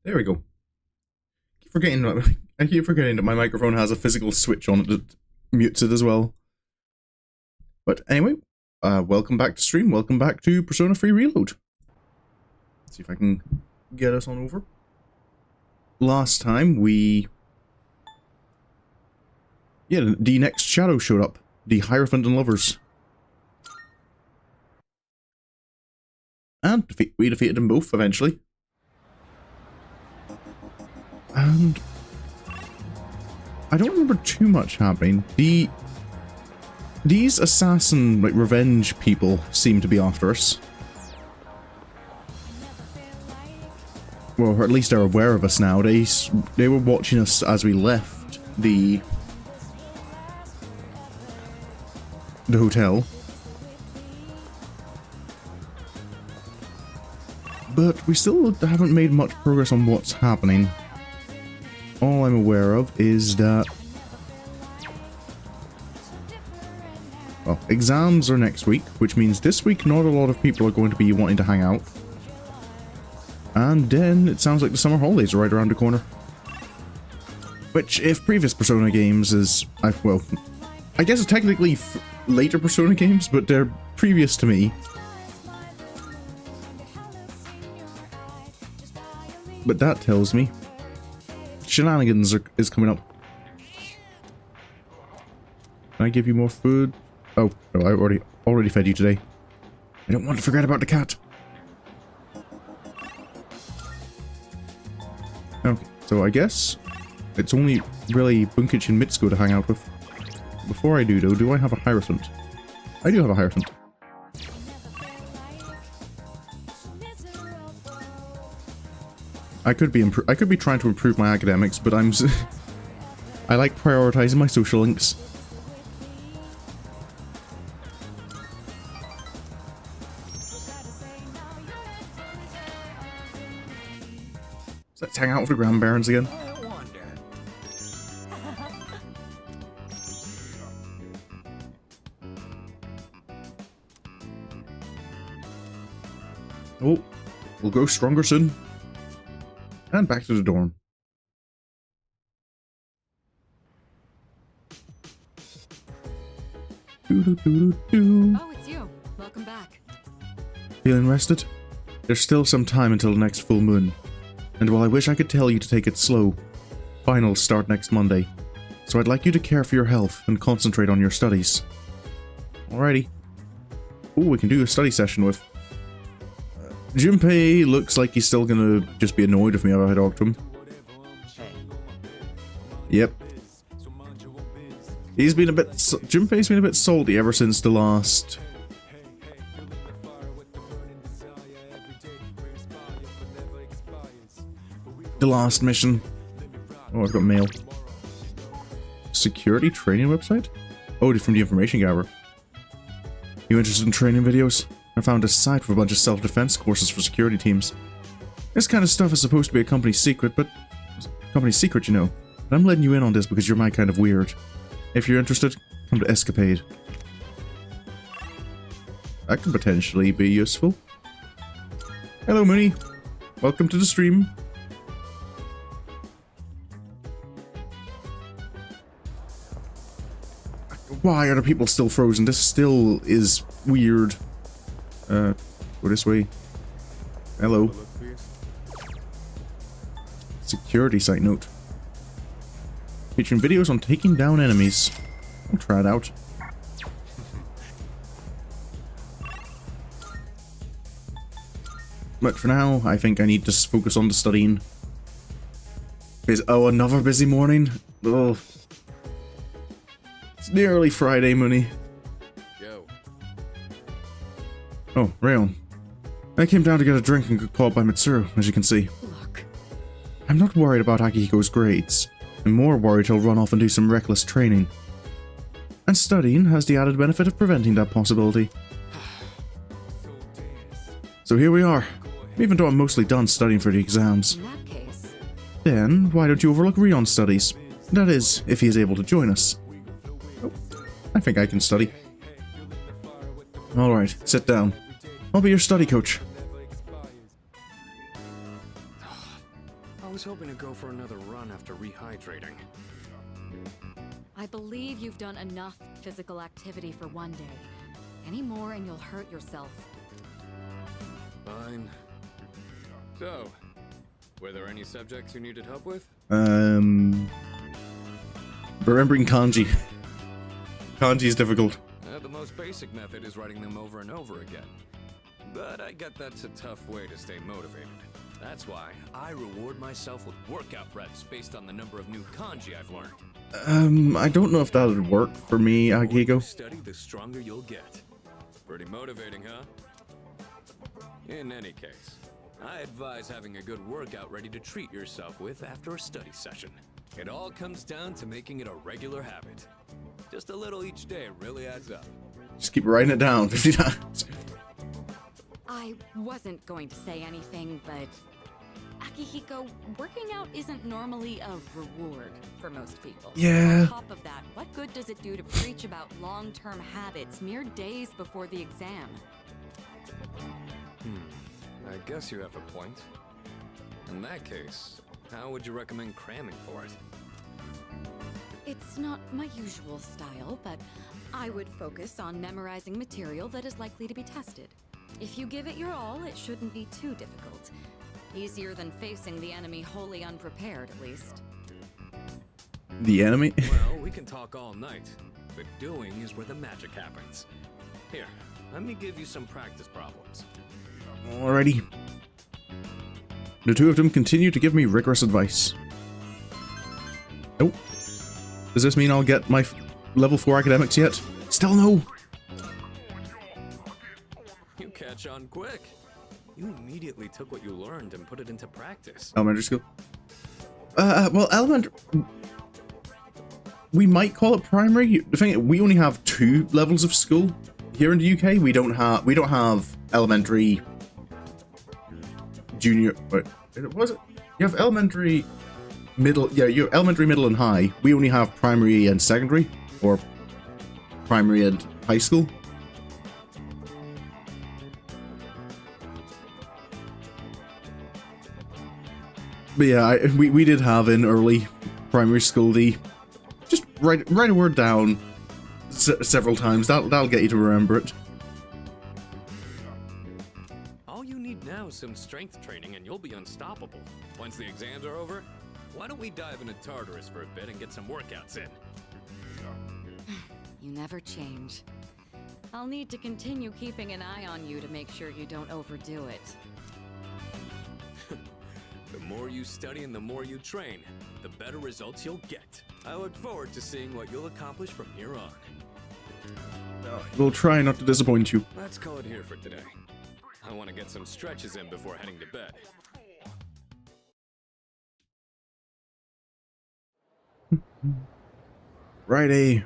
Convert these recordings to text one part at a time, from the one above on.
There we go. I keep forgetting that my microphone has a physical switch on it that mutes it as well. But anyway, welcome back to stream. Welcome back to Persona 3 Reload. Let's see if I can get us on over. Last time we... yeah, the next shadow showed up. The Hierophant and Lovers. And we defeated them both eventually. And I don't remember too much happening. These assassin, like, revenge people seem to be after us. Well, or at least they're aware of us now. They were watching us as we left the hotel. But we still haven't made much progress on what's happening. All I'm aware of is that... well, exams are next week, which means this week not a lot of people are going to be wanting to hang out. And then it sounds like the summer holidays are right around the corner. Which, if previous Persona games is... well, I guess it's technically later Persona games, but they're previous to me. But that tells me Shenanigans is coming up. Can I give you more food? Oh, no, I already fed you today. I don't want to forget about the cat. Okay, so I guess it's only really Bunkichi and Mitsuko to hang out with. Before I do, though, do I have a Hierophant? I do have a Hierophant. I could be trying to improve my academics, but I like prioritizing my social links. So let's hang out with the grandparents again. Oh, we'll grow stronger soon. And back to the dorm. Oh, it's you. Welcome back. Feeling rested? There's still some time until the next full moon. And while I wish I could tell you to take it slow, finals start next Monday. So I'd like you to care for your health and concentrate on your studies. Alrighty. Oh, we can do a study session with... Junpei looks like he's still gonna just be annoyed with me if I talk to him. Yep. He's been a bit... Junpei's been a bit salty ever since the last... mission. Oh, I've got mail. Security training website? Oh, from the information gatherer. You interested in training videos? I found a site with a bunch of self-defense courses for security teams. This kind of stuff is supposed to be a company secret, but... company secret, you know. But I'm letting you in on this because you're my kind of weird. If you're interested, come to Escapade. That could potentially be useful. Hello, Mooney. Welcome to the stream. Why are the people still frozen? This still is weird. Go this way. Hello. Security site note. Featuring videos on taking down enemies. I'll try it out. But for now, I think I need to focus on the studying. Oh, another busy morning? Oh. It's nearly Friday, Mooney. Oh, Rayon. I came down to get a drink and got called by Mitsuru, as you can see. Look. I'm not worried about Akihiko's grades. I'm more worried he'll run off and do some reckless training. And studying has the added benefit of preventing that possibility. So here we are. Even though I'm mostly done studying for the exams. In that case... then, why don't you overlook Rion's studies? That is, if he is able to join us. Oh, I think I can study. Alright, sit down. I'll be your study coach. was hoping to go for another run after rehydrating. I believe you've done enough physical activity for one day. Any more and you'll hurt yourself. Fine. So, were there any subjects you needed help with? Remembering kanji. Kanji is difficult. The most basic method is writing them over and over again. But I get that's a tough way to stay motivated. That's why I reward myself with workout reps based on the number of new kanji I've learned. I don't know if that would work for me, The more you Agigo. study, the stronger you'll get. Pretty motivating, huh? In any case, I advise having a good workout ready to treat yourself with after a study session. It all comes down to making it a regular habit. Just a little each day really adds up. Just keep writing it down 50 times. I wasn't going to say anything, but Akihiko, working out isn't normally a reward for most people. Yeah. On top of that, what good does it do to preach about long-term habits mere days before the exam? I guess you have a point. In that case, how would you recommend cramming for it? It's not my usual style, but I would focus on memorizing material that is likely to be tested. If you give it your all, it shouldn't be too difficult. Easier than facing the enemy wholly unprepared, at least. The enemy? Well, we can talk all night, but doing is where the magic happens. Here, let me give you some practice problems. Alrighty. The two of them continue to give me rigorous advice. Oh. Does this mean I'll get my level 4 academics yet? Still no. You catch on quick. You immediately took what you learned and put it into practice. Elementary school. Well, we might call it primary. The thing, we only have 2 levels of school here in the UK. We don't have elementary, junior. Wait, was it? You have elementary, middle. Yeah, you have elementary, middle, and high. We only have primary and secondary, or primary and high school. But yeah, we did have in early primary school the just write a word down several times. That'll get you to remember it. All you need now is some strength training and you'll be unstoppable. Once the exams are over, why don't we dive into Tartarus for a bit and get some workouts in? You never change. I'll need to continue keeping an eye on you to make sure you don't overdo it. The more you study and the more you train, the better results you'll get. I look forward to seeing what you'll accomplish from here on. We'll try not to disappoint you. Let's call it here for today. I want to get some stretches in before heading to bed. Friday.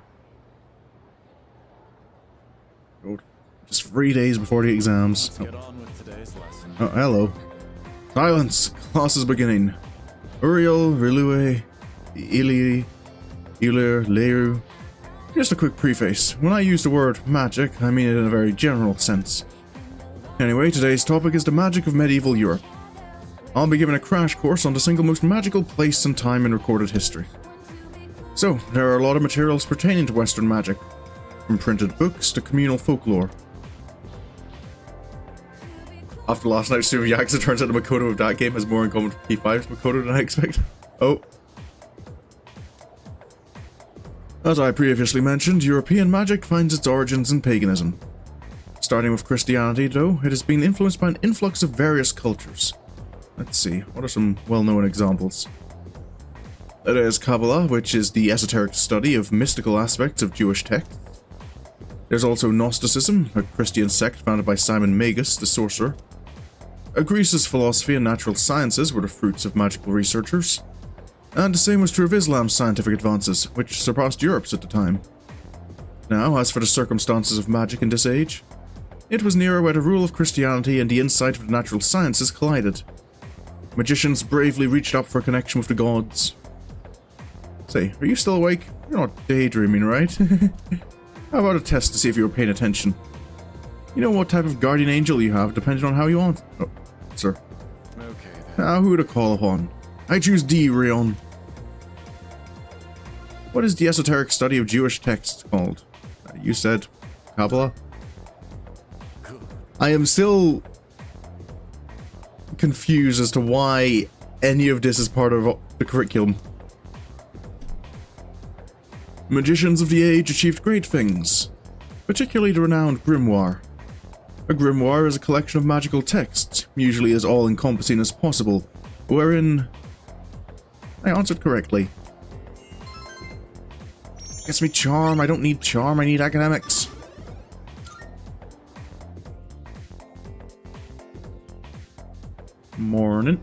Just 3 days before the exams. Let's get on with today's lesson. Oh, hello. Silence! Class is beginning. Uriel, Rilue, Ili, Ilir, Leu. Just a quick preface. When I use the word magic, I mean it in a very general sense. Anyway, today's topic is the magic of medieval Europe. I'll be giving a crash course on the single most magical place and time in recorded history. So, there are a lot of materials pertaining to Western magic, from printed books to communal folklore. After last night's stream of Yaks, it turns out the Makoto of that game has more in common with P5's Makoto than I expected. Oh. As I previously mentioned, European magic finds its origins in paganism. Starting with Christianity, though, it has been influenced by an influx of various cultures. Let's see, what are some well-known examples? There is Kabbalah, which is the esoteric study of mystical aspects of Jewish texts. There's also Gnosticism, a Christian sect founded by Simon Magus, the sorcerer. Greece's philosophy and natural sciences were the fruits of magical researchers. And the same was true of Islam's scientific advances, which surpassed Europe's at the time. Now, as for the circumstances of magic in this age, it was an era where the rule of Christianity and the insight of the natural sciences collided. Magicians bravely reached up for a connection with the gods. Say, are you still awake? You're not daydreaming, right? How about a test to see if you were paying attention? You know what type of guardian angel you have, depending on how you want. Oh, sir. Okay then. Now, who to call upon? I choose D, Rion. What is the esoteric study of Jewish texts called? You said Kabbalah? I am still confused as to why any of this is part of the curriculum. Magicians of the age achieved great things, particularly the renowned grimoire. A grimoire is a collection of magical texts, usually as all-encompassing as possible, wherein... I answered correctly. Gets me charm. I don't need charm, I need academics. Morning.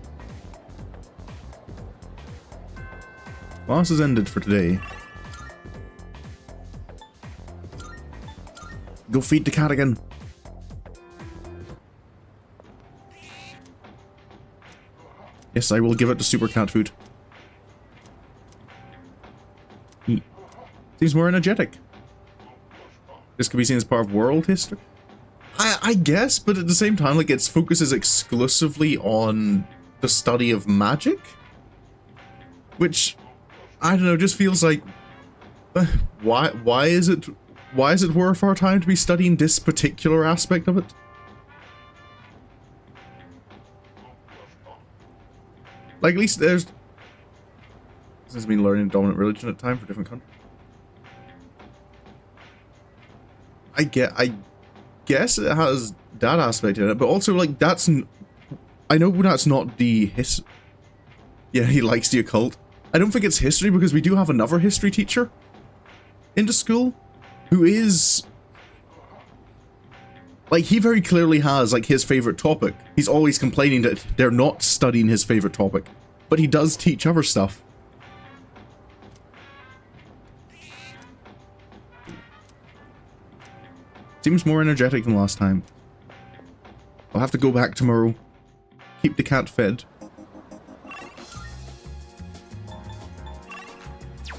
Class has ended for today. Go feed the cat again. Yes, I will give it the super cat food. Seems more energetic. This could be seen as part of world history. I guess, but at the same time, like, its focus is exclusively on the study of magic, which I don't know, just feels like why is it worth our time to be studying this particular aspect of it? Like, at least there's... This has been learning dominant religion at time for different countries. I guess it has that aspect in it, but also, like, that's... I know that's not the Yeah, he likes the occult. I don't think it's history, because we do have another history teacher in the school who is... Like, he very clearly has, like, his favorite topic. He's always complaining that they're not studying his favorite topic, but he does teach other stuff. Seems more energetic than last time. I'll have to go back tomorrow. Keep the cat fed.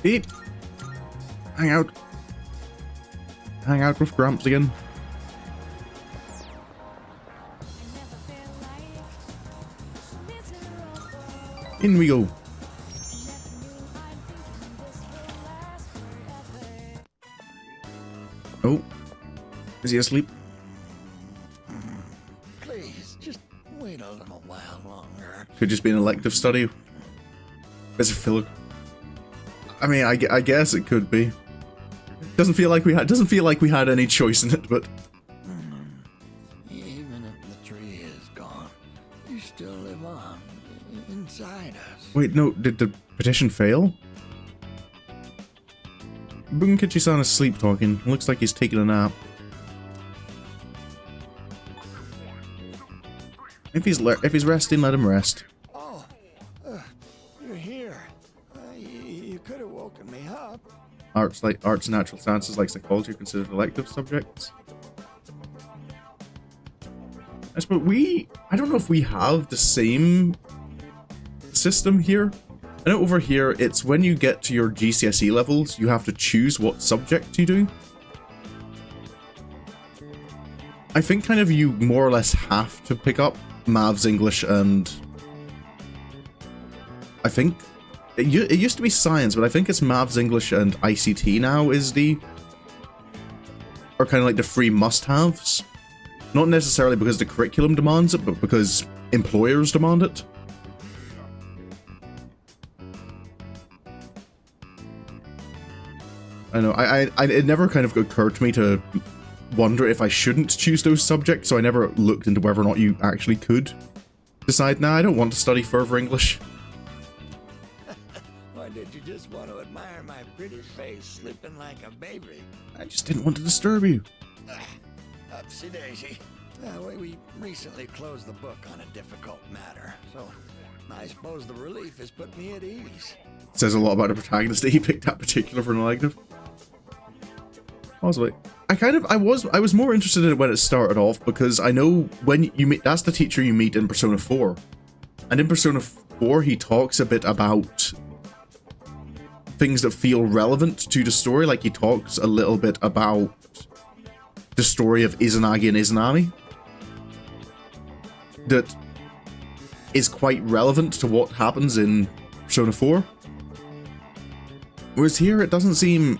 Eat! Hang out. Hang out with Gramps again. In we go. Oh. Is he asleep? Please, just wait a little while longer. Could just be an elective study. As a filler. I mean, I guess it could be. Doesn't feel like we had any choice in it, but Even if the tree is gone, you still live on inside us. wait, no, did the petition fail? Bunkichi-san is sleep talking. Looks like he's taking a nap. If he's resting, let him rest. Oh, you're here. You could have woken me up. Arts and natural sciences like psychology are considered elective subjects. I suppose I don't know if we have the same system here. I know over here, it's when you get to your GCSE levels, you have to choose what subject you do. I think kind of you more or less have to pick up Maths, English, and I think it used to be science, but I think it's Maths, English, and ICT now are kind of like the three must-haves. Not necessarily because the curriculum demands it, but because employers demand it. I know, it never kind of occurred to me to wonder if I shouldn't choose those subjects, so I never looked into whether or not you actually could decide, nah, I don't want to study further English. Or did you just want to admire my pretty face sleeping like a baby? I just didn't want to disturb you. Upsy daisy. We recently closed the book on a difficult matter, so I suppose the relief has put me at ease. Says a lot about the protagonist that he picked that particular for an elective. Possibly. I was more interested in it when it started off, because I know when you meet, that's the teacher you meet in Persona 4. And in Persona 4, he talks a bit about things that feel relevant to the story, like he talks a little bit about the story of Izanagi and Izanami. That is quite relevant to what happens in Persona 4. Whereas here, it doesn't seem...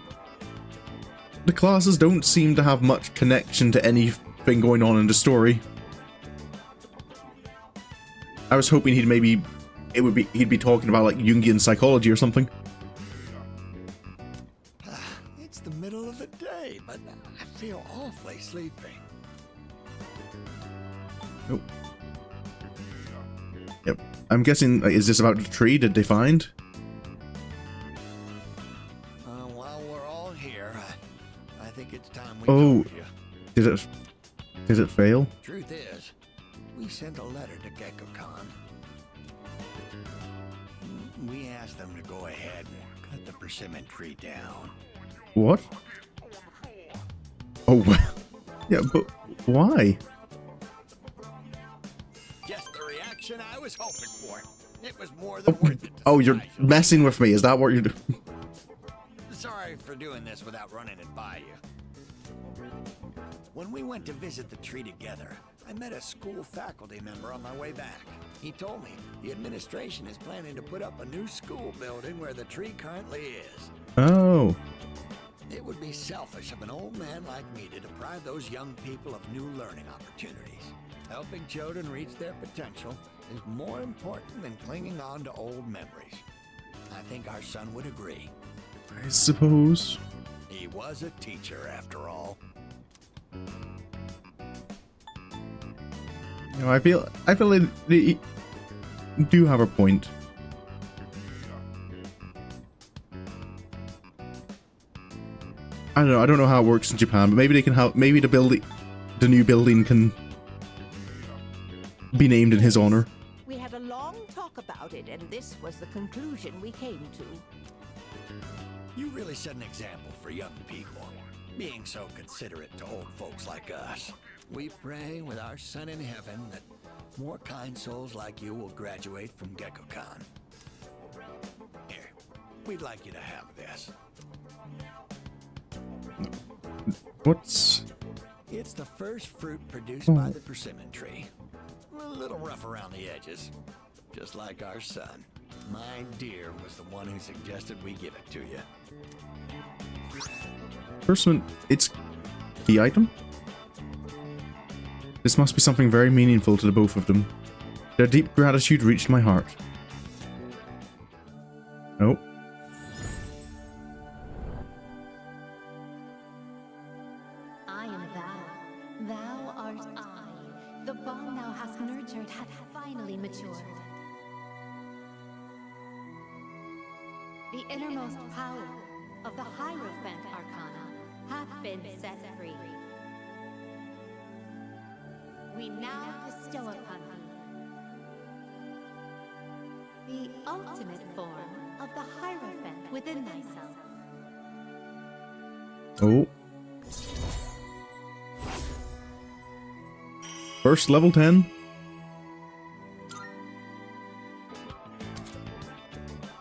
The classes don't seem to have much connection to anything going on in the story. I was hoping he'd be talking about like Jungian psychology or something. It's the middle of the day, but I feel awfully sleepy. Oh. Yep. I'm guessing, is this about the tree? Did they find? While we're all here, I think it's time we Oh. told you. Did it fail? Truth is, we sent a letter to Gecko-Con. We asked them to go ahead and cut the persimmon tree down. What? Oh, well. Yeah, but why? Just the reaction I was hoping for. It was more than worth it. Oh, you're messing with me. Is that what you're doing? Sorry for doing this without running it by you. When we went to visit the tree together, I met a school faculty member on my way back. He told me the administration is planning to put up a new school building where the tree currently is. Oh. It would be selfish of an old man like me to deprive those young people of new learning opportunities. Helping children reach their potential is more important than clinging on to old memories. I think our son would agree. I suppose. He was a teacher after all. You know, I feel like they do have a point. I don't know how it works in Japan, but maybe they can help. Maybe the new building can be named in his honor. We had a long talk about it, and this was the conclusion we came to. You really set an example for young people, being so considerate to old folks like us. We pray with our son in heaven that more kind souls like you will graduate from Gecko-Con. Here, we'd like you to have this. What's... It's the first fruit produced by the persimmon tree. A little rough around the edges, just like our son. My dear was the one who suggested we give it to you. Persimmon, it's key item? This must be something very meaningful to the both of them. Their deep gratitude reached my heart. Oh. I am thou. Thou art I. The bond thou hast nurtured hath finally matured. The innermost power of the Hierophant Arcana hath been set free. We now bestow upon thee the ultimate form of the Hierophant within thyself. Oh. First level 10.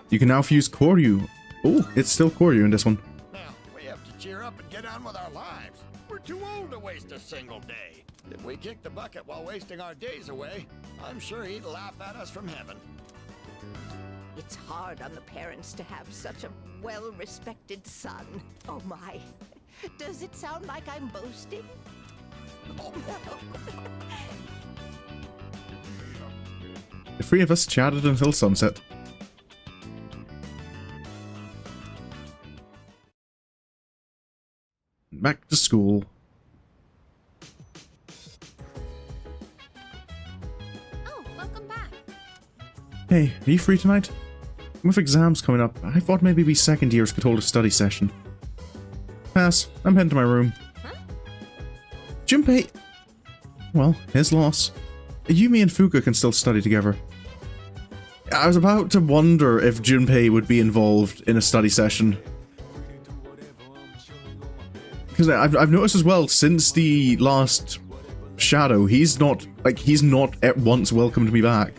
You can now fuse Koryu. Oh, it's still Koryu in this one. Now, we have to cheer up and get on with our lives. We're too old to waste a single day. If we kick the bucket while wasting our days away, I'm sure he'd laugh at us from heaven. It's hard on the parents to have such a well-respected son. Oh my. Does it sound like I'm boasting? Oh no. The three of us chatted until sunset. Back to school. Oh, welcome back. Hey, are you free tonight? With exams coming up, I thought maybe we second years could hold a study session. Pass. I'm heading to my room. Huh? Junpei... Well, his loss. Yumi and Fuka can still study together. I was about to wonder if Junpei would be involved in a study session. Because I've noticed as well, since the last Shadow, he's not at once welcomed me back.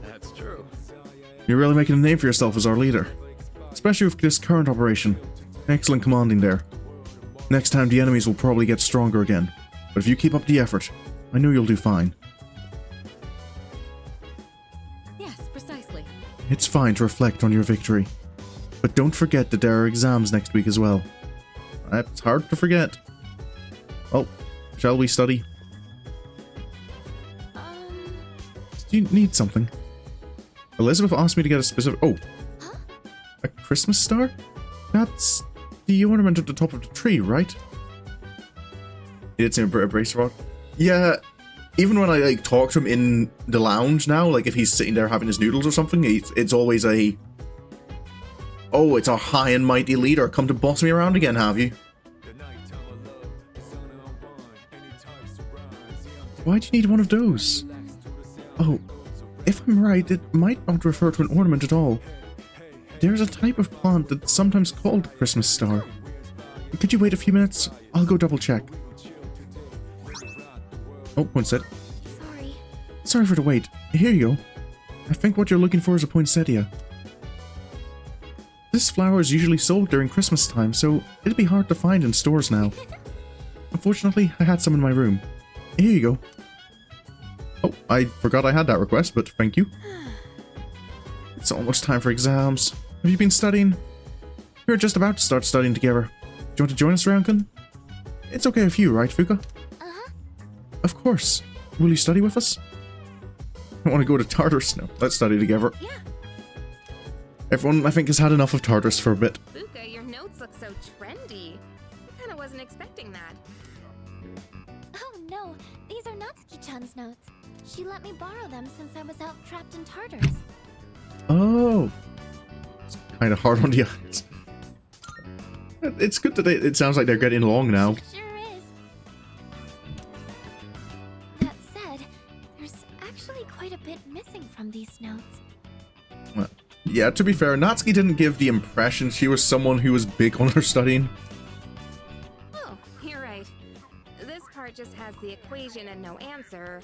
That's true. You're really making a name for yourself as our leader. Especially with this current operation. Excellent commanding there. Next time the enemies will probably get stronger again. But if you keep up the effort, I know you'll do fine. It's fine to reflect on your victory. But don't forget that there are exams next week as well. That's hard to forget. Well, shall we study? Do you need something? Elizabeth asked me to get a specific... Oh. Huh? A Christmas star? That's the ornament at the top of the tree, right? You did seem a brace rod. Yeah, even when I like talk to him in the lounge now, like if he's sitting there having his noodles or something, it's always a... Oh, it's our high and mighty leader. Come to boss me around again, have you? Why do you need one of those? Oh, if I'm right, it might not refer to an ornament at all. There's a type of plant that's sometimes called the Christmas star. Could you wait a few minutes? I'll go double check. Oh, poinsettia. Sorry. Sorry for the wait. Here you go. I think what you're looking for is a poinsettia. This flower is usually sold during Christmas time, so it'll be hard to find in stores now. Unfortunately, I had some in my room. Here you go. Oh, I forgot I had that request, but thank you. It's almost time for exams. Have you been studying? We're just about to start studying together. Do you want to join us, Rankin? It's okay with you, right, Fuka? Uh-huh. Of course. Will you study with us? I want to go to Tartarus. No, let's study together. Yeah. Everyone, I think, has had enough of Tartarus for a bit. Buka, your notes look so trendy. I kinda wasn't expecting that. Oh no, these are Natsuki-chan's notes. She let me borrow them since I was out trapped in Tartarus. Oh. It's kind of hard on the eyes. It's good that it sounds like they're getting along now. Sure is. That said, there's actually quite a bit missing from these notes. Well, yeah, to be fair, Natsuki didn't give the impression she was someone who was big on her studying. Oh, you're right. This part just has the equation and no answer.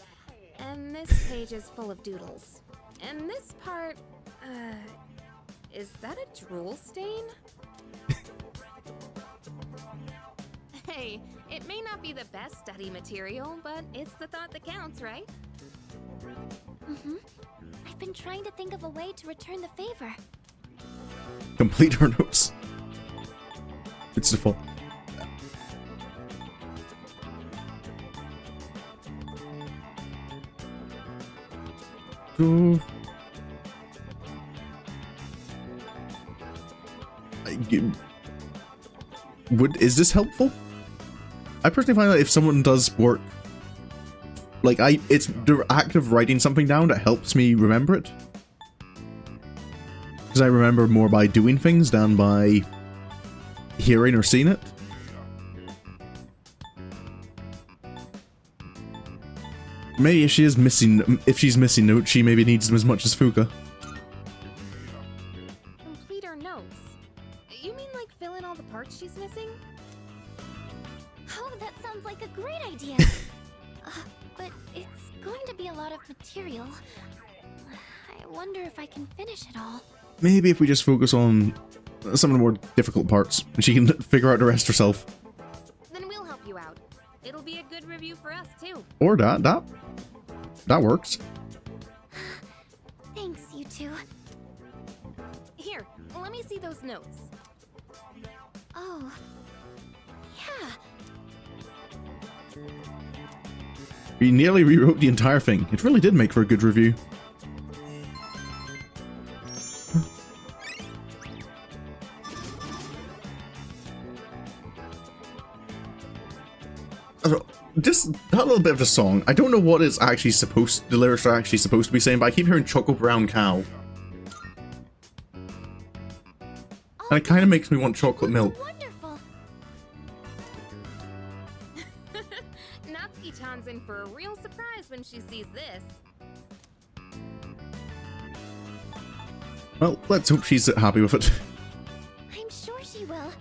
And this page is full of doodles. And this part, is that a drool stain? Hey, it may not be the best study material, but it's the thought that counts, right? Mm-hmm. I've been trying to think of a way to return the favor. Complete her notes. It's the fault. Go. Is this helpful? I personally find that if someone does work, like it's the act of writing something down that helps me remember it. Because I remember more by doing things than by hearing or seeing it. Maybe if she's missing notes, she maybe needs them as much as Fuka. Complete her notes. You mean like fill in all the parts she's missing? Oh, that sounds like a great idea. But it's going to be a lot of material. I wonder if I can finish it all. Maybe if we just focus on some of the more difficult parts, and she can figure out the rest herself. Then we'll help you out. It'll be a good review for us too. Or that works. Thanks, you two. Here, let me see those notes. Oh, yeah. We nearly rewrote the entire thing. It really did make for a good review. Just that little bit of the song, I don't know what it's actually the lyrics are actually supposed to be saying, but I keep hearing Choco Brown Cow. And it kind of makes me want chocolate milk. Wonderful. Natsuki-chan's in for a real surprise when she sees this. Well, let's hope she's happy with it. I'm sure she will.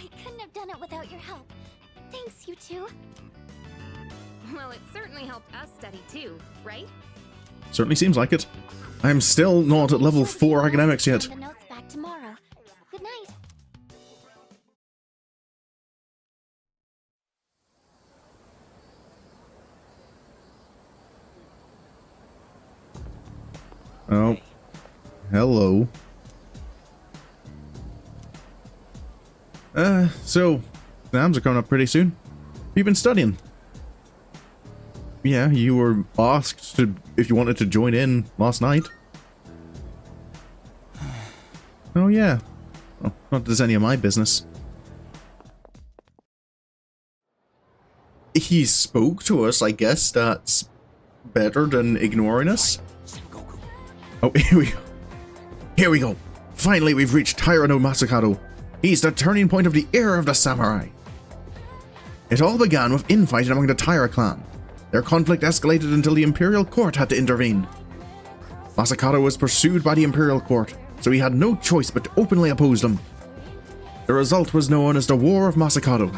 I couldn't have done it without your help. Thanks, you two. Well, it certainly helped us study too, right? Certainly seems like it. I'm still not at level 4 academics yet. Send the notes back tomorrow. Good night. Oh. hello. So, exams are coming up pretty soon. You've been studying. Yeah, you were asked to if you wanted to join in last night. Oh yeah. Well, not that it's any of my business. He spoke to us, I guess that's better than ignoring us. Oh, here we go. Here we go. Finally, we've reached Taira no Masakado. He's the turning point of the era of the samurai. It all began with infighting among the Taira clan. Their conflict escalated until the Imperial Court had to intervene. Masakado was pursued by the Imperial Court, so he had no choice but to openly oppose them. The result was known as the War of Masakado.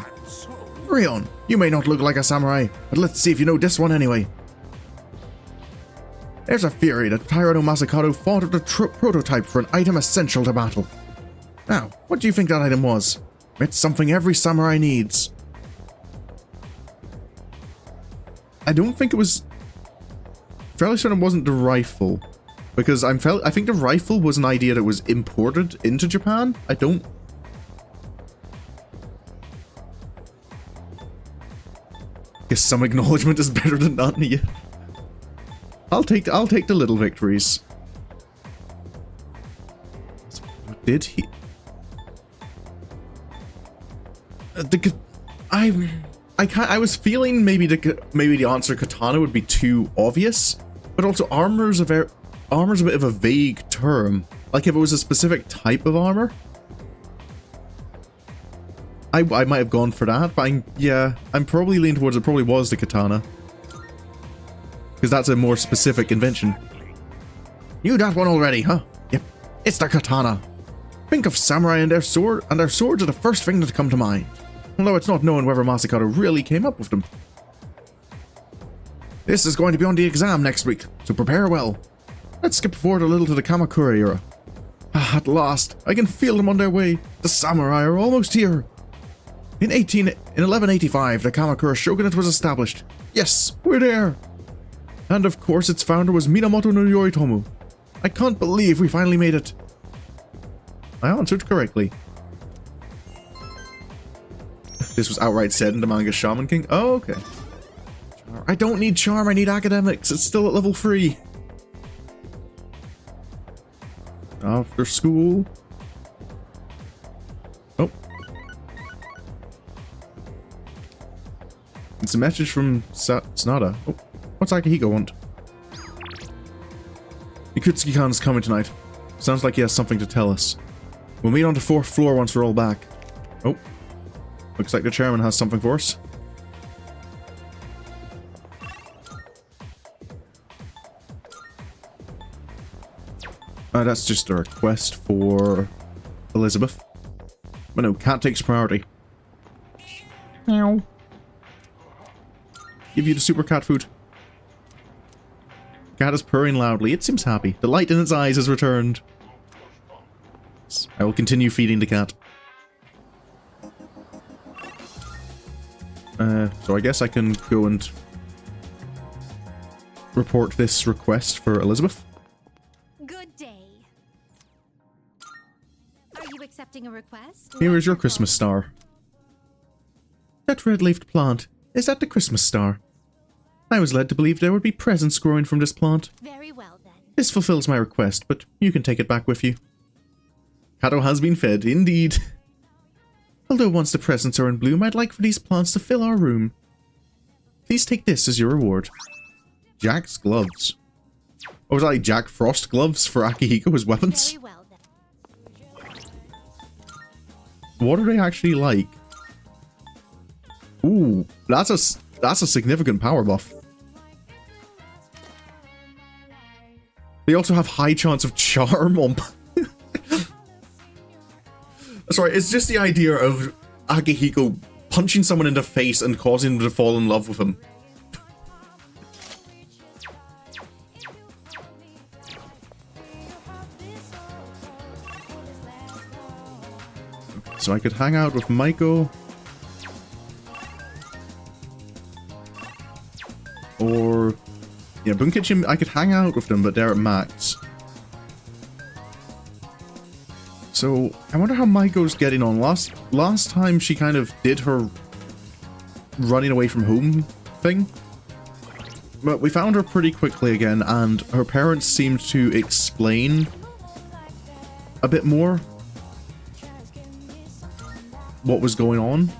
Rion, you may not look like a samurai, but let's see if you know this one anyway. There's a theory that Taira no Masakado fought at the prototype for an item essential to battle. Now, what do you think that item was? It's something every samurai needs. I don't think it was... Fairly certain it wasn't the rifle. Because I think the rifle was an idea that was imported into Japan. I don't... Guess some acknowledgement is better than none. Yeah. I'll take the little victories. What did he? I was feeling maybe the answer katana would be too obvious, but also armor's a bit of a vague term. Like if it was a specific type of armor, I might have gone for that. But I'm probably leaning towards it probably was the katana, because that's a more specific invention. You got one already, huh? Yep, it's the katana. Think of samurai and their swords are the first thing that come to mind. Although it's not known whether Masakado really came up with them. This is going to be on the exam next week, so prepare well. Let's skip forward a little to the Kamakura era. Ah, at last, I can feel them on their way. The samurai are almost here. In 1185, the Kamakura shogunate was established. Yes, we're there. And of course, its founder was Minamoto no Yoritomo. I can't believe we finally made it. I answered correctly. This was outright said in the manga Shaman King. Oh, okay. I don't need charm, I need academics. It's still at level 3. After school. Oh. It's a message from Tsunada. Oh, what's Akihiko want? Ikutsuki-kan's coming tonight. Sounds like he has something to tell us. We'll meet on the 4th floor once we're all back. Oh. Looks like the chairman has something for us. That's just a request for Elizabeth. But no, cat takes priority. Meow. Give you the super cat food. Cat is purring loudly. It seems happy. The light in its eyes has returned. I will continue feeding the cat. So I guess I can go and report this request for Elizabeth. Good day. Are you accepting a request? Here is your Christmas star. That red-leafed plant, is that the Christmas star? I was led to believe there would be presents growing from this plant. Very well then. This fulfills my request, but you can take it back with you. Kato has been fed, indeed. Although once the presents are in bloom, I'd like for these plants to fill our room. Please take this as your reward. Jack's gloves. Or was that like Jack Frost gloves for Akihiko as weapons? Very well then. What are they actually like? Ooh, that's a significant power buff. They also have high chance of charm on... Sorry, it's just the idea of Akihiko punching someone in the face and causing them to fall in love with him. So I could hang out with Maiko. Or... yeah, Bunkichi, I could hang out with them, but they're at max. So, I wonder how Maiko's getting on. Last time she kind of did her running away from home thing. But we found her pretty quickly again, and her parents seemed to explain a bit more what was going on.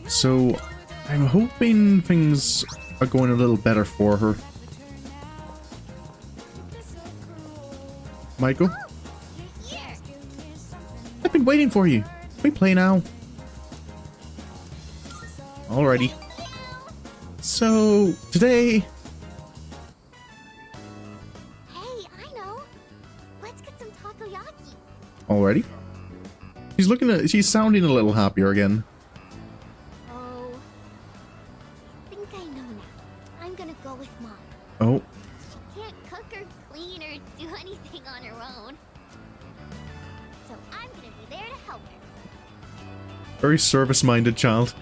So, I'm hoping things are going a little better for her. Michael? I've been waiting for you. We play now. Alrighty. So, today... Hey, I know. Let's get some takoyaki. Alrighty. She's sounding a little happier again. Oh, I think I know now. I'm gonna go with Mom. Oh. She can't cook or clean or do anything on her own. So I'm gonna be there to help her. Very service-minded child.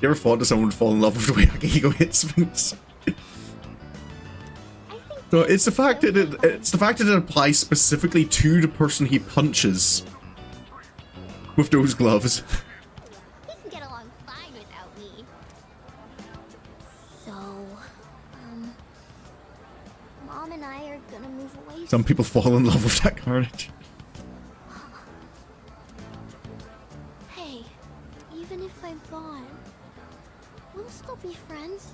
You ever thought that someone would fall in love with the way Akihiko hits things? So it's the fact that it applies specifically to the person he punches with those gloves. He can get along fine without me. So, Mom and I are gonna move away. Some people fall in love with that carnage. Hey, even if I'm gone, we'll still be friends.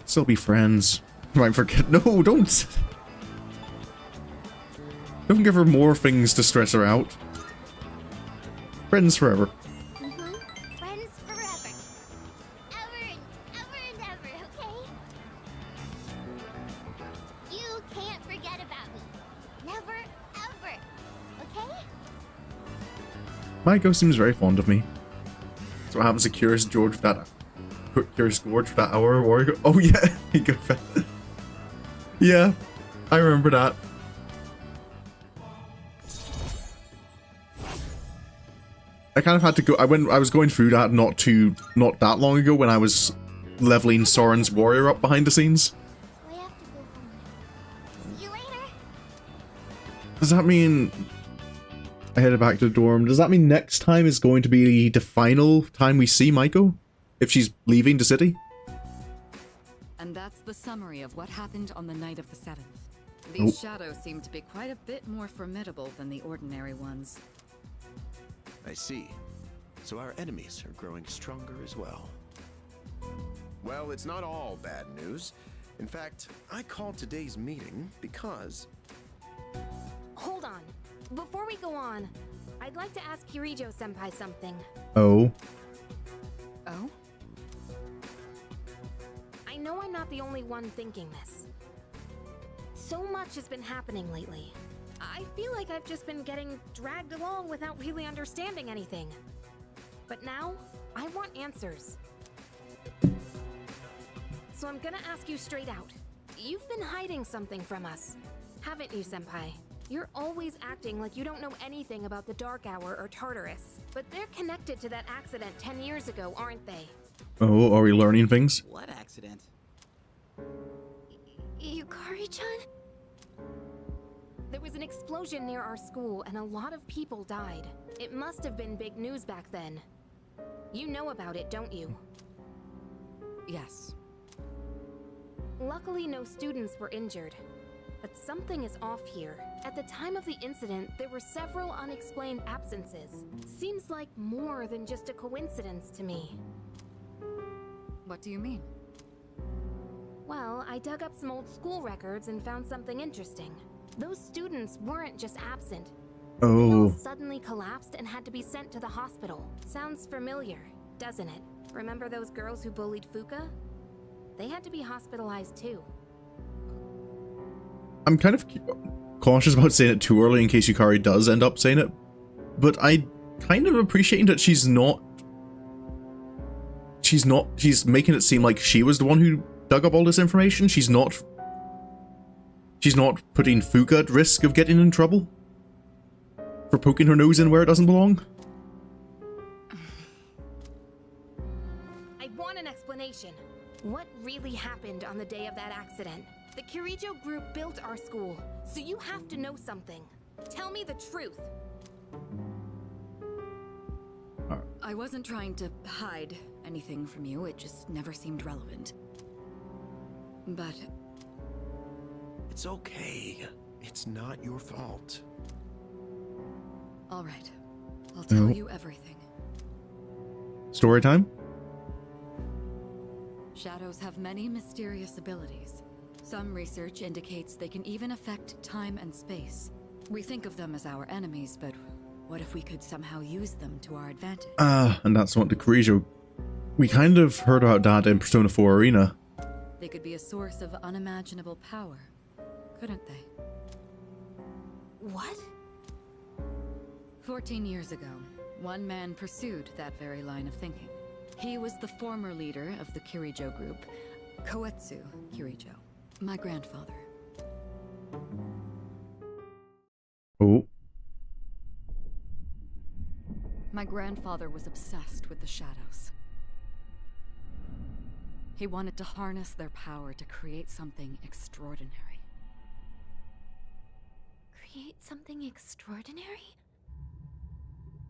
Still be friends. Might forget. No, don't. Don't give her more things to stress her out. Friends forever. Friends forever. Ever and ever, okay? You can't forget about me. Never, ever. Okay? Maiko seems very fond of me. That's what happens to Curious George for that. Curious George for that hour warrior. Oh yeah, he got fat. Yeah, I remember that. I kind of had to go. I was going through that not that long ago when I was leveling Soren's warrior up behind the scenes. We have to go home. See you later. Does that mean I headed back to the dorm? Does that mean next time is going to be the final time we see Maiko? If she's leaving the city? And that's the summary of what happened on the night of the 7th. These shadows seem to be quite a bit more formidable than the ordinary ones. I see. So our enemies are growing stronger as well. Well, it's not all bad news. In fact, I called today's meeting because... Hold on. Before we go on, I'd like to ask Kirijo-senpai something. Oh. Oh? I know I'm not the only one thinking this. So much has been happening lately. I feel like I've just been getting dragged along without really understanding anything. But now, I want answers. So I'm gonna ask you straight out. You've been hiding something from us, haven't you, Senpai? You're always acting like you don't know anything about the Dark Hour or Tartarus. But they're connected to that accident 10 years ago, aren't they? Oh, are we learning things? What accident? Yukari-chan? There was an explosion near our school and a lot of people died. It must have been big news back then. You know about it, don't you? Yes. Luckily, no students were injured. But something is off here. At the time of the incident, there were several unexplained absences. Seems like more than just a coincidence to me. What do you mean? Well, I dug up some old school records and found something interesting. Those students weren't just absent. They all Oh. suddenly collapsed and had to be sent to the hospital. Sounds familiar, doesn't it? Remember those girls who bullied Fuka? They had to be hospitalized too. I'm kind of cautious about saying it too early in case Yukari does end up saying it. But I kind of appreciate that she's making it seem like she was the one who dug up all this information. She's not putting Fuka at risk of getting in trouble for poking her nose in where it doesn't belong. I want an explanation. What really happened on the day of that accident? The Kirijo group built our school, so you have to know something. Tell me the truth. I wasn't trying to hide anything from you, it just never seemed relevant. But It's okay. It's not your fault. all right, I'll tell No. you everything. Story time? Shadows have many mysterious abilities. Some research indicates they can even affect time and space. We think of them as our enemies, but what if we could somehow use them to our advantage? And that's what the Kirijo... We kind of heard about that in Persona 4 Arena. They could be a source of unimaginable power, couldn't they? What? 14 years ago, one man pursued that very line of thinking. He was the former leader of the Kirijo group, Koetsu Kirijo, my grandfather. Oh. My grandfather was obsessed with the shadows. He wanted to harness their power to create something extraordinary. Create something extraordinary?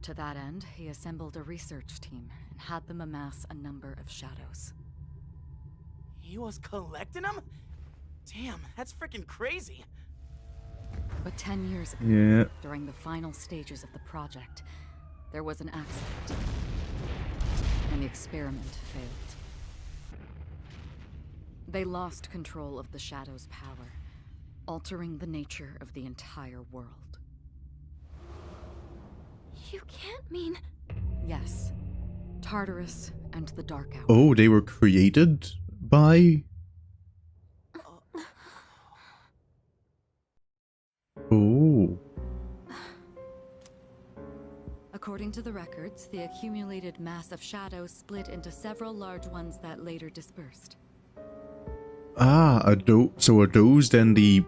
To that end, he assembled a research team and had them amass a number of shadows. He was collecting them? Damn, that's freaking crazy. But 10 years ago, Yeah. during the final stages of the project, there was an accident, and the experiment failed. They lost control of the Shadow's power, altering the nature of the entire world. You can't mean... Yes, Tartarus and the Dark Hour. Oh, they were created by... Oh. According to the records, the accumulated mass of shadows split into several large ones that later dispersed. Ah, so are those then the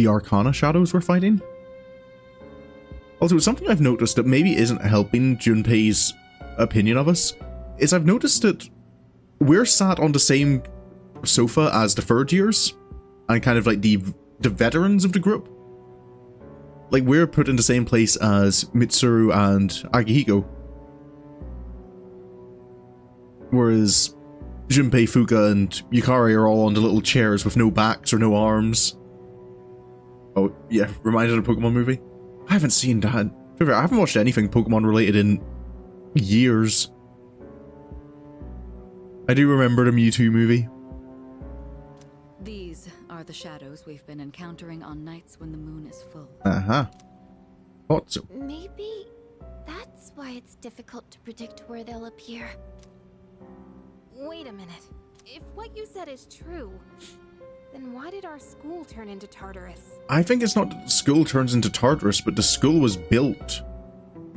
Arcana Shadows we're fighting? Also, something I've noticed that maybe isn't helping Junpei's opinion of us is I've noticed that we're sat on the same sofa as the third years and kind of like the veterans of the group. Like, we're put in the same place as Mitsuru and Agihiko. Whereas Junpei, Fuka, and Yukari are all on the little chairs with no backs or no arms. Oh, yeah, reminded of a Pokemon movie? I haven't seen that. I haven't watched anything Pokemon related in years. I do remember the Mewtwo movie. These are the shadows we've been encountering on nights when the moon is full. Uh-huh. Thought so. Maybe that's why it's difficult to predict where they'll appear. Wait a minute. If what you said is true, then why did our school turn into Tartarus? I think it's not that the school turns into Tartarus, but the school was built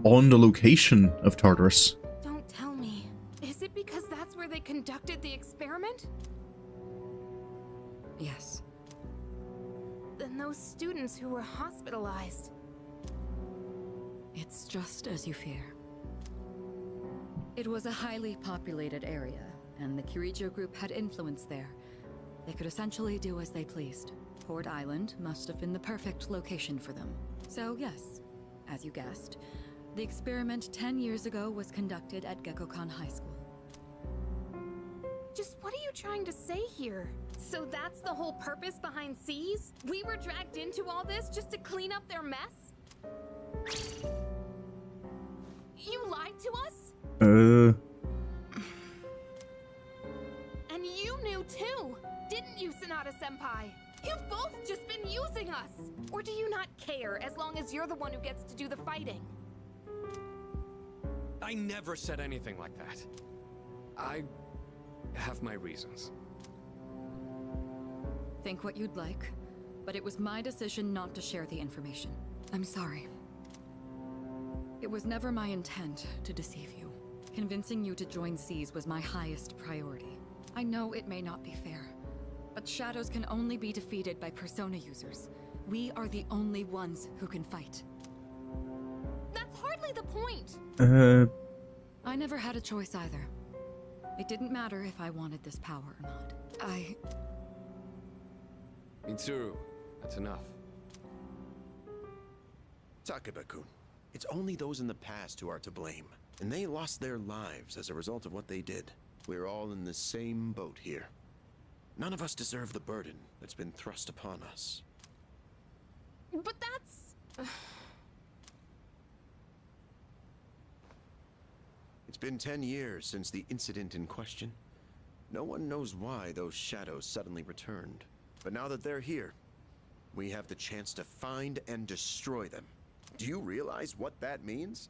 on the location of Tartarus. Don't tell me. Is it because that's where they conducted the experiment? Yes. Then those students who were hospitalized. It's just as you fear. It was a highly populated area, and the Kirijo group had influence there. They could essentially do as they pleased. Port Island must have been the perfect location for them. So yes, as you guessed, the experiment 10 years ago was conducted at Gekkokan High School. Just what are you trying to say here? So that's the whole purpose behind C's? We were dragged into all this just to clean up their mess? You lied to us? And you knew too, didn't you, Sonata-senpai? You've both just been using us! Or do you not care as long as you're the one who gets to do the fighting? I never said anything like that. I have my reasons. Think what you'd like, but it was my decision not to share the information. I'm sorry. It was never my intent to deceive you. Convincing you to join C's was my highest priority. I know it may not be fair, but shadows can only be defeated by Persona users. We are the only ones who can fight. That's hardly the point! I never had a choice either. It didn't matter if I wanted this power or not. Mitsuru, that's enough. Takeba-kun, it's only those in the past who are to blame. And they lost their lives as a result of what they did. We're all in the same boat here. None of us deserve the burden that's been thrust upon us. But that's... It's been 10 years since the incident in question. No one knows why those shadows suddenly returned. But now that they're here, we have the chance to find and destroy them. Do you realize what that means?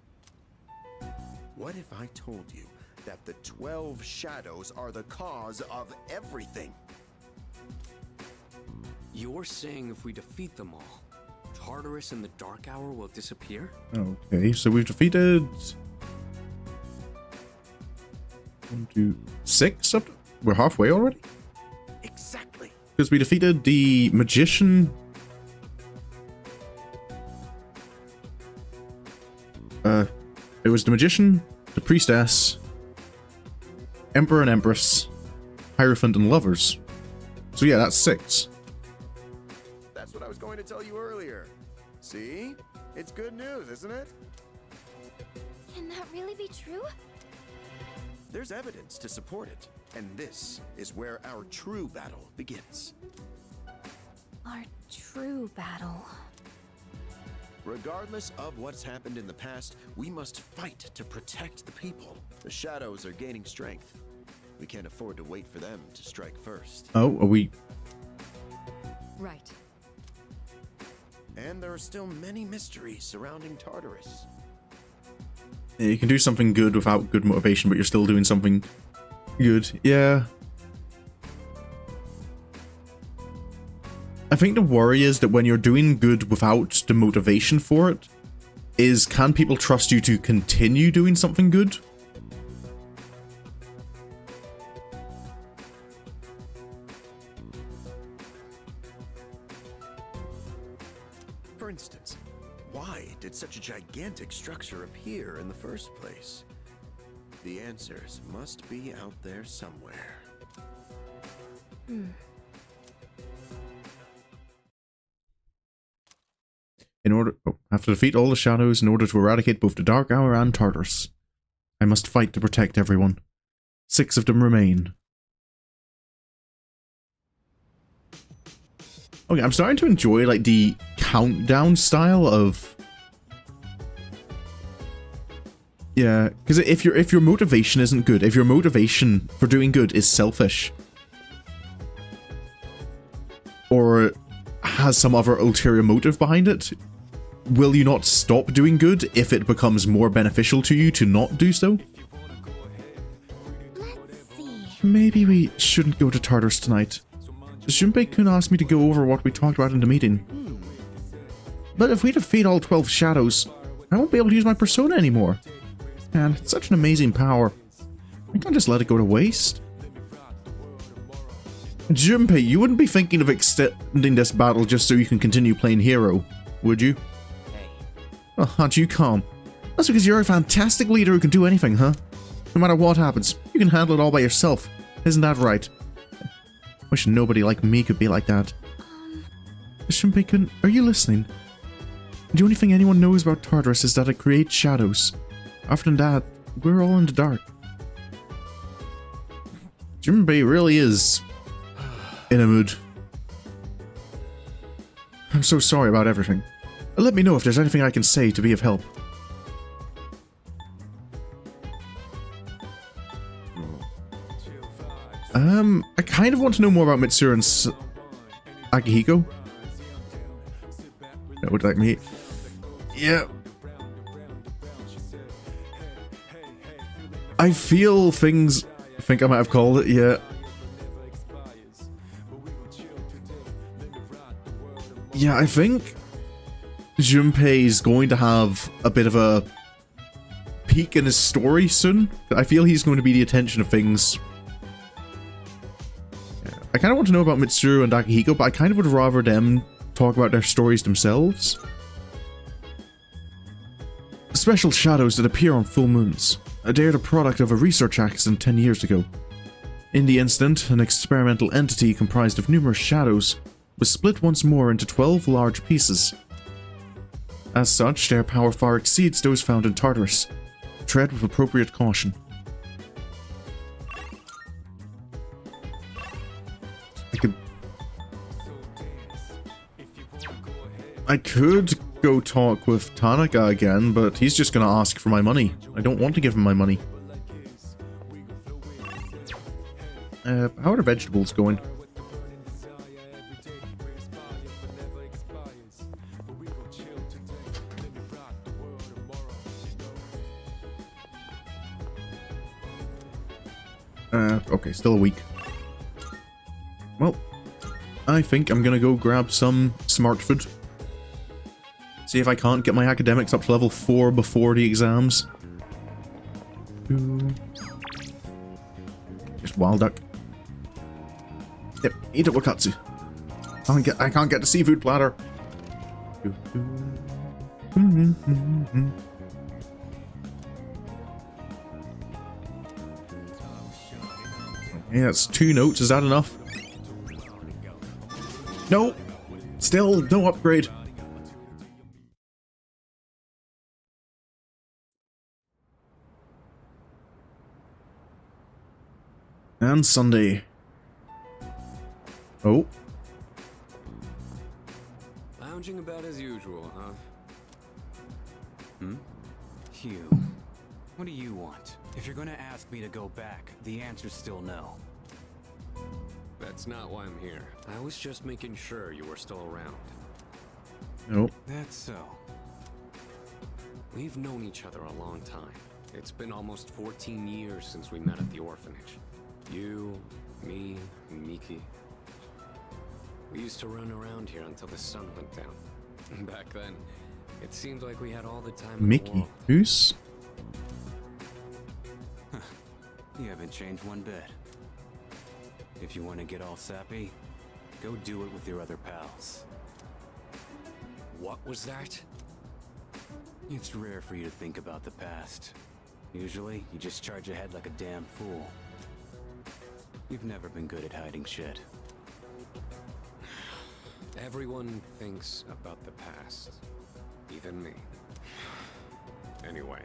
What if I told you that the 12 shadows are the cause of everything? You're saying if we defeat them all, Tartarus and the Dark Hour will disappear? Okay, so we've defeated 1, 2, 6 up. We're halfway already? Exactly. Because we defeated the magician. It was the magician, the priestess, emperor and empress, hierophant and lovers. So yeah, that's 6. That's what I was going to tell you earlier. See? It's good news, isn't it? Can that really be true? There's evidence to support it. And this is where our true battle begins. Our true battle. Regardless of what's happened in the past, we must fight to protect the people. The shadows are gaining strength. We can't afford to wait for them to strike first. Oh, are we... Right. And there are still many mysteries surrounding Tartarus. Yeah, you can do something good without good motivation, but you're still doing something good. Yeah. I think the worry is that when you're doing good without the motivation for it, is can people trust you to continue doing something good? For instance, why did such a gigantic structure appear in the first place? The answers must be out there somewhere. I have to defeat all the shadows in order to eradicate both the Dark Hour and Tartarus. I must fight to protect everyone. 6 of them remain. Okay, I'm starting to enjoy like the countdown style of... Yeah, because if your motivation isn't good, if your motivation for doing good is selfish, or has some other ulterior motive behind it, will you not stop doing good if it becomes more beneficial to you to not do so? Let's see. Maybe we shouldn't go to Tartarus tonight. Junpei-kun asked me to go over what we talked about in the meeting. But if we defeat all 12 shadows, I won't be able to use my persona anymore. Man, it's such an amazing power. I can't just let it go to waste. Junpei, you wouldn't be thinking of extending this battle just so you can continue playing hero, would you? Hey, Oh, aren't you calm? That's because you're a fantastic leader who can do anything, huh? No matter what happens, you can handle it all by yourself. Isn't that right? Wish nobody like me could be like that. Junpei-kun, are you listening? The only thing anyone knows about Tartarus is that it creates shadows. Other than that, we're all in the dark. Junpei really is in a mood. I'm so sorry about everything. Let me know if there's anything I can say to be of help. I kind of want to know more about Mitsuru and Akihiko. That would like me. Yeah. I feel things... I think I might have called it, yeah. Yeah, I think Junpei's going to have a bit of a peak in his story soon. I feel he's going to be the attention of things. Yeah. I kind of want to know about Mitsuru and Akihiko, but I kind of would rather them talk about their stories themselves. Special shadows that appear on full moons. They are the product of a research accident 10 years ago. In the incident, an experimental entity comprised of numerous shadows was split once more into 12 large pieces. As such, their power far exceeds those found in Tartarus. Tread with appropriate caution. I could go talk with Tanaka again, but he's just gonna ask for my money. I don't want to give him my money. How are the vegetables going? Okay, still a week. Well, I think I'm gonna go grab some smart food. See if I can't get my academics up to level 4 before the exams. Just wild duck. Yep, eat it, Wakatsu. I can't get the seafood platter. Okay, that's 2 notes. Is that enough? No! Still no upgrade. And Sunday. Oh. Lounging about as usual, huh? Hugh, what do you want? If you're gonna ask me to go back, the answer's still no. That's not why I'm here. I was just making sure you were still around. Nope. That's so. We've known each other a long time. It's been almost 14 years since we met at the orphanage. You, me, and Miki. We used to run around here until the sun went down. Back then, it seemed like we had all the time in the Mickey, world. who's? You haven't changed one bit. If you want to get all sappy, go do it with your other pals. What was that? It's rare for you to think about the past. Usually, you just charge ahead like a damn fool. You've never been good at hiding shit. Everyone thinks about the past. Even me. Anyway.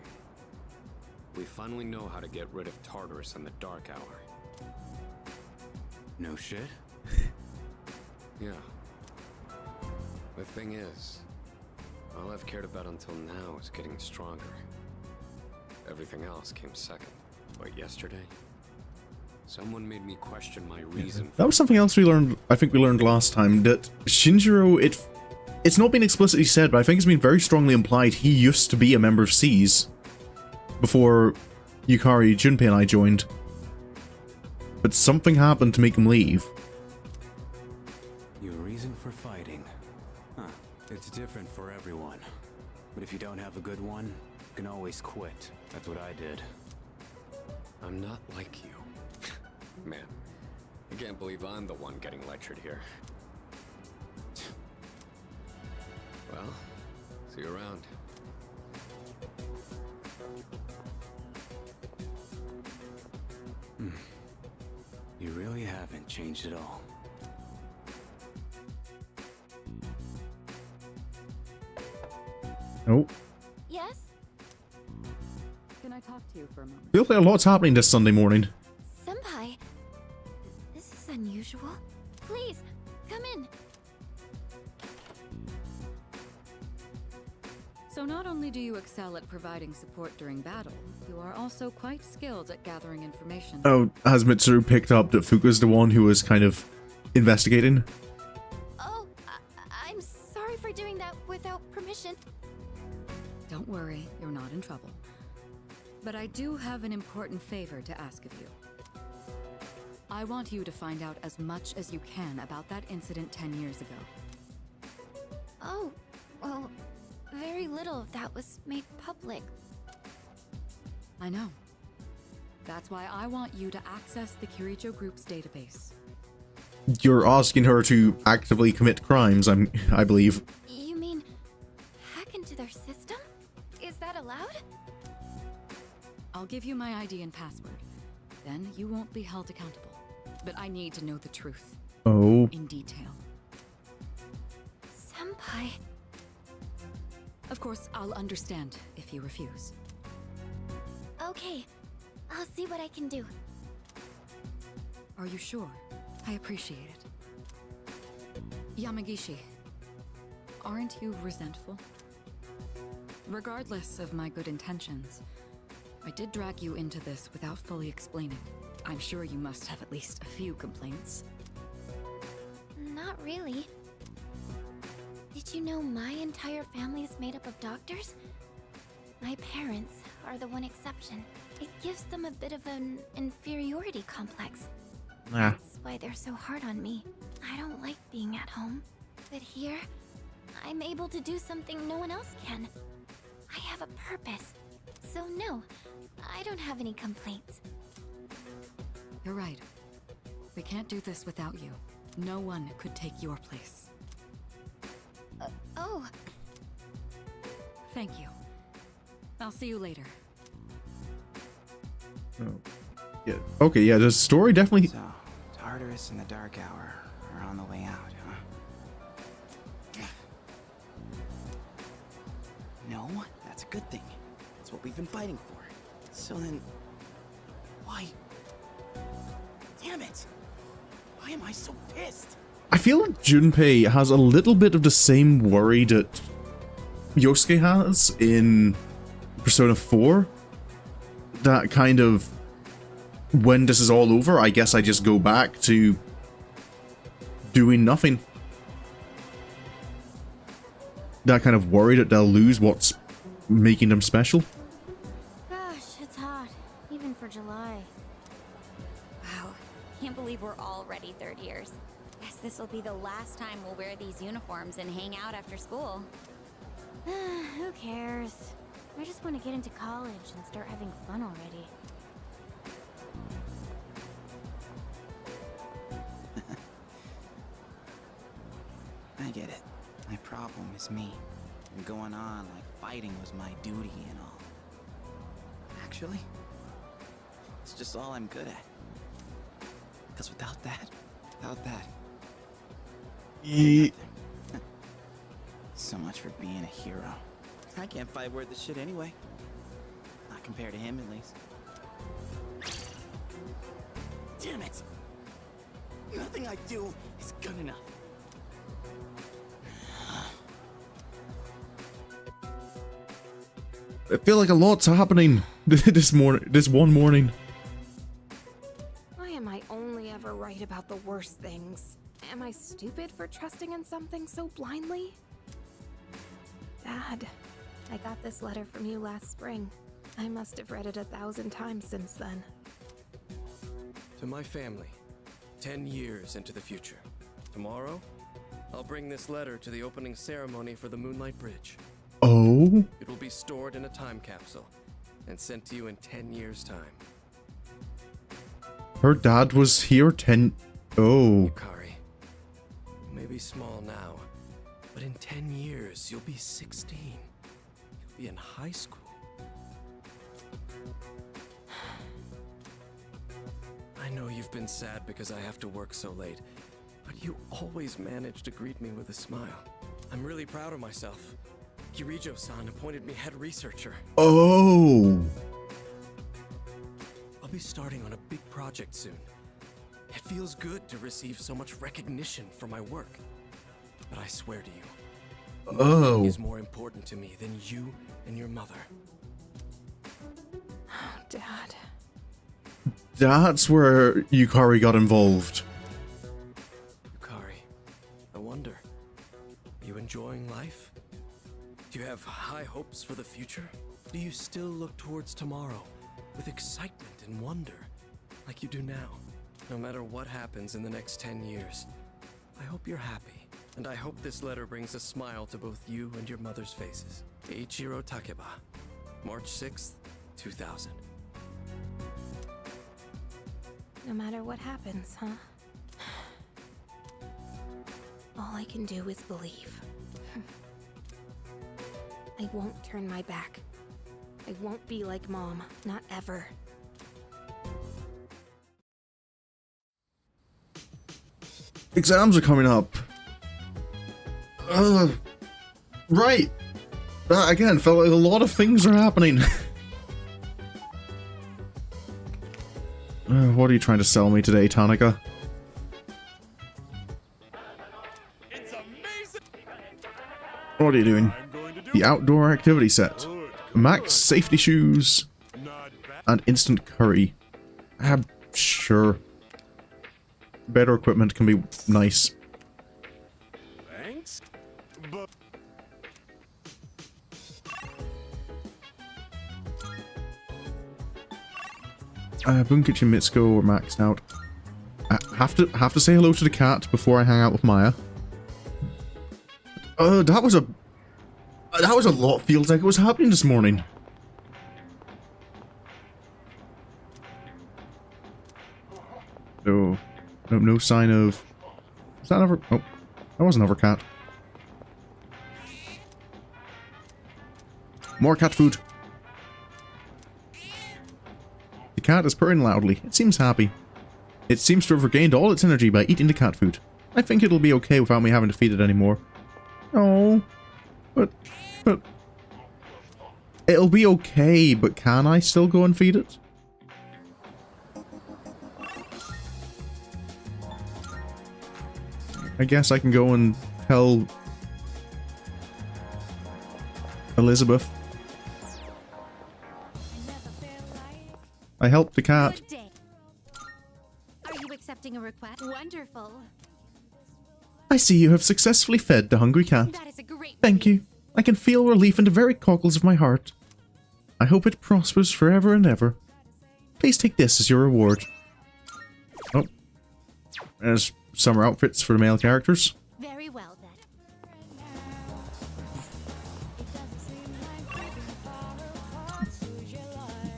We finally know how to get rid of Tartarus in the dark hour. No shit? Yeah. The thing is, all I've cared about until now is getting stronger. Everything else came second. But yesterday, someone made me question my reason. That was something else we learned. I think we learned last time that Shinjiro. It's not been explicitly said, but I think it's been very strongly implied he used to be a member of SEAS before Yukari, Junpei, and I joined. But something happened to make him leave. Your reason for fighting. Huh. It's different for everyone. But if you don't have a good one, you can always quit. That's what I did. I'm not like you. Man, I can't believe I'm the one getting lectured here. Well, see you around. You really haven't changed at all. Oh. Yes? Can I talk to you for a moment? Feels like a lot's happening this Sunday morning. Senpai, this is unusual. Please, come in. So not only do you excel at providing support during battle, you are also quite skilled at gathering information. Oh, has Mitsuru picked up that Fuka's the one who was kind of investigating? Oh, I'm sorry for doing that without permission. Don't worry, you're not in trouble. But I do have an important favor to ask of you. I want you to find out as much as you can about that incident 10 years ago. Oh, well, very little of that was made public. I know. That's why I want you to access the Kirijo Group's database. You're asking her to actively commit crimes, I believe. You mean hack into their system? Is that allowed? I'll I'll give you my ID and password. Then you won't be held accountable. But I need to know the truth. Oh. In detail. Senpai. Of course, I'll understand if you refuse. Okay, I'll see what I can do. Are you sure? I appreciate it. Yamagishi, aren't you resentful? Regardless of my good intentions, I did drag you into this without fully explaining. I'm sure you must have at least a few complaints. Not really. Did you know my entire family is made up of doctors? My parents are the one exception. It gives them a bit of an inferiority complex. Nah. That's why they're so hard on me. I don't like being at home. But here, I'm able to do something no one else can. I have a purpose. So no, I don't have any complaints. You're right. We can't do this without you. No one could take your place. Oh, Thank you. I'll see you later. Oh. Yeah. Okay, yeah, the story definitely... So, Tartarus and the Dark Hour are on the way out, huh? No, that's a good thing. That's what we've been fighting for. So then... Why? Damn it! Why am I so pissed? I feel like Junpei has a little bit of the same worry that Yosuke has in Persona 4. That kind of, when this is all over, I guess I just go back to doing nothing. That kind of worry that they'll lose what's making them special. gosh, it's hot. Even for July. Wow, can't believe we're already third years. Guess this will be the last time we'll wear these uniforms and hang out after school. Who cares? I just want to get into college and start having fun already. I get it. My problem is me. And going on like fighting was my duty and all. Actually, it's just all I'm good at. Because without that, so much for being a hero. I can't fight worth the shit anyway. Not compared to him, at least. Damn it! Nothing I do is good enough. I feel like a lot's happening this one morning. Why am I only ever right about the worst things? Am I stupid for trusting in something so blindly? Dad, I got this letter from you last spring. I must have read it 1,000 times since then. To my family, 10 years into the future. Tomorrow, I'll bring this letter to the opening ceremony for the Moonlight Bridge. Oh? It will be stored in a time capsule and sent to you in 10 years' time. Her dad was here 10... Oh. Yukari, you may be small now, but in 10 years, you'll be 16. You'll be in high school. I know you've been sad because I have to work so late, but you always manage to greet me with a smile. I'm really proud of myself. Kirijo-san appointed me head researcher. Oh. I'll be starting on a big project soon. It feels good to receive so much recognition for my work. But I swear to you, nothing is more important to me than you and your mother. Oh, Dad. That's where Yukari got involved. Yukari, I wonder, are you enjoying life? Do you have high hopes for the future? Do you still look towards tomorrow with excitement and wonder, like you do now? No matter what happens in the next 10 years, I hope you're happy. And I hope this letter brings a smile to both you and your mother's faces. Eiichiro Takeba, March 6th, 2000. No matter what happens, huh? All I can do is believe. I won't turn my back. I I won't be like Mom. Not ever. Exams are coming up. Right. That again felt like a lot of things are happening. What are you trying to sell me today, Tanika? What are you doing? The outdoor activity set. Max safety shoes. And instant curry. Sure. Better equipment can be nice. Thanks. Boom Kitchen Mitsuko are maxed out. I have to say hello to the cat before I hang out with Maya. That was a lot. Feels like it was happening this morning. No sign of. Is that another? Oh, that was another cat. More cat food. The cat is purring loudly. It seems happy. It seems to have regained all its energy by eating the cat food. I think it'll be okay without me having to feed it anymore. Oh, but it'll be okay. But can I still go and feed it? I guess I can go and tell Elizabeth. I helped the cat. Good day. Are you accepting a request? Wonderful. I see you have successfully fed the hungry cat. That is a great Thank you. I can feel relief in the very cockles of my heart. I hope it prospers forever and ever. Please take this as your reward. Oh. There's summer outfits for the male characters. Very well then.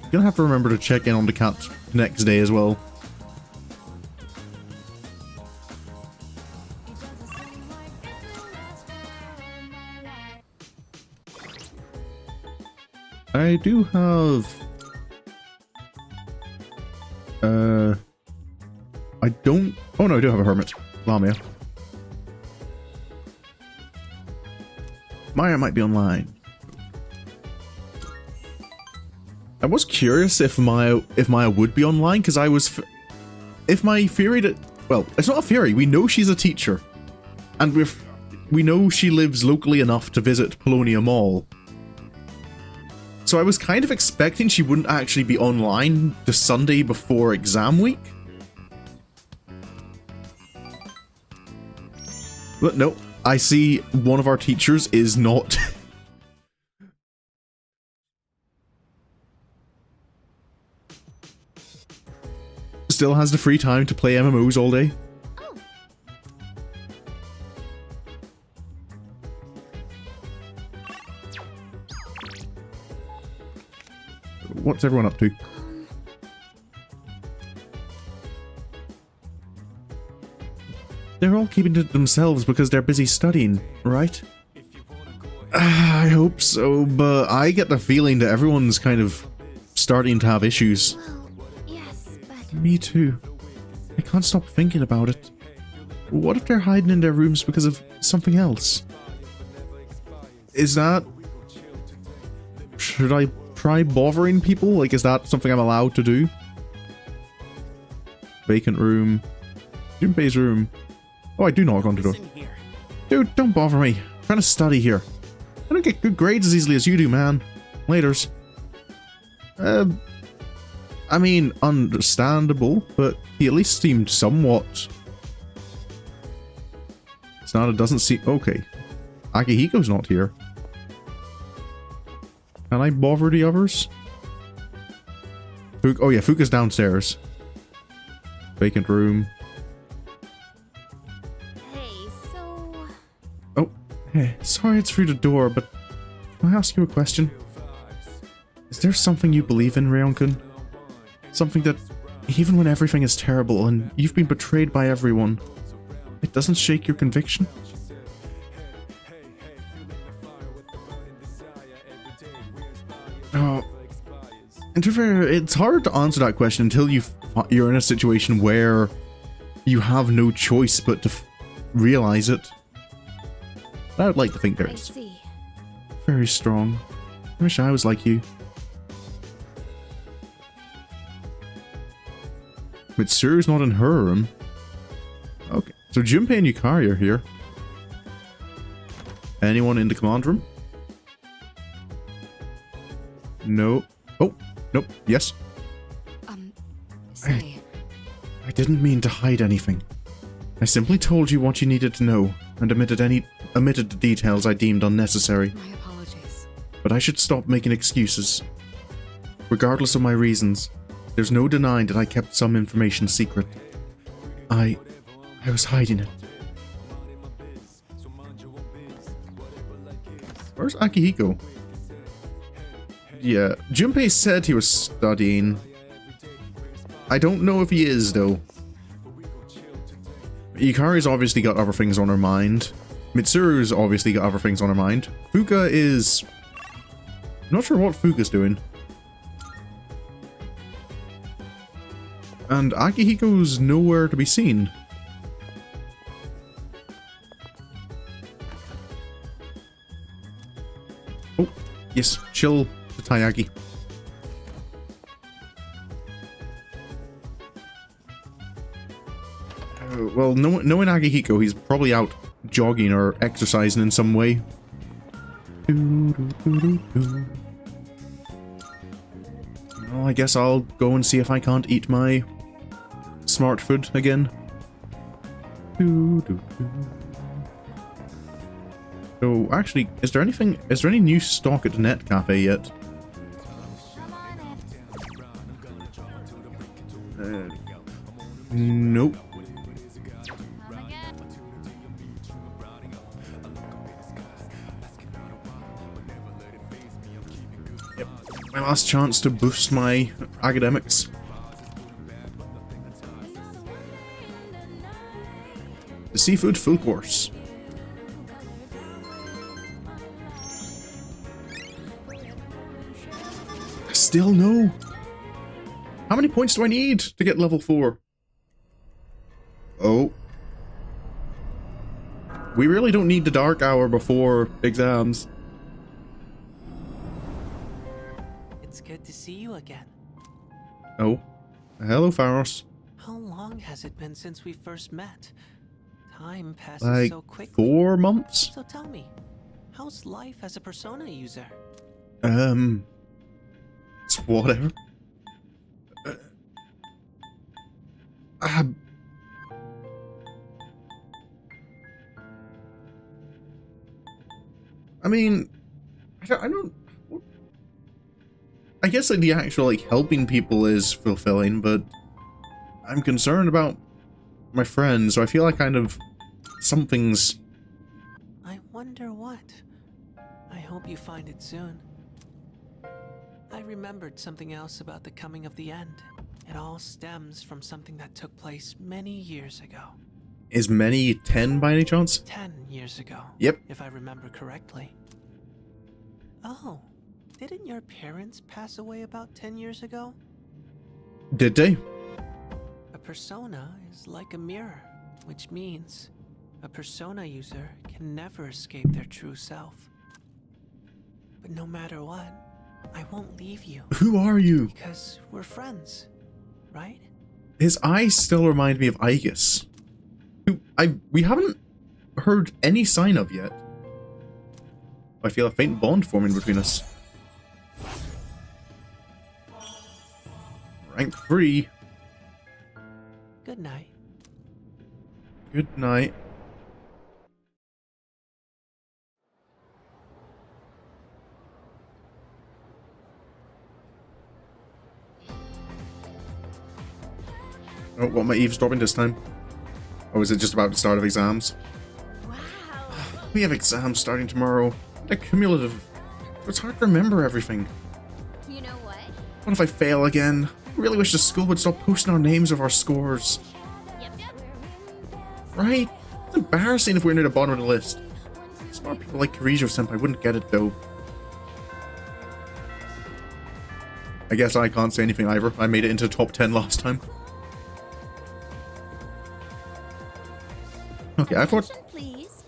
You're gonna have to remember to check in on the cat the next day as well. I do have... I don't... Oh no, I do have a hermit. Lamia. Maya might be online. I was curious if Maya would be online, because I was... If my theory that... Well, it's not a theory. We know she's a teacher. And we know she lives locally enough to visit Polonia Mall. So I was kind of expecting she wouldn't actually be online the Sunday before exam week. But no, I see one of our teachers is not... Still has the free time to play MMOs all day. Oh, What's everyone up to? They're all keeping to themselves because they're busy studying, right? I hope so, but I get the feeling that everyone's kind of starting to have issues. well, yes, but Me too. I can't stop thinking about it. What if they're hiding in their rooms because of something else? Is that... Should I try bothering people? Like, is that something I'm allowed to do? Vacant room. Junpei's room. Oh, I do knock on the door. Listen here. Dude, don't bother me. I'm trying to study here. I don't get good grades as easily as you do, man. Laters. I mean, understandable, but he at least seemed somewhat... It's not, it doesn't seem... Okay. Akihiko's not here. Can I bother the others? Oh yeah, Fuka's downstairs. Vacant room. Hey, so... Oh, hey, sorry it's through the door, but can I ask you a question? Is there something you believe in, Ryeon-kun? Something that, even when everything is terrible and you've been betrayed by everyone, it doesn't shake your conviction? Oh, to be fair, it's hard to answer that question until you're in a situation where you have no choice but to realize it. I would like to think there I is. see. Very strong. I wish I was like you. Mitsuru's not in her room. Okay, so Junpei and Yukari are here. Anyone in the command room? No. Oh, nope. Yes. Say, I didn't mean to hide anything. I simply told you what you needed to know, and omitted the details I deemed unnecessary. my apologies. But I should stop making excuses. Regardless of my reasons, there's no denying that I kept some information secret. I was hiding it. Where's Akihiko? Yeah, Junpei said he was studying. I don't know if he is, though. Yukari's obviously got other things on her mind. Mitsuru's obviously got other things on her mind. Fuka is... I'm not sure what Fuka's doing. And Akihiko's nowhere to be seen. Oh, yes, chill to Taiyaki. Well, knowing Akihiko, he's probably out jogging or exercising in some way. Well, I guess I'll go and see if I can't eat my smart food again. So, actually, is there any new stock at the Net Cafe yet? Nope. Yep. My last chance to boost my academics. The seafood full course. Still no. How many points do I need to get level 4? Oh. We really don't need the dark hour before exams. It's good to see you again. Oh. Hello, Pharos. How long has it been since we first met? Time passes Like so quickly. 4 months? So tell me, how's life as a Persona user? It's whatever. I mean, I don't. I guess like the actual like helping people is fulfilling, but I'm concerned about my friends, so I feel like kind of something's. I wonder what. I hope you find it soon. I remembered something else about the coming of the end. It all stems from something that took place many years ago. Is many 10 by any chance? 10 years ago. Yep. If I remember correctly. Oh, didn't your parents pass away about 10 years ago? Did they? A persona is like a mirror, which means a persona user can never escape their true self. But no matter what, I won't leave you. Who are you? Because we're friends, right? His eyes still remind me of Aegis, who we haven't heard any sign of yet. I feel a faint bond forming between us. Rank 3. Good night. Good night. Oh, what am I eavesdropping this time? Or is it just about the start of exams? Wow. We have exams starting tomorrow. They're cumulative. It's hard to remember everything. You know what? What if I fail again? I really wish the school would stop posting our names of our scores. Yep. Right? It's embarrassing if we're near the bottom of the list. Smart people like Kirijo Senpai wouldn't get it though. I guess I can't say anything either. I made it into top 10 last time. Okay, I thought... Please.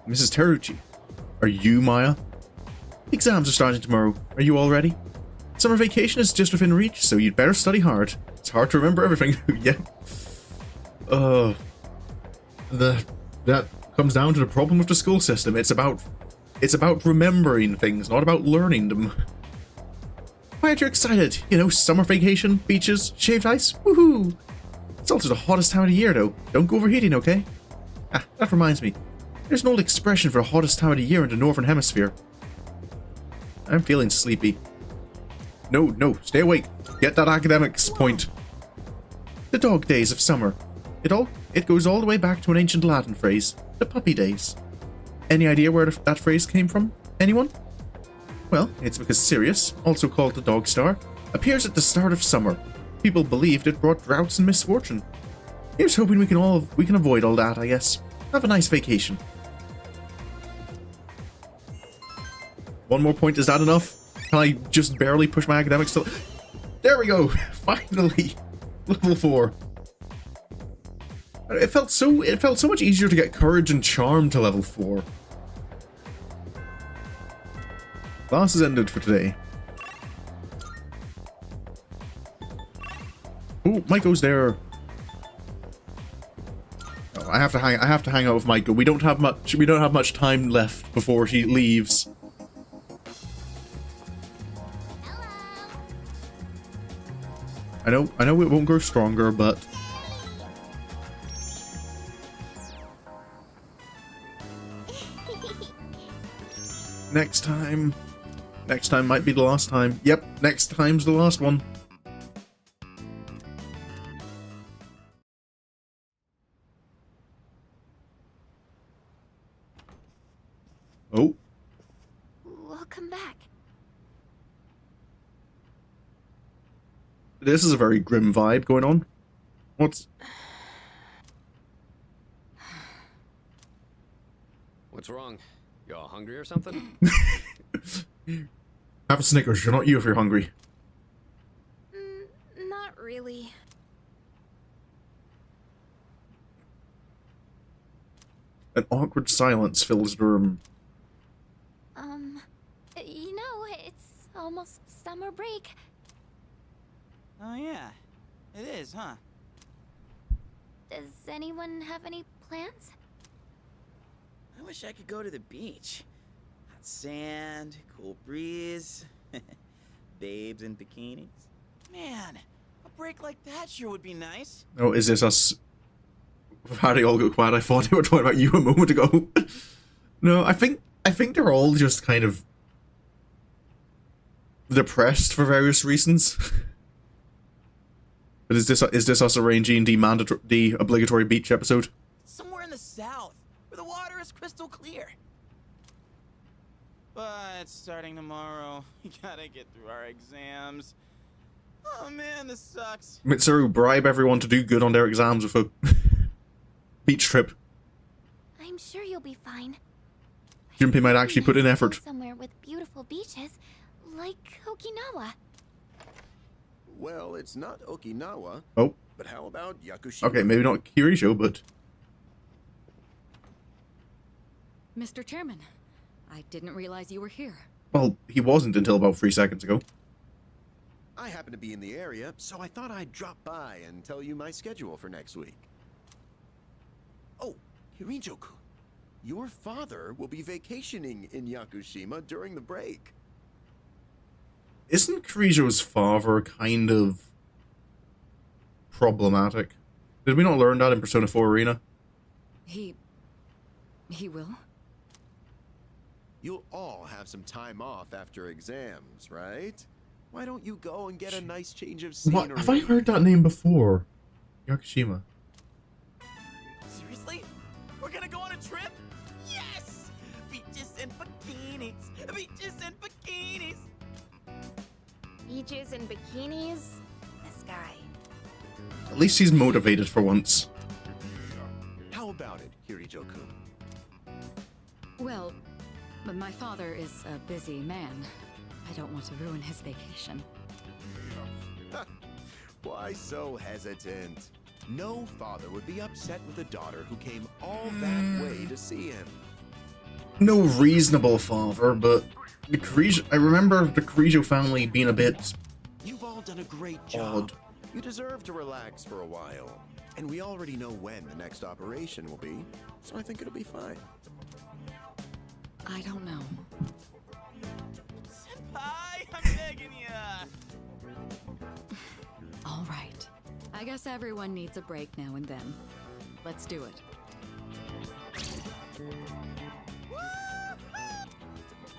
Mrs. Teruchi, are you Maya? Exams are starting tomorrow. Are you all ready? Summer vacation is just within reach, so you'd better study hard. It's hard to remember everything. Yeah. That comes down to the problem with the school system. It's about remembering things, not about learning them. Why aren't you excited? You know, summer vacation, beaches, shaved ice, woohoo! It's also the hottest time of the year, though. Don't go overheating, okay? Ah, that reminds me. There's an old expression for the hottest time of the year in the Northern Hemisphere. I'm feeling sleepy. No, stay awake. Get that academics point. The dog days of summer. It goes all the way back to an ancient Latin phrase, the puppy days. Any idea where that phrase came from? Anyone? Well, it's because Sirius, also called the Dog Star, appears at the start of summer. People believed it brought droughts and misfortune. Here's hoping we can avoid all that, I guess. Have a nice vacation. One more point, is that enough? Can I just barely push my academics to... There we go! Finally! Level 4. It felt so much easier to get courage and charm to level 4. Class has ended for today. Oh, Maiko's there. Oh, I have to hang out with Maiko. We don't have much time left before she leaves. I know it won't grow stronger, but next time might be the last time. Yep, next time's the last one. Oh. Welcome back. This is a very grim vibe going on. What's wrong? Y'all hungry or something? Have a Snickers. You're not you if you're hungry. Not really. An awkward silence fills the room. You know, it's almost summer break. Oh yeah, it is, huh? Does anyone have any plans? I wish I could go to the beach. Hot sand, cool breeze, babes in bikinis. Man, a break like that sure would be nice. Oh, is this us? How did it all go quiet? I thought they were talking about you a moment ago. No, I think they're all just kind of depressed for various reasons. But is this us arranging the obligatory beach episode? Somewhere in the south, where the water is crystal clear. But starting tomorrow, we gotta get through our exams. Oh man, this sucks. Mitsuru, bribe everyone to do good on their exams with a beach trip. I'm sure you'll be fine. Junpei might actually put in effort. Somewhere with beautiful beaches, like Okinawa. Well, it's not Okinawa. Oh. But how about Yakushima? Okay, maybe not Kirisho, but... Mr. Chairman, I didn't realize you were here. Well, he wasn't until about 3 seconds ago. I happen to be in the area, so I thought I'd drop by and tell you my schedule for next week. Oh, Hirijo-kun, your father will be vacationing in Yakushima during the break. Isn't Kirisho's father kind of problematic? Did we not learn that in Persona 4 Arena? He will? You'll all have some time off after exams, right? Why don't you go and get a nice change of scenery? What? Have I heard that name before? Yakushima. Seriously? We're gonna go on a trip? Yes! Beaches and bikinis! Beaches and bikinis! Beaches and bikinis? This guy. At least he's motivated for once. How about it, Hirijo-kun? Well, my father is a busy man. I don't want to ruin his vacation. Why so hesitant? No father would be upset with a daughter who came all that way to see him. No reasonable father, but the Carrijo, I remember the Carrijo family being a bit You've all done a great job. You deserve to relax for a while. And we already know when the next operation will be, so I think it'll be fine. I don't know. Senpai, I'm begging ya! All right. I guess everyone needs a break now and then. Let's do it.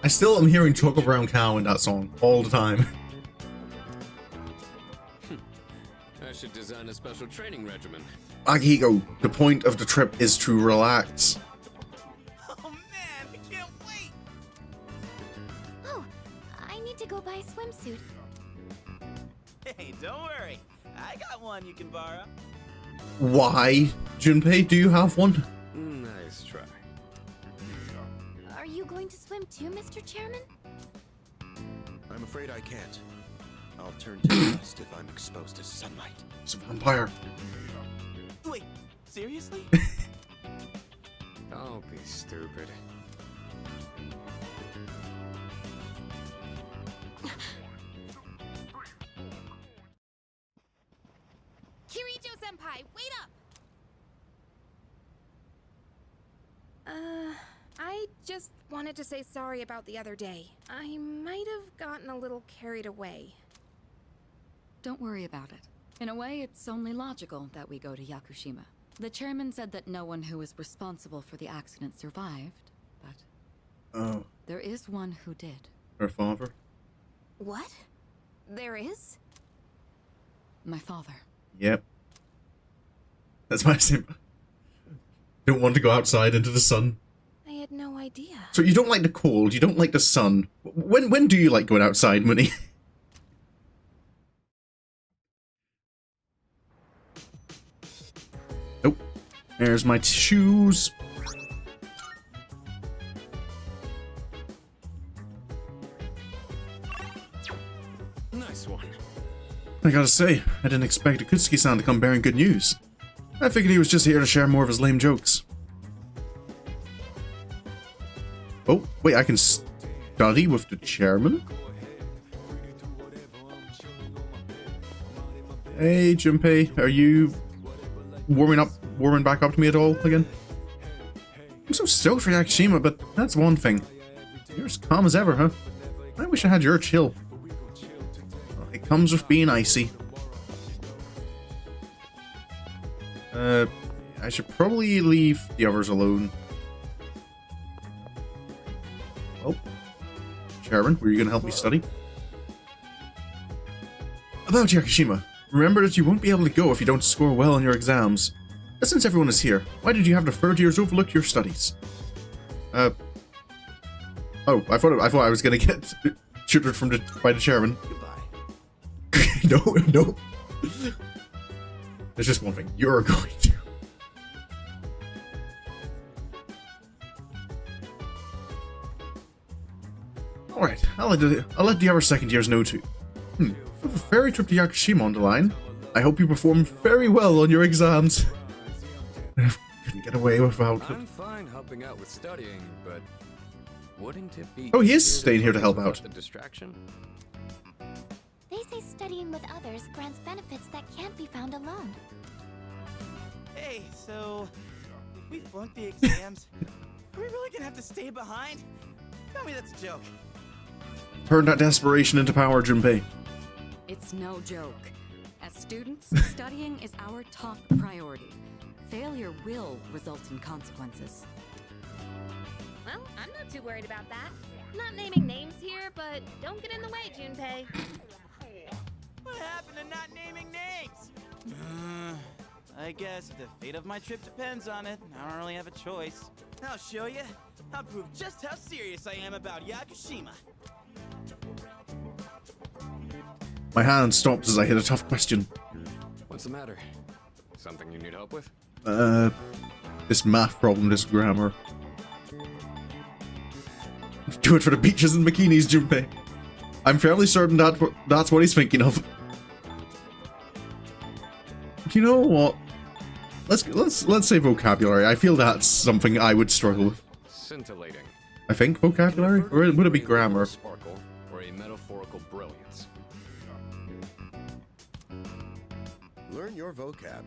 I still am hearing Choco Brown Cow in that song all the time. I should design a special training regimen. Akihiko, the point of the trip is to relax. Oh man, I can't wait! Oh, I need to go buy a swimsuit. Hey, don't worry. I got one you can borrow. Why? Junpei, do you have one? Nice try. Are you going to swim too, Mr. Chairman? I'm afraid I can't. I'll turn to dust if I'm exposed to sunlight. It's a vampire. Wait, seriously? Don't be stupid. Kirijo-senpai, wait up! I just wanted to say sorry about the other day. I might have gotten a little carried away. Don't worry about it. In a way, it's only logical that we go to Yakushima. The chairman said that no one who was responsible for the accident survived, but there is one who did. Her father? What? There is? My father. Yep. That's my same. Don't want to go outside into the sun. I had no idea. So you don't like the cold, you don't like the sun. When do you like going outside, Mooney? Nope. There's my shoes. Nice one. I gotta say, I didn't expect Akutsuki-san to come bearing good news. I figured he was just here to share more of his lame jokes. Oh, wait, I can study with the chairman? Hey, Junpei, are you warming back up to me at all again? I'm so stoked for Yakushima, but that's one thing. You're as calm as ever, huh? I wish I had your chill. It comes with being icy. I should probably leave the others alone. Oh. Chairman, were you going to help me study? About Yakushima, remember that you won't be able to go if you don't score well on your exams. But since everyone is here, why did you have the third years overlook your studies? Oh, I thought I was going to get tutored by the chairman. Goodbye. No. There's just one thing. You're going to. Alright, I'll let the other second years know too. With a ferry trip to Yakushima on the line, I hope you perform very well on your exams. Couldn't get away without it. I'm fine helping out with studying, but wouldn't it be? Oh, he is easier staying here to focus help out. without the distraction. They say studying with others grants benefits that can't be found alone. Hey, so if we flunk the exams, are we really gonna have to stay behind? Tell me that's a joke. Turn that desperation into power, Junpei. It's no joke. As students, studying is our top priority. Failure will result in consequences. Well, I'm not too worried about that. Not naming names here, but don't get in the way, Junpei. What happened to not naming names? I guess the fate of my trip depends on it. I don't really have a choice. I'll show you. I'll prove just how serious I am about Yakushima. My hand stops as I hit a tough question. What's the matter? Something you need help with? This math problem, this grammar. Do it for the beaches and bikinis, Junpei. I'm fairly certain that's what he's thinking of. You know what? Let's say vocabulary. I feel that's something I would struggle with. Scintillating. I think vocabulary? Or would it be grammar? Sparkle or a metaphorical brilliance. Learn your vocab.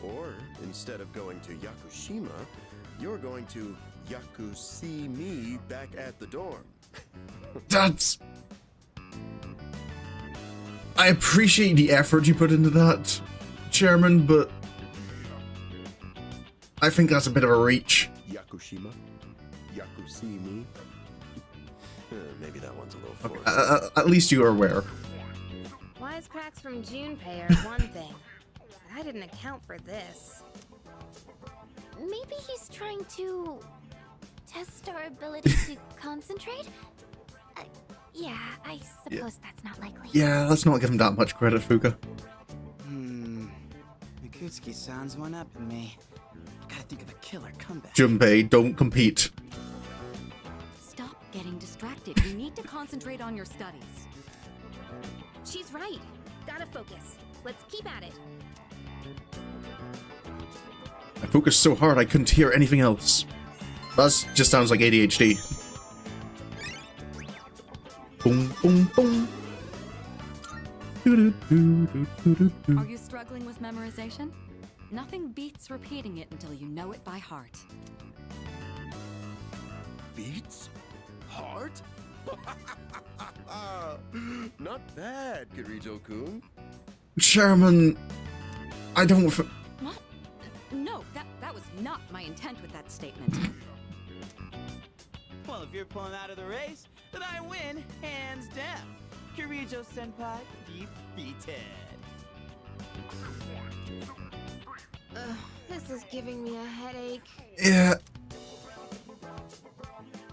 Or, instead of going to Yakushima, you're going to Yaku-see me back at the dorm. That's... I appreciate the effort you put into that, Chairman, but... I think that's a bit of a reach. Yakushima? Yaku-see me? Maybe that one's a little forced. Okay, at least you are aware. Wisecracks from Junpei are one thing, but I didn't account for this. Maybe he's trying to test our ability to concentrate? Yeah, I suppose that's not likely. Yeah, let's not give him that much credit, Fuka. Mikutsuki-san's one up in me. Gotta think of a killer comeback. Junpei, don't compete. Stop getting distracted. You need to concentrate on your studies. She's right. Gotta focus. Let's keep at it. I focused so hard I couldn't hear anything else. That just sounds like ADHD. Boom, boom, boom. Are you struggling with memorization? Nothing beats repeating it until you know it by heart. Beats? Heart? Not bad, Kirijo-kun. Chairman, I don't... What? No, that was not my intent with that statement. Well, if you're pulling out of the race, then I win, hands down. Kirijo-senpai defeated. This is giving me a headache. Yeah.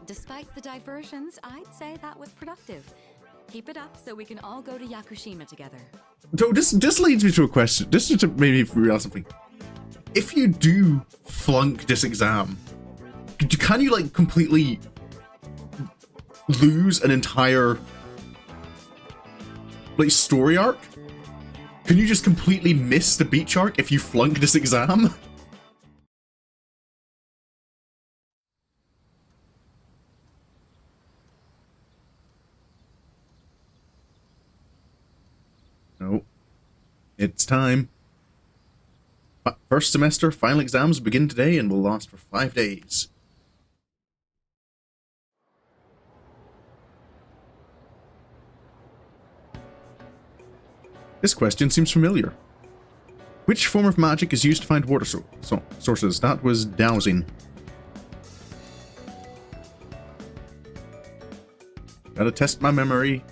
Despite the diversions, I'd say that was productive. Keep it up so we can all go to Yakushima together. So this leads me to a question. This is to maybe realize something. If you do flunk this exam, can you like completely lose an entire like story arc? Can you just completely miss the beach arc if you flunk this exam? No. It's time. First semester final exams begin today and will last for 5 days. This question seems familiar. Which form of magic is used to find water sources? That was dowsing. Gotta test my memory.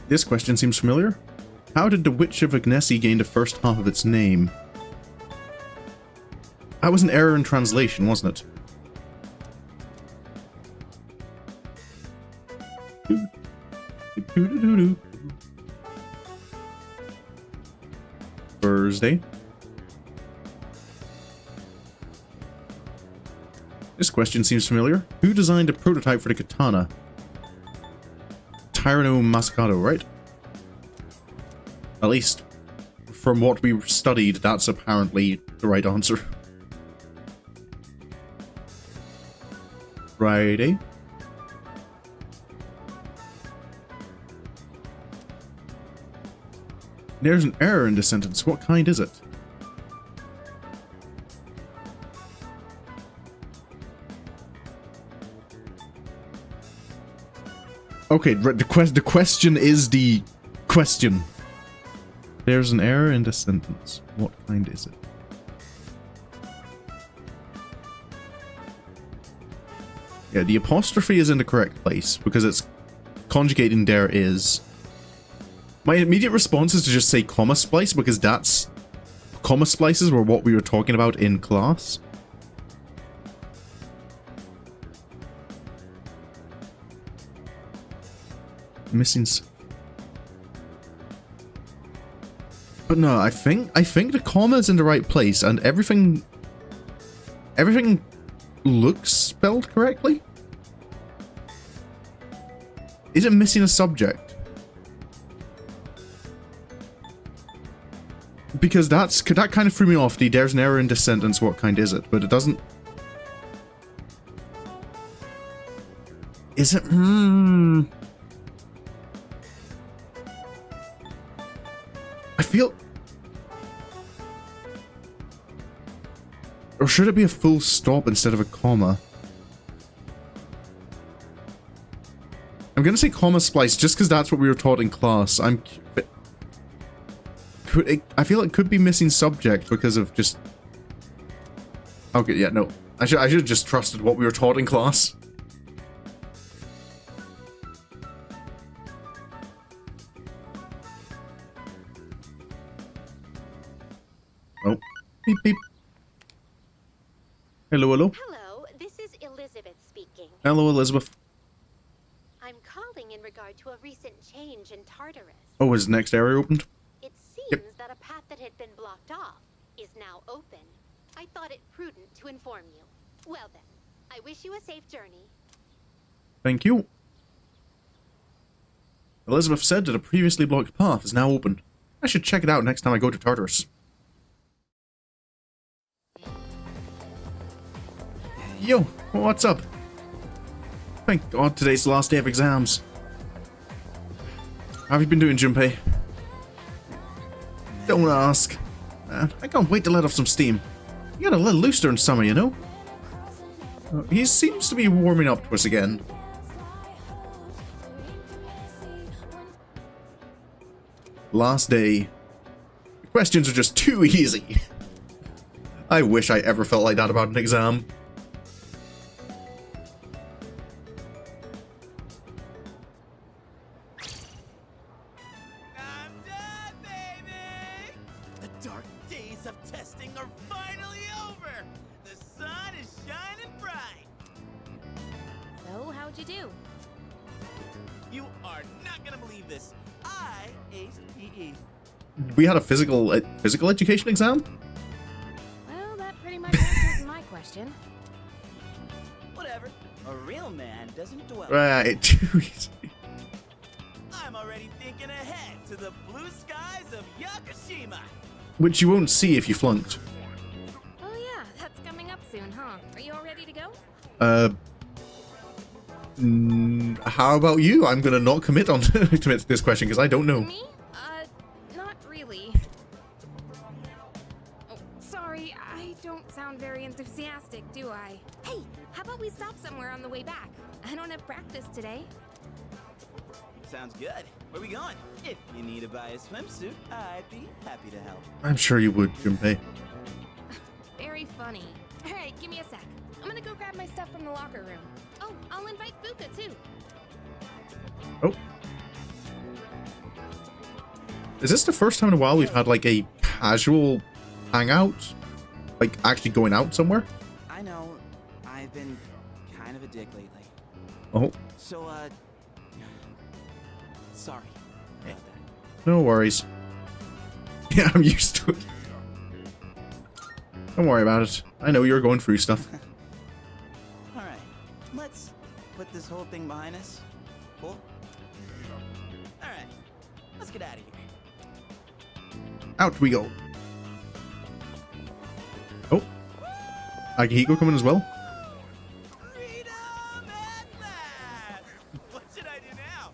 This question seems familiar. How did the Witch of Agnessi gain the first half of its name? That was an error in translation, wasn't it? Thursday. This question seems familiar. Who designed a prototype for the katana? Tyranno Masakato, right? At least, from what we studied, that's apparently the right answer. Friday. There's an error in this sentence. What kind is it? Okay, the question is the question. There's an error in this sentence. What kind is it? Yeah, the apostrophe is in the correct place because it's conjugating there is. My immediate response is to just say comma splice because that's comma splices were what we were talking about in class. Missing. But no, I think the comma's in the right place and everything looks spelled correctly. Is it missing a subject? Because that kind of threw me off. There's an error in this sentence. What kind is it? But it doesn't. Is it? I feel. Or should it be a full stop instead of a comma? I'm gonna say comma splice just because that's what we were taught in class. I feel it could be missing subject because of just. Okay, yeah, no. I should have just trusted what we were taught in class. Oh. Beep beep. Hello, hello. Hello, this is Elizabeth speaking. Hello, Elizabeth. I'm calling in regard to a recent change in Tartarus. Oh, is next area opened? It seems that a path that had been blocked off is now open. I thought it prudent to inform you. Well then, I wish you a safe journey. Thank you. Elizabeth said that a previously blocked path is now open. I should check it out next time I go to Tartarus. Yo, what's up? Thank God today's the last day of exams. How have you been doing, Junpei? Don't ask. Man, I can't wait to let off some steam. You got a little loose during summer, you know? He seems to be warming up to us again. Last day. The questions are just too easy. I wish I ever felt like that about an exam. I'm done, baby! The dark days of testing are finally over! The sun is shining bright! So, how'd you do? You are not gonna believe this. I aced PE. We had a physical education exam? Well, that pretty much answers my question. Whatever. A real man doesn't dwell. Right, too easy. I'm already thinking ahead to the blue skies of Yakushima. Which you won't see if you flunked. Oh yeah, that's coming up soon, huh? Are you all ready to go? How about you? I'm gonna not commit on commit to this question because I don't know. Me? Not really. Oh, sorry, I don't sound very enthusiastic, do I? Hey, how about we stop somewhere on the way back? I don't have practice today. Sounds good. Where we going? If you need to buy a swimsuit, I'd be happy to help. I'm sure you would, Junpei. Very funny. Alright, give me a sec. I'm gonna go grab my stuff from the locker room. Oh, I'll invite Fuka too. Oh. Is this the first time in a while we've had like a casual hangout? Like actually going out somewhere? I know, I've been kind of a dick lately. Oh. So, sorry about that. No worries. Yeah, I'm used to it. Don't worry about it. I know you're going through stuff. Alright, let's put this whole thing behind us. Cool? Alright, let's get out of here. Out we go. Oh. Akihiko coming as well? What should I do now?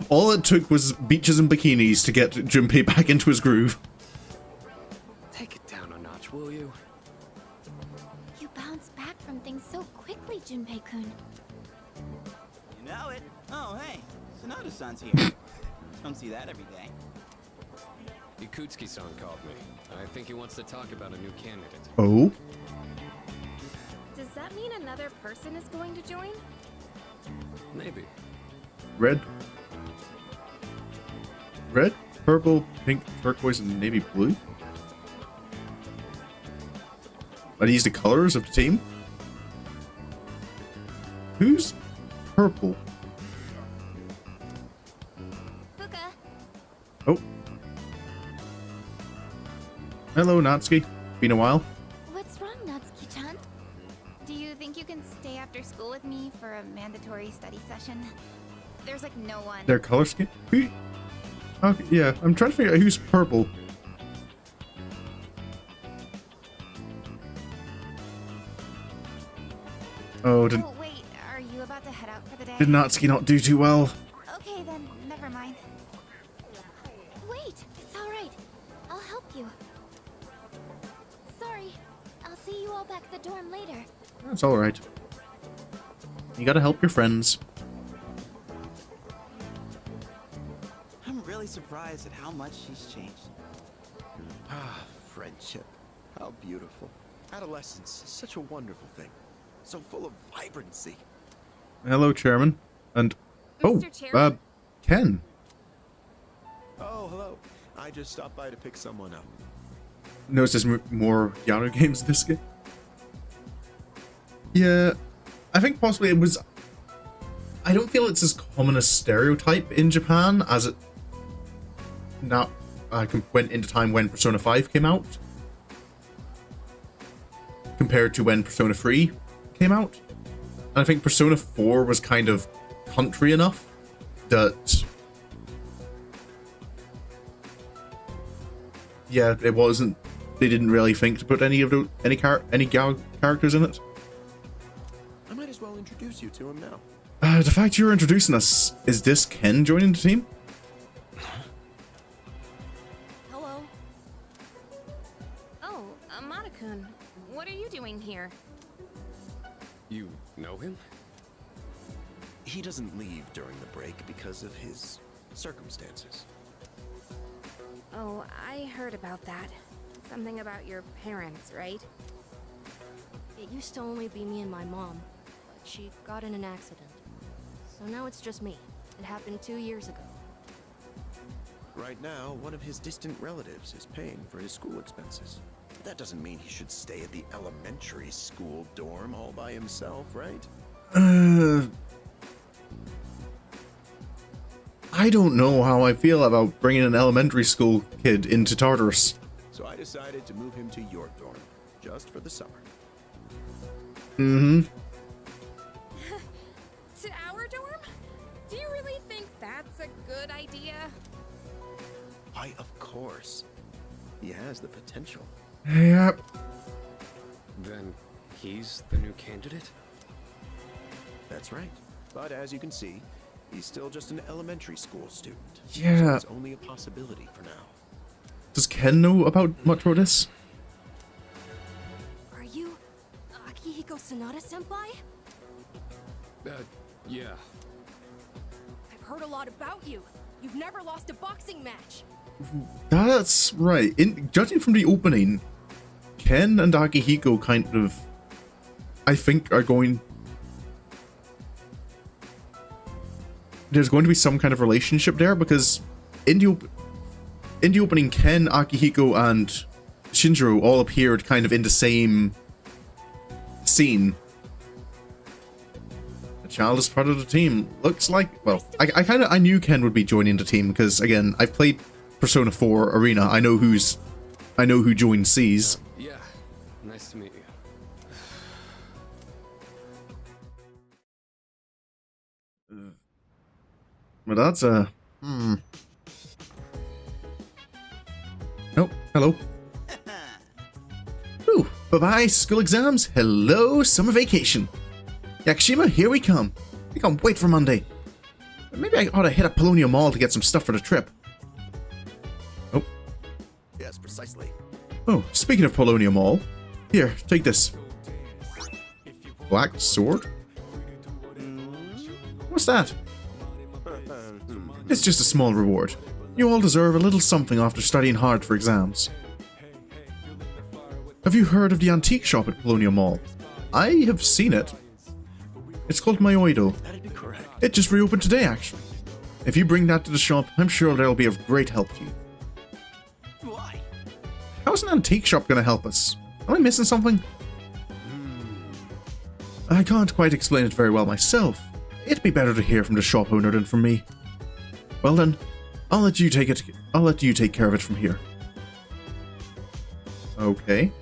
All it took was beaches and bikinis to get Junpei back into his groove. Take it down a notch, will you? You bounce back from things so quickly, Junpei-kun. You know it. Oh, hey, Sonata-san's here. Don't see that every day. Ikutsuki-san called me. I think he wants to talk about a new candidate. Oh? Does that mean another person is going to join? Maybe. Red? Red, purple, pink, turquoise, and navy blue? Are these the colors of the team? Who's purple? Fuka, Oh. Hello, Natsuki. Been a while. What's wrong, Natsuki-chan? Do you think you can stay after school with me for a mandatory study session? There's like no one. Their color scheme? Okay, yeah, I'm trying to figure out who's purple. Oh, Oh, wait, are you about to head out for the day? did Natsuki not do too well? Okay, then, never mind. Wait, it's all right. I'll help you. Sorry, I'll see you all back at the dorm later. That's alright. You gotta help your friends. I'm really surprised at how much she's changed. Ah, friendship. How beautiful. Adolescence is such a wonderful thing. So full of vibrancy. Hello, Chairman. And... Oh, Mr. Chairman? Ken. Oh, hello. I just stopped by to pick someone up. Notice there's more Yano games this game. Yeah, I think possibly it was... I don't feel it's as common a stereotype in Japan as it not went into time when Persona 5 came out. Compared to when Persona 3 came out. And I think Persona 4 was kind of country enough that... Yeah, it wasn't... They didn't really think to put any of those, any characters in it. I might as well introduce you to him now. The fact you're introducing us, is this Ken joining the team? Hello. Oh, Amada-kun, what are you doing here? You know him? He doesn't leave during the break because of his circumstances. Oh, I heard about that. Something about your parents, right? It used to only be me and my mom, but she got in an accident. So now it's just me. It happened 2 years ago. Right now, one of his distant relatives is paying for his school expenses. But that doesn't mean he should stay at the elementary school dorm all by himself, right? I don't know how I feel about bringing an elementary school kid into Tartarus. So I decided to move him to your dorm, just for the summer. Mm-hmm. To our dorm? Do you really think that's a good idea? Why, of course. He has the potential. Yep. Then he's the new candidate? That's right. But as you can see, he's still just an elementary school student. Yeah. So it's only a possibility for now. Does Ken know about much about this? Are you Akihiko Sanada-senpai? Yeah. I've heard a lot about you. You've never lost a boxing match. That's right. Judging from the opening, Ken and Akihiko kind of, I think, are going... There's going to be some kind of relationship there, because in the opening, Ken, Akihiko, and Shinjiro all appeared kind of in the same scene. The child is part of the team. Looks like, well, I knew Ken would be joining the team, because again, I've played Persona 4 Arena. I know who joined C's. Yeah. Nice to meet you. But that's Oh, hello. Ooh, bye-bye, school exams. Hello, summer vacation. Yakushima, here we come. I can't wait for Monday. Maybe I ought to hit up Paulownia Mall to get some stuff for the trip. Oh. Yes, precisely. Oh, speaking of Paulownia Mall, here, take this. Black sword? What's that? It's just a small reward. You all deserve a little something after studying hard for exams. Have you heard of the antique shop at Paulownia Mall? I have seen it. It's called Mayoido. That'd be correct. It just reopened today, actually. If you bring that to the shop, I'm sure they'll be of great help to you. Why? How's an antique shop gonna help us? Am I missing something? I can't quite explain it very well myself. It'd be better to hear from the shop owner than from me. Well then, I'll let you take care of it from here. Okay.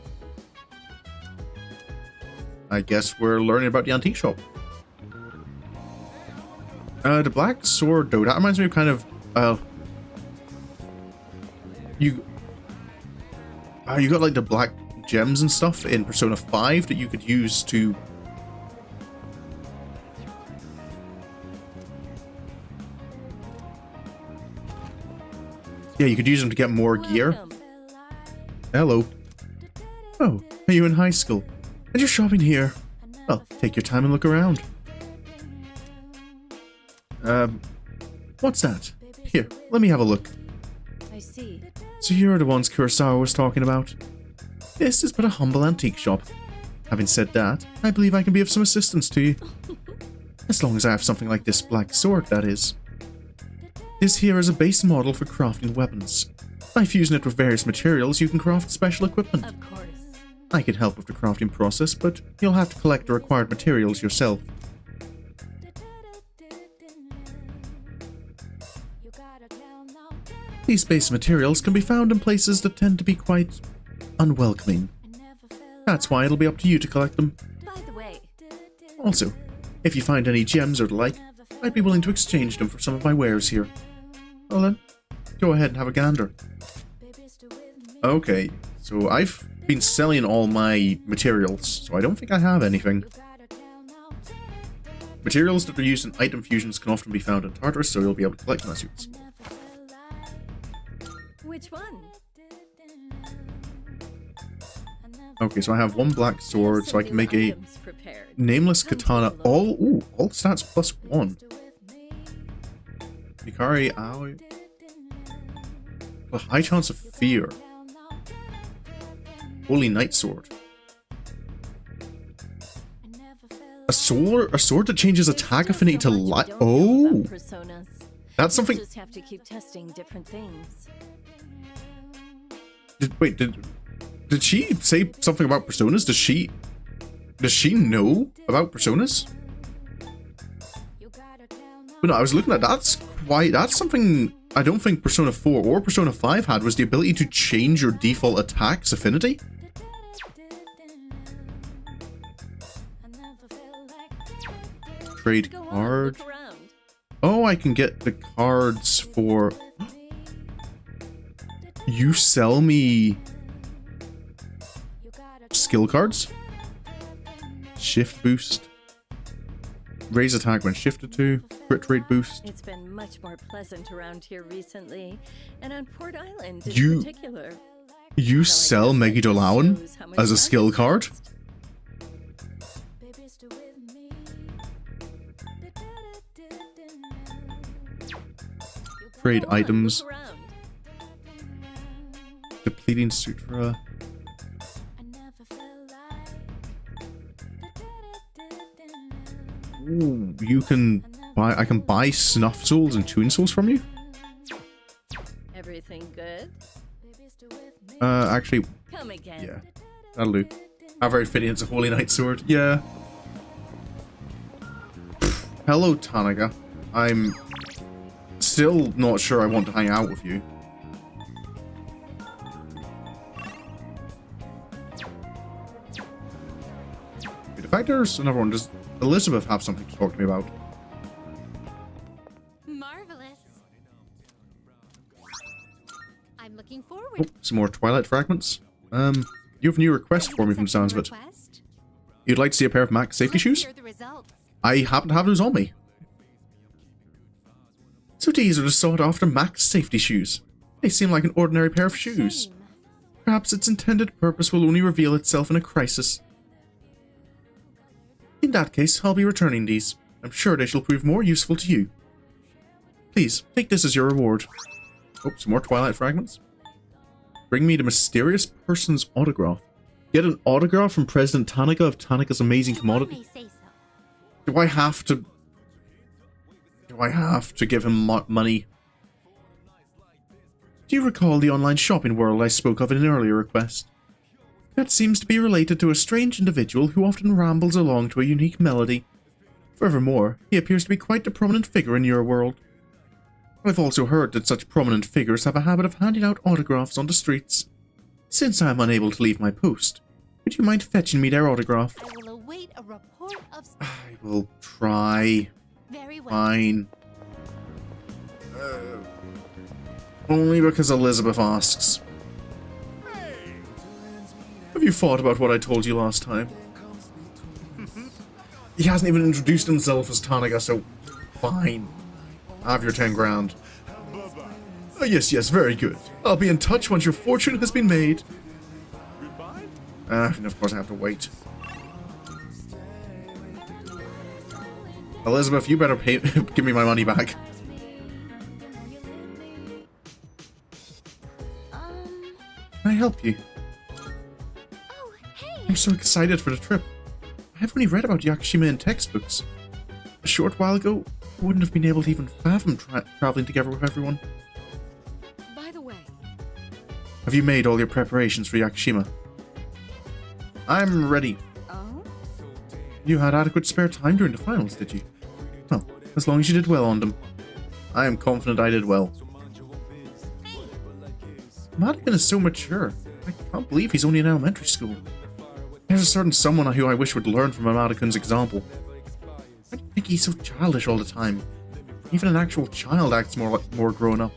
I guess we're learning about the antique shop. The black sword, though, that reminds me of kind of, you got like the black gems and stuff in Persona 5 that you could use to you could use them to get more gear. Hello. Oh, are you in high school? And you're shopping here? Well, take your time and look around. What's that? Here, let me have a look. I see. So you're the ones Kurosawa was talking about. This is but a humble antique shop. Having said that, I believe I can be of some assistance to you. As long as I have something like this black sword, that is. This here is a base model for crafting weapons. By fusing it with various materials, you can craft special equipment. Of course. I can help with the crafting process, but you'll have to collect the required materials yourself. These base materials can be found in places that tend to be quite unwelcoming. That's why it'll be up to you to collect them. By the way, Also, if you find any gems or the like, I'd be willing to exchange them for some of my wares here. Well then, go ahead and have a gander. Okay, so I've been selling all my materials, so I don't think I have anything. Materials that are used in item fusions can often be found in Tartarus, so you'll be able to collect them as yours. which one? Okay, so I have one black sword, so I can make a nameless katana. All stats +1. Hikari Aoi. A high chance of fear. Holy Knight Sword. A sword that changes attack affinity to light. Oh, that's something. Just have to keep testing different things. Did she say something about personas? Does she know about personas? But no, I was looking at that's something I don't think Persona 4 or Persona 5 had, was the ability to change your default attack's affinity. Trade card. Oh, I can get the cards for... You sell me... skill cards? Shift boost. Raise attack when shifted to. Crit rate boost. It's been much more pleasant around here recently, and on Port Island in particular. You sell Megidolawan as a skill card? Trade items. Depleting Sutra. Ooh, you can buy. I can buy snuff souls and tune souls from you. Everything good? Actually, Come again. yeah, that'll do. How very fitting, it's a Holy Knight sword. Yeah. Hello, Tanaka. I'm still not sure I want to hang out with you. In fact, there's another one. Does Elizabeth have something to talk to me about? Marvelous. I'm looking forward. Oh, some more Twilight fragments. You have a new request for me from the sounds of it. You'd like to see a pair of Max safety shoes? I happen to have those on me. So these are the sought-after Max safety shoes. They seem like an ordinary pair of shoes. Perhaps its intended purpose will only reveal itself in a crisis. In that case, I'll be returning these. I'm sure they shall prove more useful to you. Please, take this as your reward. Oh, some more Twilight fragments. Bring me the mysterious person's autograph. Get an autograph from President Tanaka of Tanaka's amazing commodity. Do I have to give him money? Do you recall the online shopping world I spoke of in an earlier request? That seems to be related to a strange individual who often rambles along to a unique melody. Furthermore, he appears to be quite a prominent figure in your world. I've also heard that such prominent figures have a habit of handing out autographs on the streets. Since I am unable to leave my post, would you mind fetching me their autograph? I will await a report of... I will try. Very well. Fine. Only because Elizabeth asks. Have you thought about what I told you last time? He hasn't even introduced himself as Tanaga, so fine. Have your 10 grand. Yes, very good. I'll be in touch once your fortune has been made. And of course I have to wait. Elizabeth, you better pay give me my money back. Can I help you? Oh, hey! I'm so excited for the trip. I've only read about Yakushima in textbooks. A short while ago, I wouldn't have been able to even fathom traveling together with everyone. By the way, Have you made all your preparations for Yakushima? I'm ready. oh? You had adequate spare time during the finals, did you? Well, as long as you did well on them. I am confident I did well. Madigan is so mature. I can't believe he's only in elementary school. There's a certain someone who I wish would learn from Madigan's example. I think he's so childish all the time. Even an actual child acts more grown up.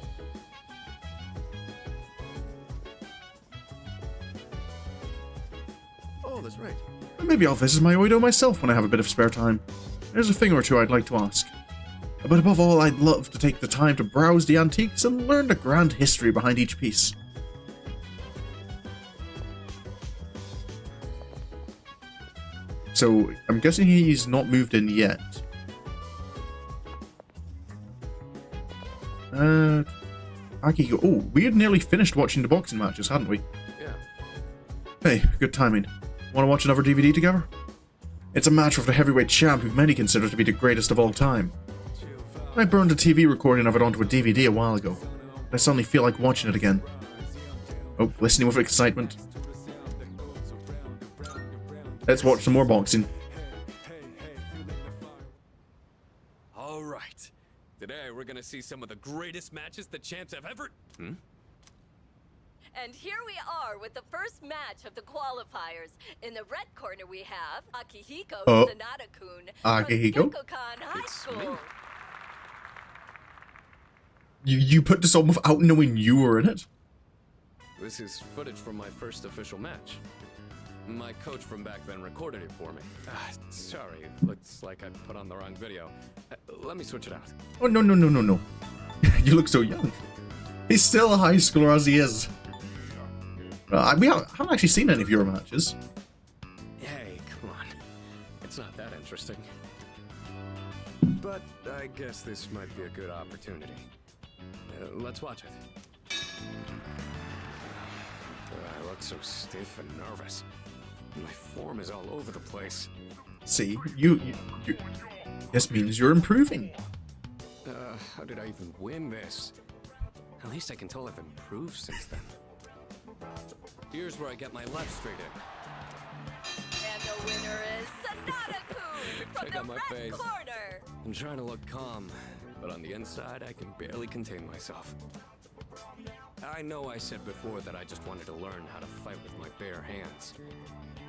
Oh, that's right. Maybe I'll visit my Oido myself when I have a bit of spare time. There's a thing or two I'd like to ask. But above all, I'd love to take the time to browse the antiques and learn the grand history behind each piece. So, I'm guessing he's not moved in yet. Akiko. Oh, we had nearly finished watching the boxing matches, hadn't we? Yeah. Hey, good timing. Want to watch another DVD together? It's a match with the heavyweight champ who many consider to be the greatest of all time. I burned a TV recording of it onto a DVD a while ago. I suddenly feel like watching it again. Oh, listening with excitement. Let's watch some more boxing. All right. Today we're gonna see some of the greatest matches the champs have ever... And here we are with the first match of the qualifiers. In the red corner we have Akihiko Sanada-kun from Akihiko? Gekkokan High School. You put this on without knowing you were in it? This is footage from my first official match. My coach from back then recorded it for me. Sorry, looks like I put on the wrong video. Let me switch it out. Oh, no. You look so young. He's still a high schooler as he is. We haven't actually seen any of your matches. Hey, come on. It's not that interesting. But I guess this might be a good opportunity. Let's watch it. I look so stiff and nervous. My form is all over the place. See, you this means you're improving. How did I even win this? At least I can tell I've improved since then. Here's where I get my left straight in. And the winner is Sanada-kun from Check the out my red face. corner. I'm trying to look calm, but on the inside I can barely contain myself. I know I said before that I just wanted to learn how to fight with my bare hands.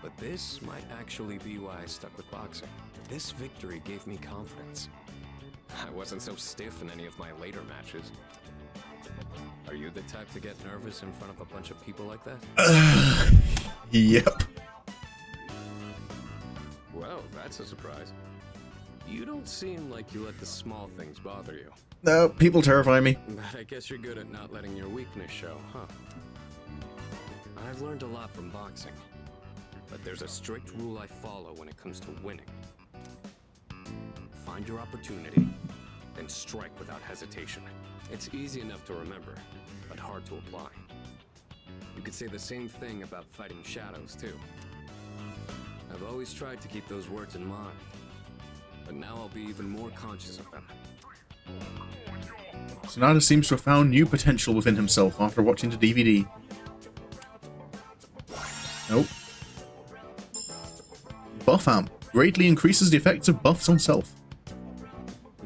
But this might actually be why I stuck with boxing. This victory gave me confidence. I wasn't so stiff in any of my later matches. Are you the type to get nervous in front of a bunch of people like that? Yep. Well, that's a surprise. You don't seem like you let the small things bother you. No, people terrify me. But I guess you're good at not letting your weakness show, huh? I've learned a lot from boxing, but there's a strict rule I follow when it comes to winning. Find your opportunity, then strike without hesitation. It's easy enough to remember, but hard to apply. You could say the same thing about fighting shadows, too. I've always tried to keep those words in mind, but now I'll be even more conscious of them. Sanada seems to have found new potential within himself after watching the DVD. Nope. Buff amp greatly increases the effects of buffs on self.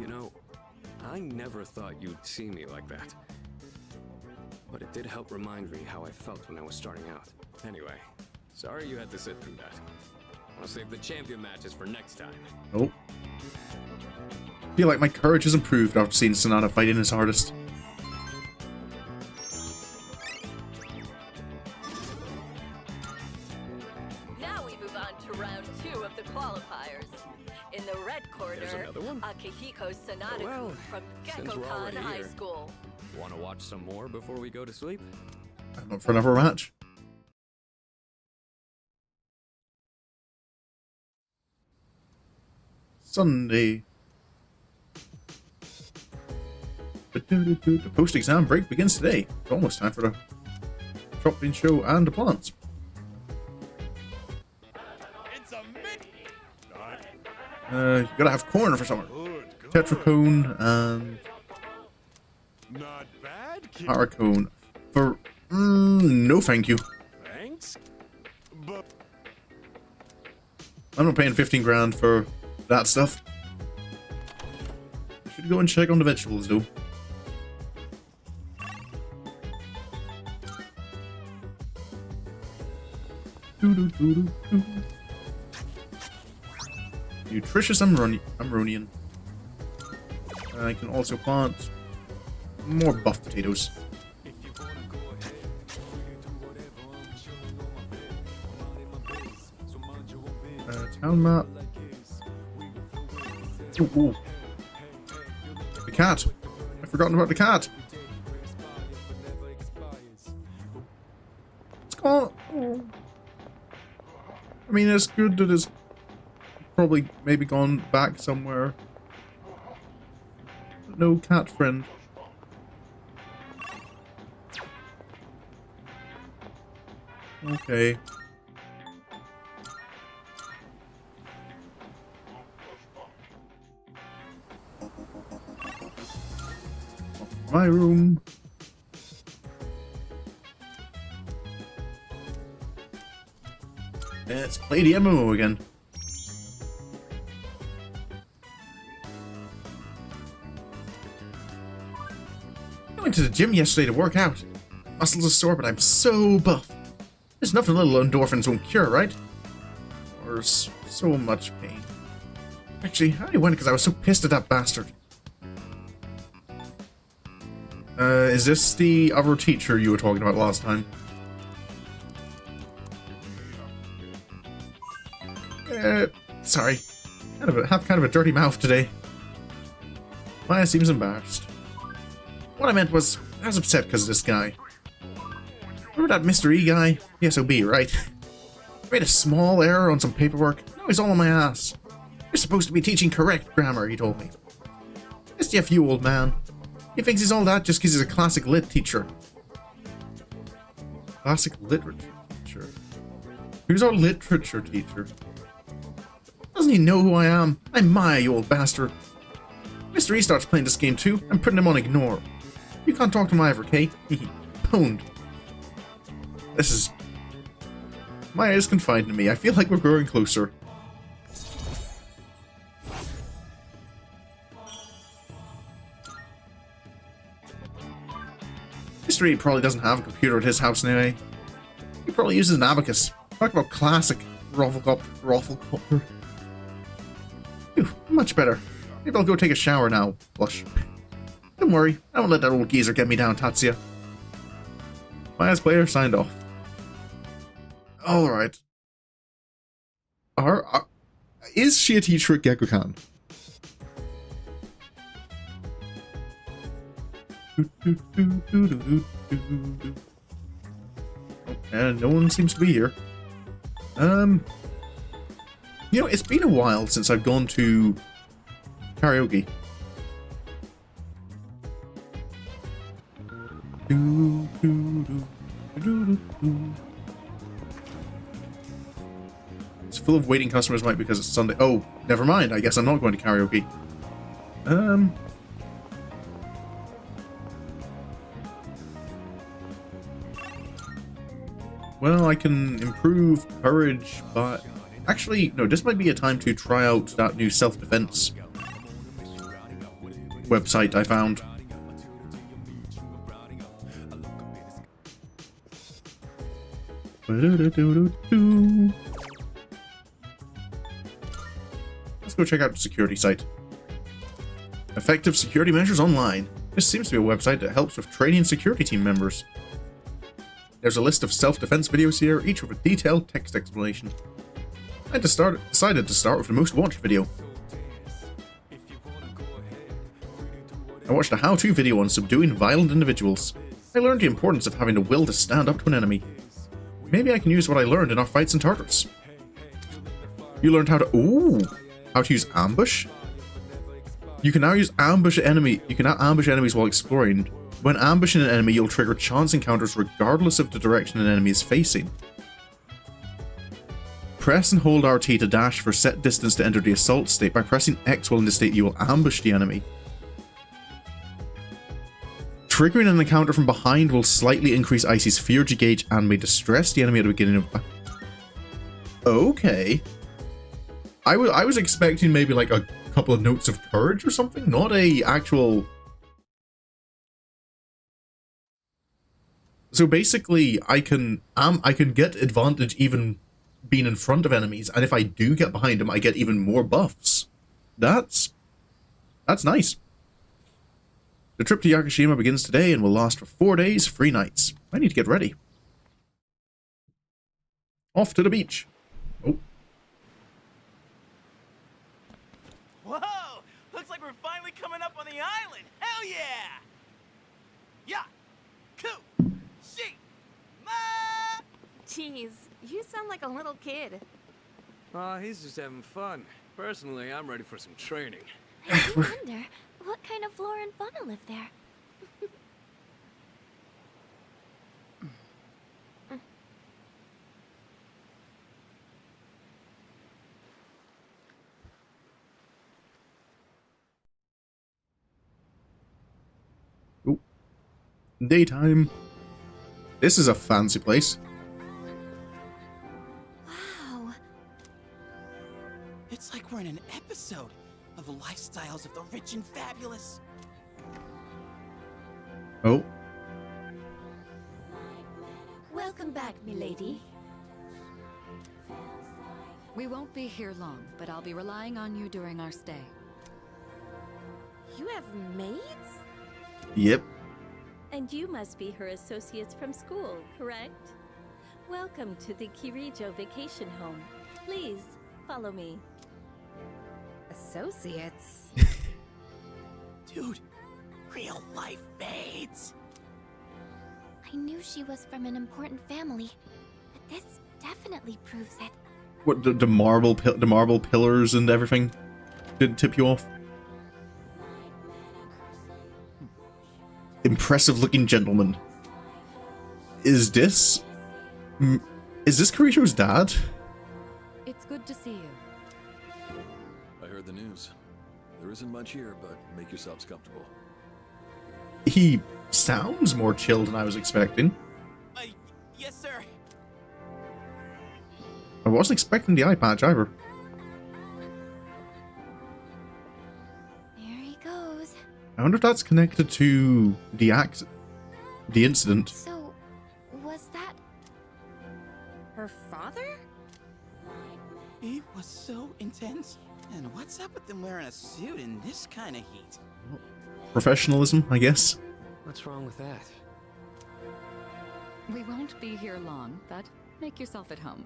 You know, I never thought you'd see me like that. but it did help remind me how I felt when I was starting out. Anyway, sorry you had to sit through that. I'll save the champion matches for next time. Oh. I feel like my courage has improved after seeing Sonata fighting his hardest. Now we move on to round 2 of the qualifiers. In the red corner, Akihiko Sonata Well, from since we're Gekkokan already High here. School. Want to watch some more before we go to sleep? I'm up for another match. Sunday. The post-exam break begins today. It's almost time for the shopping show and the plants. You gotta have corn for summer. Tetracone and Not bad, kid. Paracone. For no, thank you. Thanks. But I'm not paying 15 grand for that stuff. Should go and check on the vegetables though. Nutritious Amaronian. I can also plant more buff potatoes. Town map. Ooh, ooh. The cat. I've forgotten about the cat. It's gone. Oh. I mean, it's good that it's probably maybe gone back somewhere. But no cat friend. Okay. My room. Let's play the MMO again. I went to the gym yesterday to work out. Muscles are sore, but I'm so buff. There's nothing little endorphins won't cure, right? Or so much pain. Actually, I only went because I was so pissed at that bastard. Is this the other teacher you were talking about last time? Sorry. Have kind of a dirty mouth today. Maya seems embarrassed. What I meant was, I was upset because of this guy. Remember that Mr. E guy? The SOB, right? I made a small error on some paperwork. Now he's all on my ass. You're supposed to be teaching correct grammar, he told me. SDFU, old man. He thinks he's all that just because he's a classic lit teacher. Classic literature teacher? Who's our literature teacher? Doesn't he know who I am? I'm Maya, you old bastard. Mr. E starts playing this game too. I'm putting him on ignore. You can't talk to Maya for K. Hehe. Pwned. This is... Maya is confiding to me. I feel like we're growing closer. Mr. E probably doesn't have a computer at his house anyway. He probably uses an abacus. Talk about classic Rafflecopter. Phew, much better. Maybe I'll go take a shower now. Blush. Don't worry, I won't let that old geezer get me down, Tatsuya. Maya's player signed off. Alright. Is she a teacher at Gekkokan? And no one seems to be here. You know, it's been a while since I've gone to karaoke. It's full of waiting customers, might because it's Sunday. Oh, never mind. I guess I'm not going to karaoke. Well, I can improve courage, but... Actually, no, this might be a time to try out that new self-defense website I found. Ba-do-do-do-do-do. Let's go check out the security site. Effective security measures online. This seems to be a website that helps with training security team members. There's a list of self-defense videos here, each with a detailed text explanation. I decided to start with the most watched video. I watched a how-to video on subduing violent individuals. I learned the importance of having the will to stand up to an enemy. Maybe I can use what I learned in our fights in Tartarus. You learned how to use ambush? You can now use ambush enemy. You can now ambush enemies while exploring. When ambushing an enemy, you'll trigger chance encounters regardless of the direction an enemy is facing. Press and hold RT to dash for set distance to enter the assault state. By pressing X while in this state, you will ambush the enemy. Triggering an encounter from behind will slightly increase Icy's fear gauge and may distress the enemy at the beginning of... Okay. I was expecting maybe like a couple of notes of courage or something, not a actual... So basically, I can get advantage even being in front of enemies, and if I do get behind them, I get even more buffs. That's nice. The trip to Yakushima begins today and will last for 4 days, 3 nights. I need to get ready. Off to the beach. Oh. Whoa! Looks like we're finally coming up on the island! Hell yeah! Yeah! Coo! She! Ma! Jeez, you sound like a little kid. Aw, he's just having fun. Personally, I'm ready for some training. I do wonder, what kind of flora and fauna live there? Ooh. Daytime. This is a fancy place. Wow. It's like we're in an episode of the lifestyles of the rich and fabulous. Oh. Welcome back, milady. We won't be here long, but I'll be relying on you during our stay. You have maids? Yep. And you must be her associates from school, correct? Welcome to the Kirijo vacation home. Please, follow me. Associates? Dude, real life maids. I knew she was from an important family, but this definitely proves it. What, the marble pillars and everything didn't tip you off? Impressive looking gentleman. Is this Kirijo's dad? It's good to see you. I heard the news. There isn't much here, but make yourselves comfortable. He sounds more chill than I was expecting. Yes, sir. I wasn't expecting the eye patch either. There he goes. I wonder if that's connected to the incident. So, was that her father? It was so intense. And what's up with them wearing a suit in this kind of heat? Professionalism, I guess. What's wrong with that? We won't be here long, but make yourself at home.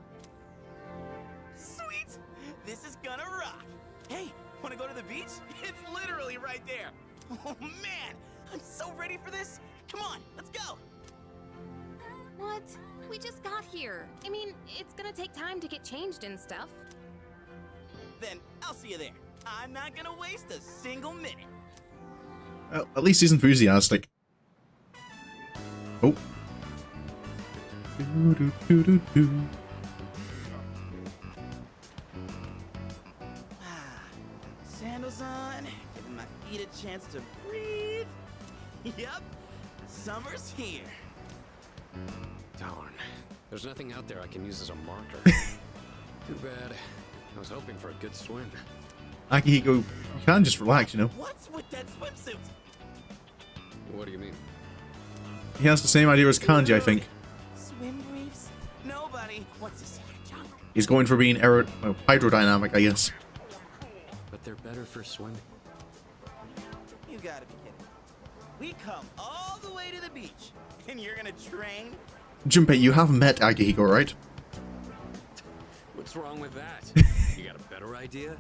Sweet! This is gonna rock! Hey, wanna go to the beach? It's literally right there! Oh man! I'm so ready for this! Come on, let's go! What? We just got here. I mean, it's gonna take time to get changed and stuff. Then I'll see you there. I'm not gonna waste a single minute. Well, at least he's enthusiastic. Oh. Sandals on, giving my feet a chance to breathe. Yep, summer's here. Darn. There's nothing out there I can use as a marker. Too bad. I was hoping for a good swim. Akihiko, you can just relax, you know. What's with that swimsuit? What do you mean? He has the same idea as Kanji, I think. Swim briefs? No, He's going for being hydrodynamic, I guess. But they're better for swimming. You gotta be kidding. We come all the way to the beach, and you're gonna train? Junpei, you have met Akihiko, right? What's wrong with that? You got a better idea?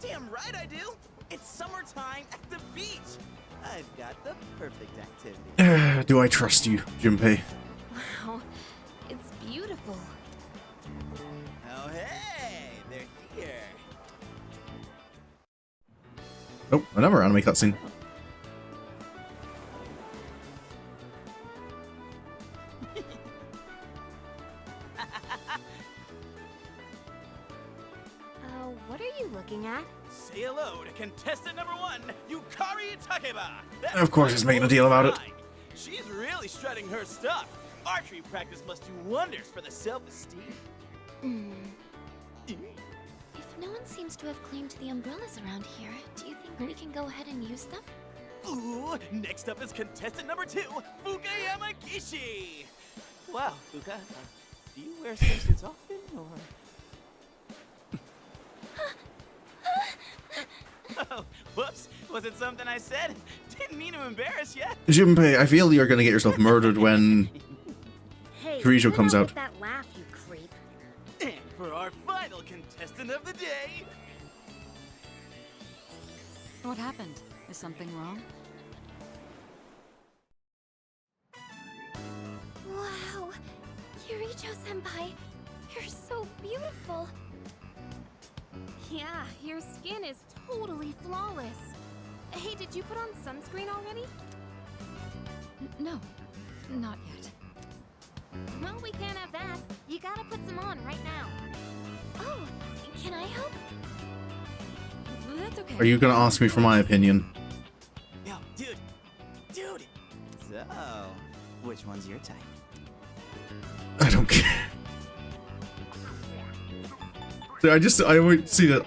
Damn right I do! It's summertime at the beach! I've got the perfect activity. Do I trust you, Junpei? Wow, it's beautiful. Oh hey, they're here. Oh, another anime cutscene. What are you looking at? Say hello to contestant number 1, Yukari Takeba. Of course he's making a deal about it. She's really strutting her stuff. Archery practice must do wonders for the self-esteem. If no one seems to have claimed the umbrellas around here, do you think we can go ahead and use them? Ooh, next up is contestant number 2, Fuka Yamagishi. Wow, Fuka, do you wear swimsuits often, or...? Oh, whoops. Was it something I said? Didn't mean to embarrass you. Junpei, I feel you're gonna get yourself murdered when Kirijo comes out. That laugh, you creep. And for our final contestant of the day... What happened? Is something wrong? Wow! Kirijo-senpai, you're so beautiful! Yeah, your skin is totally flawless. Hey, did you put on sunscreen already? No, not yet. Well, we can't have that. You gotta put some on right now. Oh, can I help? That's okay. Are you gonna ask me for my opinion? Yo, dude! So, which one's your type? I don't care. I always see that.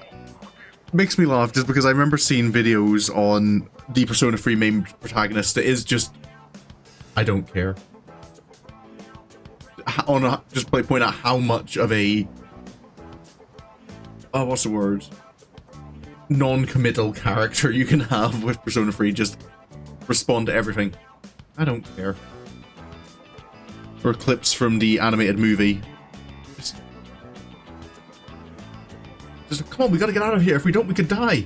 Makes me laugh just because I remember seeing videos on the Persona 3 main protagonist that is just... I don't care. Just point out how much of a... Oh, what's the word? Non-committal character you can have with Persona 3. Just respond to everything. I don't care. Or clips from the animated movie. Just come on, we gotta get out of here. If we don't, we could die.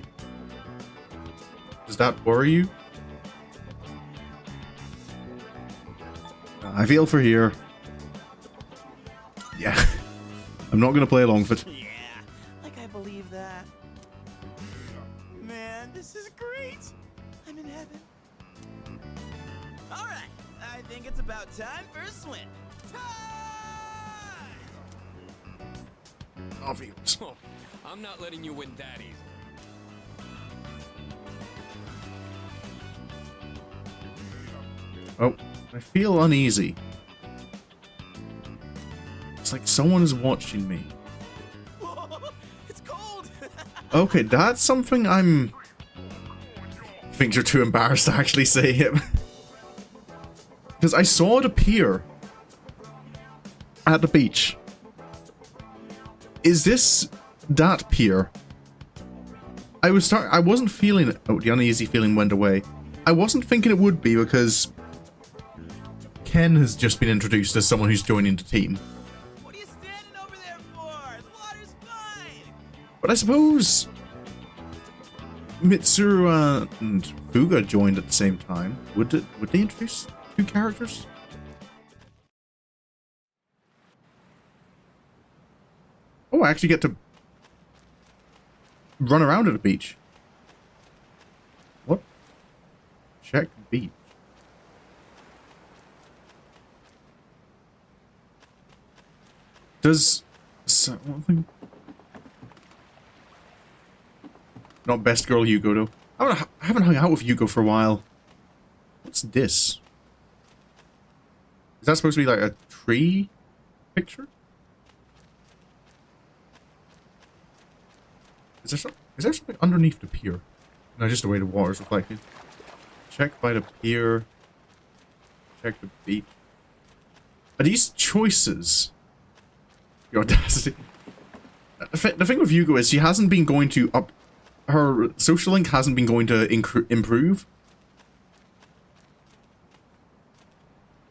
Does that worry you? I feel for here. Yeah. I'm not gonna play along with it. Yeah, like I believe that. Man, this is great. I'm in heaven. Alright, I think it's about time for a swim. Obvious. Oh, I'm not letting you win that easy. Oh, I feel uneasy. It's like someone is watching me. Whoa, it's cold. Okay, that's something I think you're too embarrassed to actually say it. Because I saw it appear at the beach. Is this that pier? I wasn't feeling it. Oh, the uneasy feeling went away. I wasn't thinking it would be because Ken has just been introduced as someone who's joining the team. What are you standing over there for? The water's fine. But I suppose Mitsuru and Fuga joined at the same time. Would they introduce two characters? Oh, I actually get to run around at a beach. What? Check beach. Does something? Not best girl Yugo though. I haven't hung out with Yugo for a while. What's this? Is that supposed to be like a tree picture? Is there something underneath the pier? No, just the way the water's reflecting. Check by the pier. Check the beach. Are these choices? Your audacity. The thing with Hugo is she hasn't been going to up... Her social link hasn't been going to improve.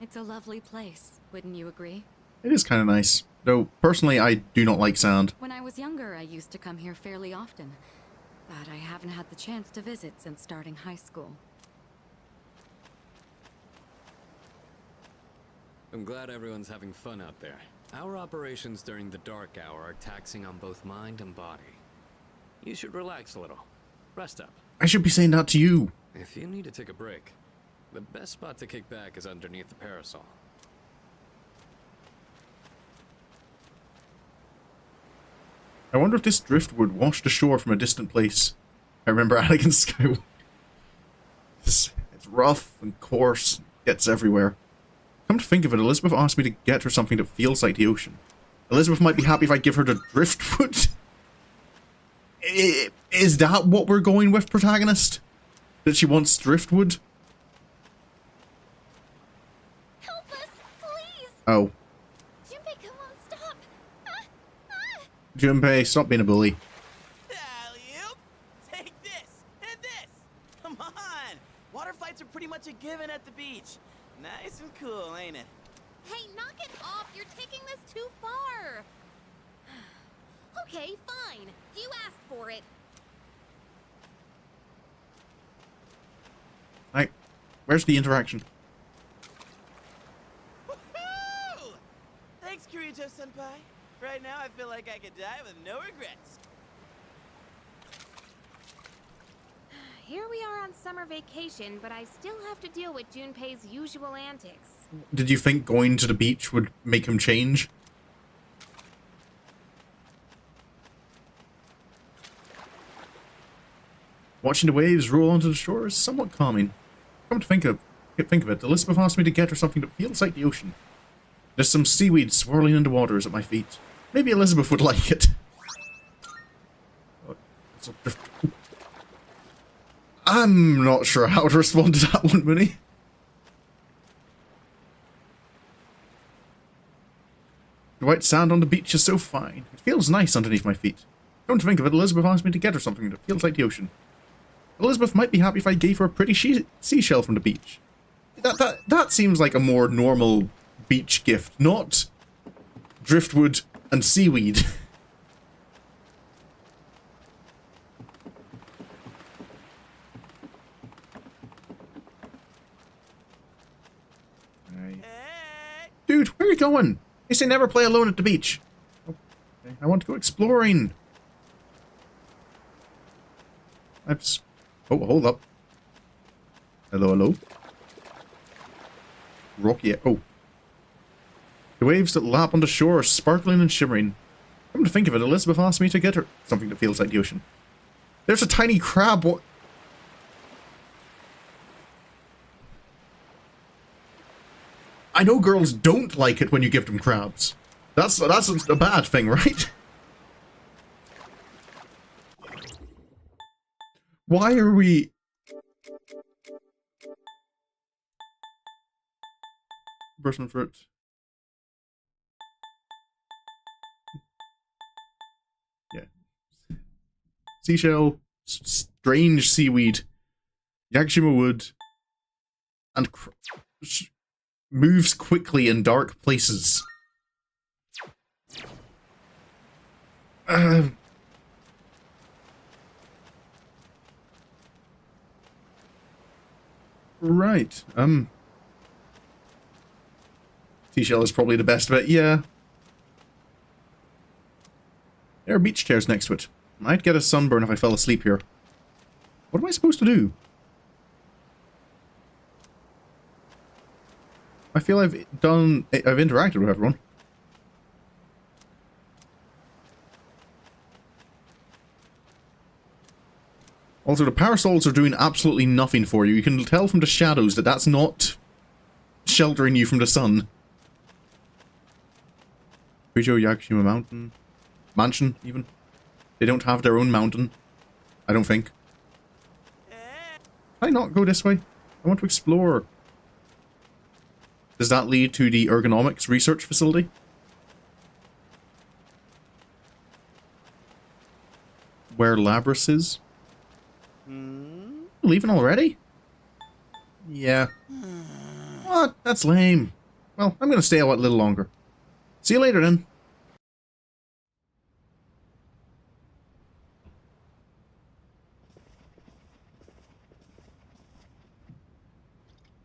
It's a lovely place, wouldn't you agree? It is kind of nice. Though, personally, I do not like sand. When I was younger, I used to come here fairly often. But I haven't had the chance to visit since starting high school. I'm glad everyone's having fun out there. Our operations during the dark hour are taxing on both mind and body. You should relax a little. Rest up. I should be saying that to you. If you need to take a break, the best spot to kick back is underneath the parasol. I wonder if this driftwood washed ashore from a distant place. I remember Anakin Skywalker. It's rough and coarse, gets everywhere. Come to think of it, Elizabeth asked me to get her something that feels like the ocean. Elizabeth might be happy if I give her the driftwood. Is that what we're going with, protagonist? That she wants driftwood? Help us, please! Oh. Junpei won't stop. Junpei, stop being a bully. Alley-oop! Take this and this. Come on. Water fights are pretty much a given at the beach. Nice and cool, ain't it? Hey, knock it off! You're taking this too far! Okay, fine. You asked for it. Like, where's the interaction? Woohoo! Thanks, Kirito-senpai. Right now, I feel like I could die with no regrets. Here we are on summer vacation, but I still have to deal with Junpei's usual antics. Did you think going to the beach would make him change? Watching the waves roll onto the shore is somewhat calming. Come to think of it, Elizabeth asked me to get her something that feels like the ocean. There's some seaweed swirling in the waters at my feet. Maybe Elizabeth would like it. I'm not sure how to respond to that one, Mooney. The white sand on the beach is so fine. It feels nice underneath my feet. Come to think of it, Elizabeth asked me to get her something that feels like the ocean. Elizabeth might be happy if I gave her a pretty seashell from the beach. That seems like a more normal beach gift, not driftwood and seaweed. Dude, where are you going? They say never play alone at the beach. Okay, I want to go exploring. Oh, hold up. Hello, hello. Rocky. Oh. The waves that lap on the shore are sparkling and shimmering. Come to think of it, Elizabeth asked me to get her something that feels like the ocean. There's a tiny crab. What? I know girls don't like it when you give them crabs. That's a bad thing, right? Why are we... Bursting fruit. Yeah. Seashell, strange seaweed, Yakushima wood, and moves quickly in dark places. Right. Seashell is probably the best bet, yeah. There are beach chairs next to it. I'd get a sunburn if I fell asleep here. What am I supposed to do? I feel I've interacted with everyone. Also, the parasols are doing absolutely nothing for you. You can tell from the shadows that that's not sheltering you from the sun. Kujo Yakushima Mountain. Mansion, even. They don't have their own mountain. I don't think. Can I not go this way? I want to explore. Does that lead to the ergonomics research facility? Where Labras is? Leaving already? Yeah. What? That's lame. Well, I'm gonna stay a little longer. See you later then.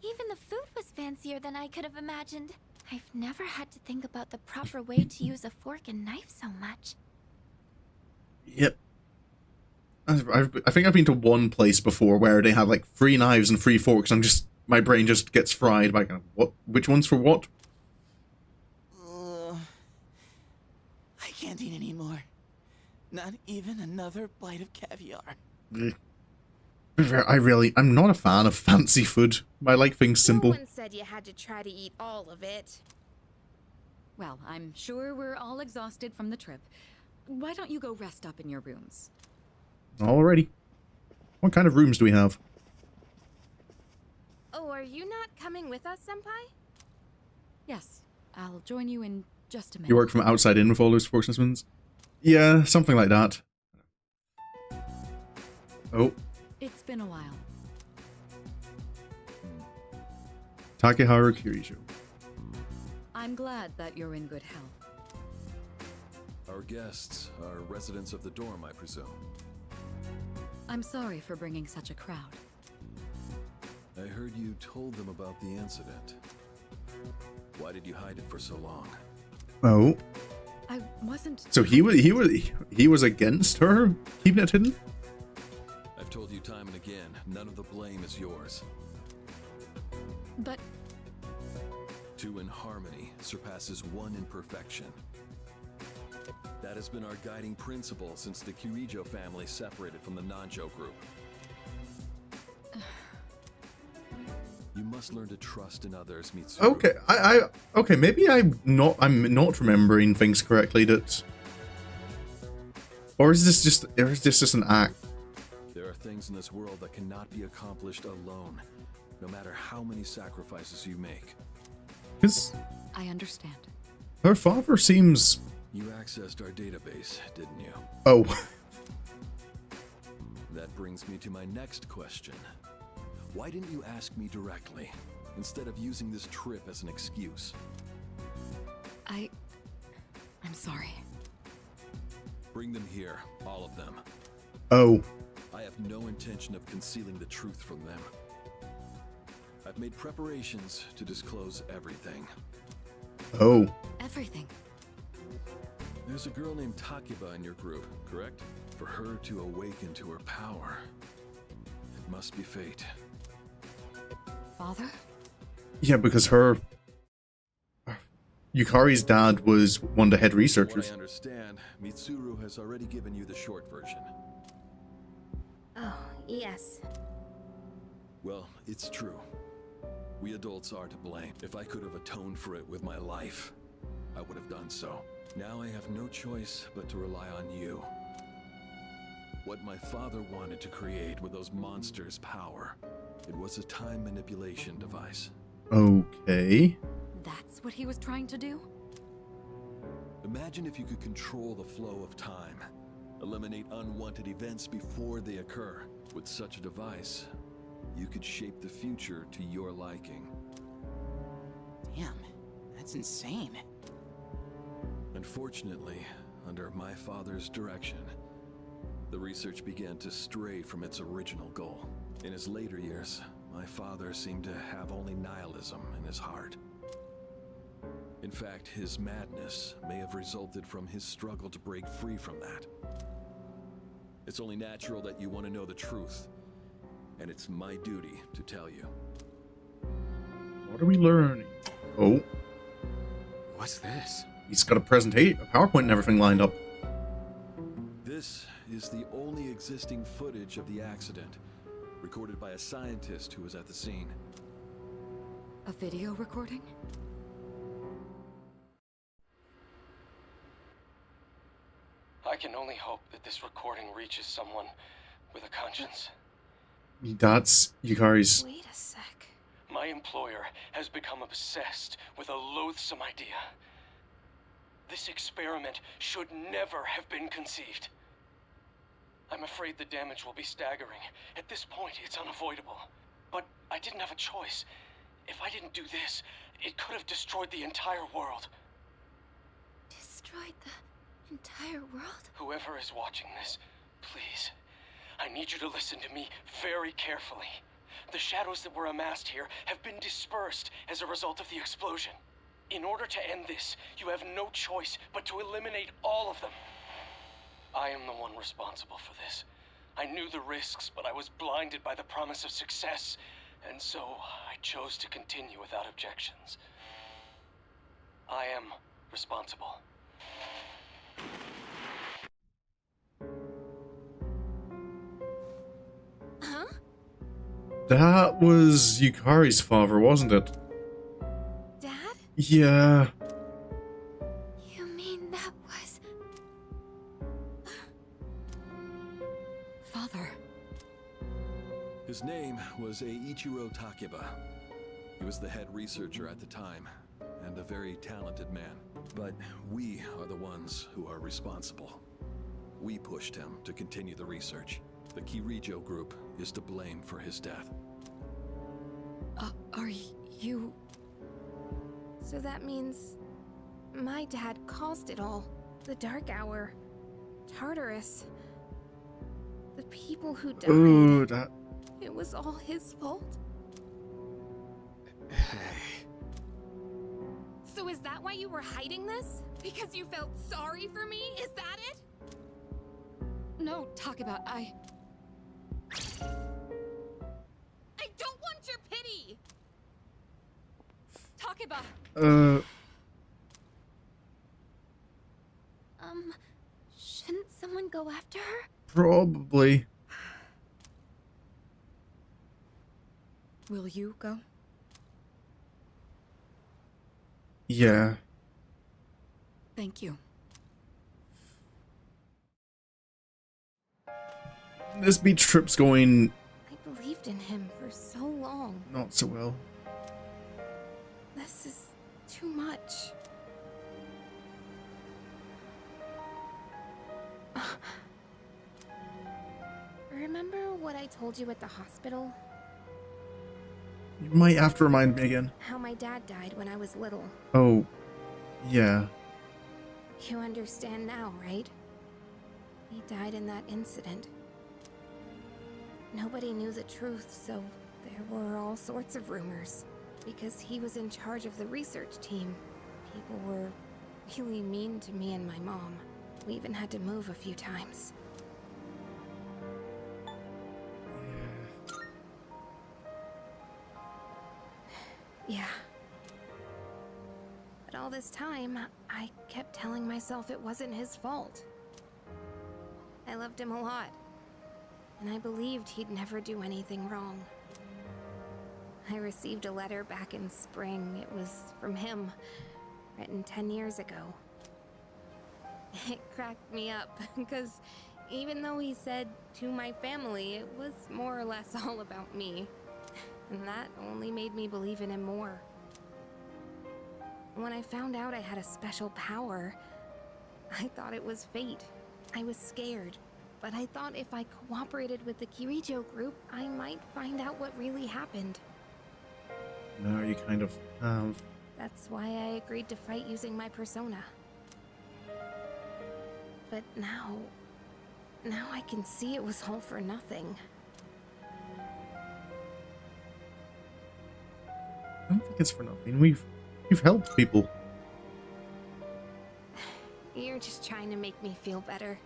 Even the food was fancier than I could have imagined. I've never had to think about the proper way to use a fork and knife so much. Yep. I think I've been to one place before where they had like 3 knives and 3 forks. My brain just gets fried by what? Which one's for what? I can't eat anymore. Not even another bite of caviar. I'm not a fan of fancy food. I like things simple. No one said you had to try to eat all of it. Well, I'm sure we're all exhausted from the trip. Why don't you go rest up in your rooms? Alrighty. What kind of rooms do we have? Oh, are you not coming with us, Senpai? Yes, I'll join you in just a minute. You work from outside in with all those forks and spoons? Yeah, something like that. Oh. It's been a while. Takeharu Kirijo. I'm glad that you're in good health. Our guests are residents of the dorm, I presume. I'm sorry for bringing such a crowd. I heard you told them about the incident. Why did you hide it for so long? Oh. I wasn't. So he was against her keeping it hidden? I've told you time and again, none of the blame is yours. But 2 in harmony surpasses 1 in perfection. That has been our guiding principle since the Kirijo family separated from the Nanjo group. You must learn to trust in others, Mitsuru. Okay, okay, maybe I'm not remembering things correctly. Or is this just an act? There are things in this world that cannot be accomplished alone, no matter how many sacrifices you make. I understand. Her father seems... You accessed our database, didn't you? Oh. That brings me to my next question. Why didn't you ask me directly, instead of using this trip as an excuse? I'm sorry. Bring them here, all of them. Oh. I have no intention of concealing the truth from them. I've made preparations to disclose everything. Oh. Everything. There's a girl named Takiba in your group, correct? For her to awaken to her power, it must be fate. Father? Yeah, because Yukari's dad was one of the head researchers. From what I understand, Mitsuru has already given you the short version. Oh, yes. Well, it's true. We adults are to blame. If I could have atoned for it with my life, I would have done so. Now I have no choice but to rely on you. What my father wanted to create with those monsters' power, it was a time manipulation device. Okay. That's what he was trying to do? Imagine if you could control the flow of time, eliminate unwanted events before they occur. With such a device, you could shape the future to your liking. Damn, that's insane. Unfortunately, under my father's direction, the research began to stray from its original goal. In his later years, my father seemed to have only nihilism in his heart. In fact, his madness may have resulted from his struggle to break free from that. It's only natural that you want to know the truth, and it's my duty to tell you. What are we learning? Oh. What's this? He's got a presentation, a PowerPoint and everything lined up. This is the only existing footage of the accident, recorded by a scientist who was at the scene. A video recording? I can only hope that this recording reaches someone with a conscience. That's Yukari's... Wait a sec. My employer has become obsessed with a loathsome idea. This experiment should never have been conceived. I'm afraid the damage will be staggering. At this point, it's unavoidable. But I didn't have a choice. If I didn't do this, it could have destroyed the entire world. Destroyed the entire world? Whoever is watching this, please, I need you to listen to me very carefully. The shadows that were amassed here have been dispersed as a result of the explosion. In order to end this, you have no choice but to eliminate all of them. I am the one responsible for this. I knew the risks, but I was blinded by the promise of success, and so I chose to continue without objections. I am responsible. Huh? That was Yukari's father, wasn't it? Dad? Yeah. You mean that was... Father. His name was Eiichiro Takeba. He was the head researcher at the time, and a very talented man. But we are the ones who are responsible. We pushed him to continue the research. The Kirijo group is to blame for his death. Are you... So that means my dad caused it all. The Dark Hour, Tartarus, the people who died. Oh, that... It was all his fault. So is that why you were hiding this? Because you felt sorry for me? Is that it? No, talk about I don't want your pity! Talk about... Shouldn't someone go after her? Probably. Will you go? Yeah. Thank you. This beach trip's going I believed in him for so long. not so well. This is too much. Remember what I told you at the hospital? You might have to remind me again. How my dad died when I was little. Oh, yeah. You understand now, right? He died in that incident. Nobody knew the truth, so there were all sorts of rumors. Because he was in charge of the research team, people were really mean to me and my mom. We even had to move a few times. Yeah. But all this time, I kept telling myself it wasn't his fault. I loved him a lot, and I believed he'd never do anything wrong. I received a letter back in spring. It was from him, written 10 years ago. It cracked me up, because even though he said to my family, it was more or less all about me. And that only made me believe in him more. When I found out I had a special power, I thought it was fate. I was scared, but I thought if I cooperated with the Kirijo group, I might find out what really happened. Now you kind of have. That's why I agreed to fight using my persona. But now I can see it was all for nothing. I don't think it's for nothing. You've helped people. You're just trying to make me feel better.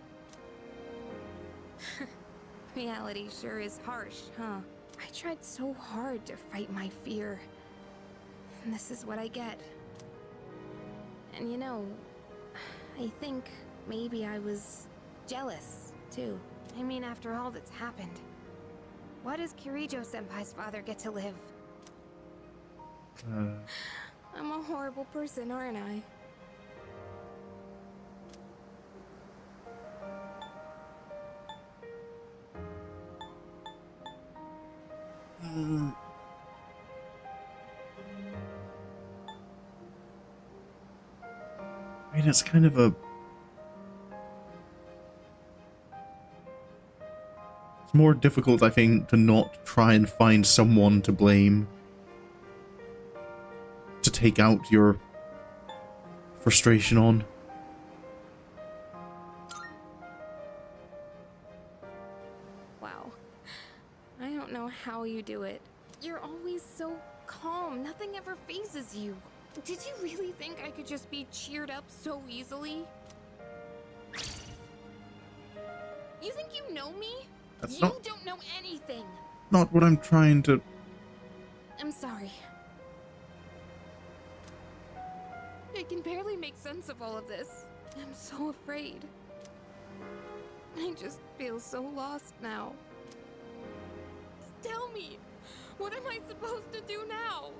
Reality sure is harsh, huh? I tried so hard to fight my fear. And this is what I get. And you know, I think maybe I was jealous, too. I mean, after all that's happened. Why does Kirijo-senpai's father get to live? I'm a horrible person, aren't I? mean, it's kind of a... It's more difficult, I think, to not try and find someone to blame. To take out your frustration on. Wow. I don't know how you do it. You're always so calm. Nothing ever phases you. Did you really think I could just be cheered up so easily? You think you know me? That's You not- don't know anything. Not what I'm trying to... I'm sorry. I can barely make sense of all of this. I'm so afraid. I just feel so lost now. Just tell me, what am I supposed to do now?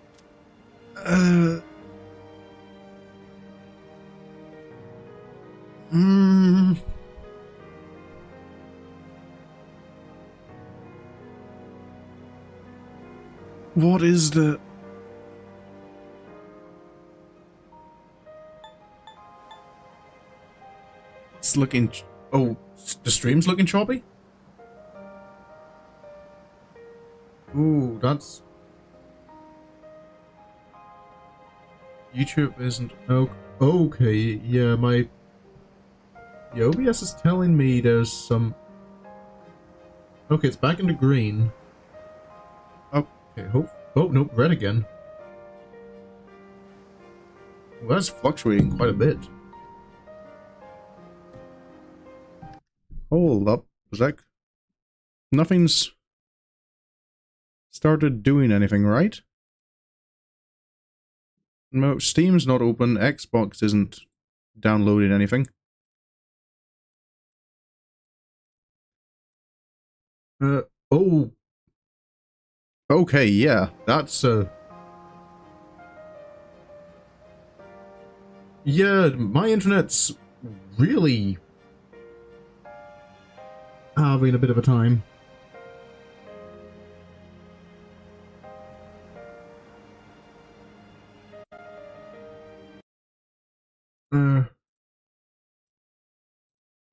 What is the... It's looking... Oh, the stream's looking choppy? Ooh, that's... YouTube isn't... Okay, yeah, my... The OBS is telling me there's some... Okay, it's back into green. Okay, oh, no, red again. Well, that's fluctuating quite a bit. Hold up, Zach. Nothing's started doing anything, right? No, Steam's not open, Xbox isn't downloading anything. Oh. Okay, yeah, that's, yeah, my internet's really having a bit of a time.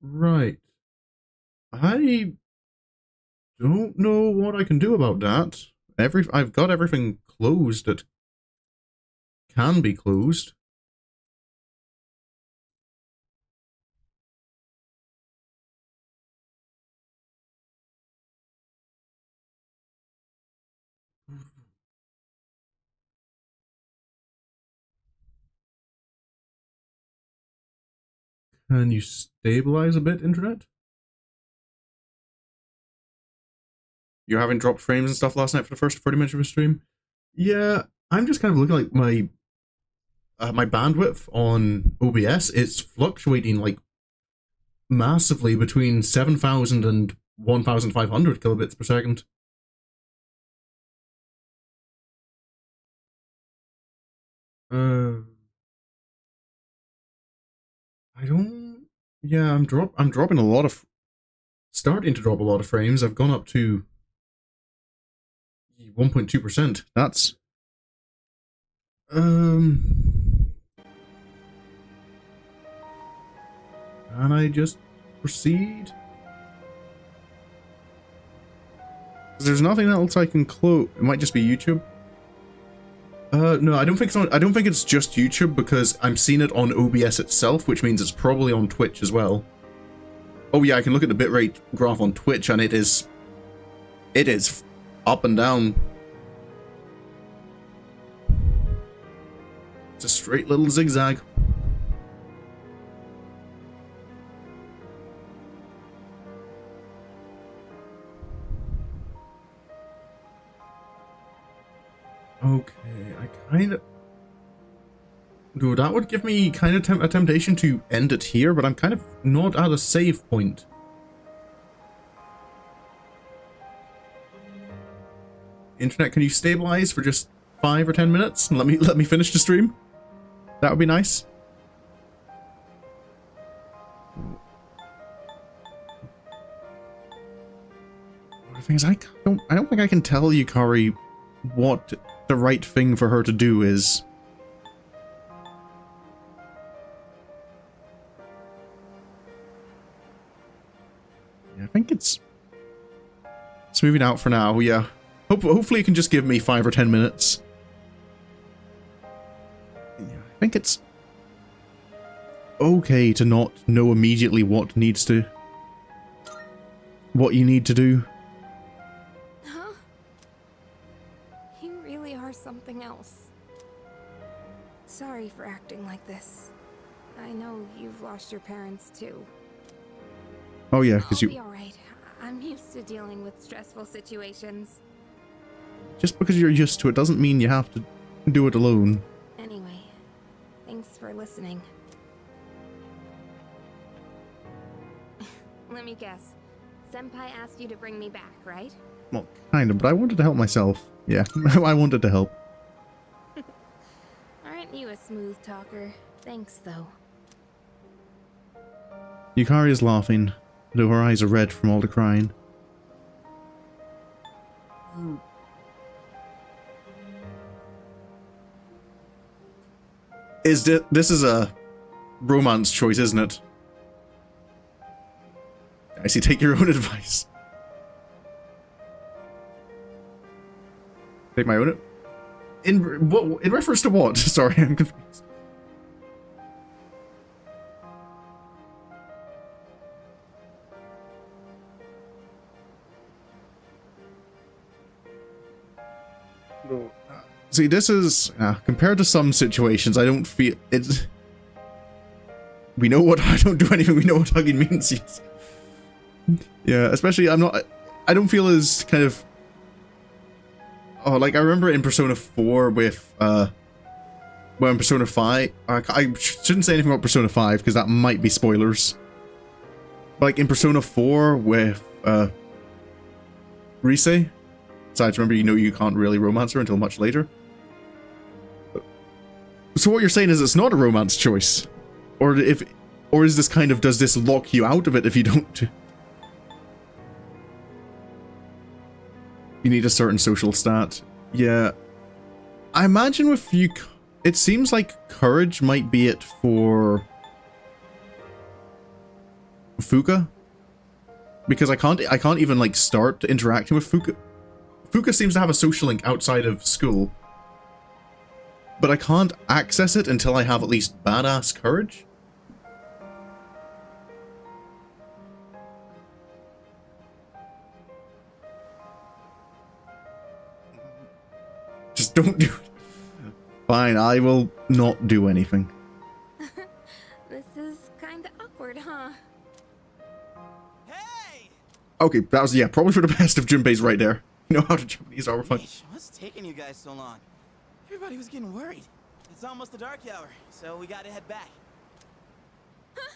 Right. I don't know what I can do about that. I've got everything closed that can be closed. Can you stabilize a bit, internet? You're having dropped frames and stuff last night for the first 30 minutes of a stream? Yeah, I'm just kind of looking like my my bandwidth on OBS. It's fluctuating like massively between 7,000 and 1,500 kilobits per second. I don't... Yeah, I'm dropping a lot of... Starting to drop a lot of frames. I've gone up to 1.2%. That's... Can I just proceed? There's nothing else I can close. It might just be YouTube. No, I don't think so. I don't think it's just YouTube because I'm seeing it on OBS itself, which means it's probably on Twitch as well. Oh yeah, I can look at the bitrate graph on Twitch, and it is up and down. It's a straight little zigzag. Okay, I kind of... Dude, that would give me kind of a temptation to end it here, but I'm kind of not at a save point. Internet, can you stabilize for just 5 or 10 minutes and let me finish the stream? That would be nice. The thing is, I don't think I can tell Yukari what the right thing for her to do is. think it's moving out for now, yeah. Hopefully it can just give me 5 or 10 minutes. Yeah, I think it's okay to not know immediately what you need to do. Huh? You really are something else. Sorry for acting like this. I know you've lost your parents too. Oh yeah, because I'll be alright. I'm used to dealing with stressful situations. just because you're used to it doesn't mean you have to do it alone. Anyway, thanks for listening. Let me guess. Senpai asked you to bring me back, right? Well, kind of, but I wanted to help myself. Yeah, I wanted to help. Aren't you a smooth talker? Thanks, though. Yukari is laughing, though her eyes are red from all the crying. This is a romance choice, isn't it? I see, take your own advice. Take my own... In reference to what? Sorry, I'm confused. No. See, this is compared to some situations, I don't feel it's. We know what I don't do anything. We know what hugging means. Yes. Yeah, especially I don't feel as kind of. Oh, like I remember in Persona 4 with well, in Persona 5. I shouldn't say anything about Persona 5 because that might be spoilers. But like in Persona 4 with Rise. Besides, remember, you can't really romance her until much later. So what you're saying is it's not a romance choice, or is this kind of, does this lock you out of it if you don't? You need a certain social stat. Yeah, I imagine with you, it seems like courage might be it for Fuka, because I can't even like start interacting with Fuka. Fuka seems to have a social link outside of school, but I can't access it until I have at least badass courage. Just don't do it. Fine, I will not do anything. This is kinda awkward, huh? Okay, that was, yeah, probably for the best of Junpei's right there. You know how to Japanese are fun. What's taking you guys so long? Everybody was getting worried. It's almost the dark hour, so we gotta head back. Huh?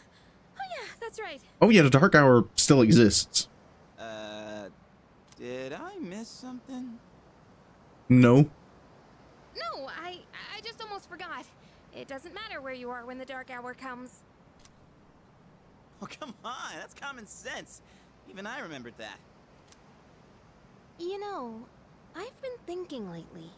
Oh yeah, that's right. Oh yeah, the Dark Hour still exists. Did I miss something? No. No, I just almost forgot. It doesn't matter where you are when the dark hour comes. Oh, come on, that's common sense. Even I remembered that. You know, I've been thinking lately.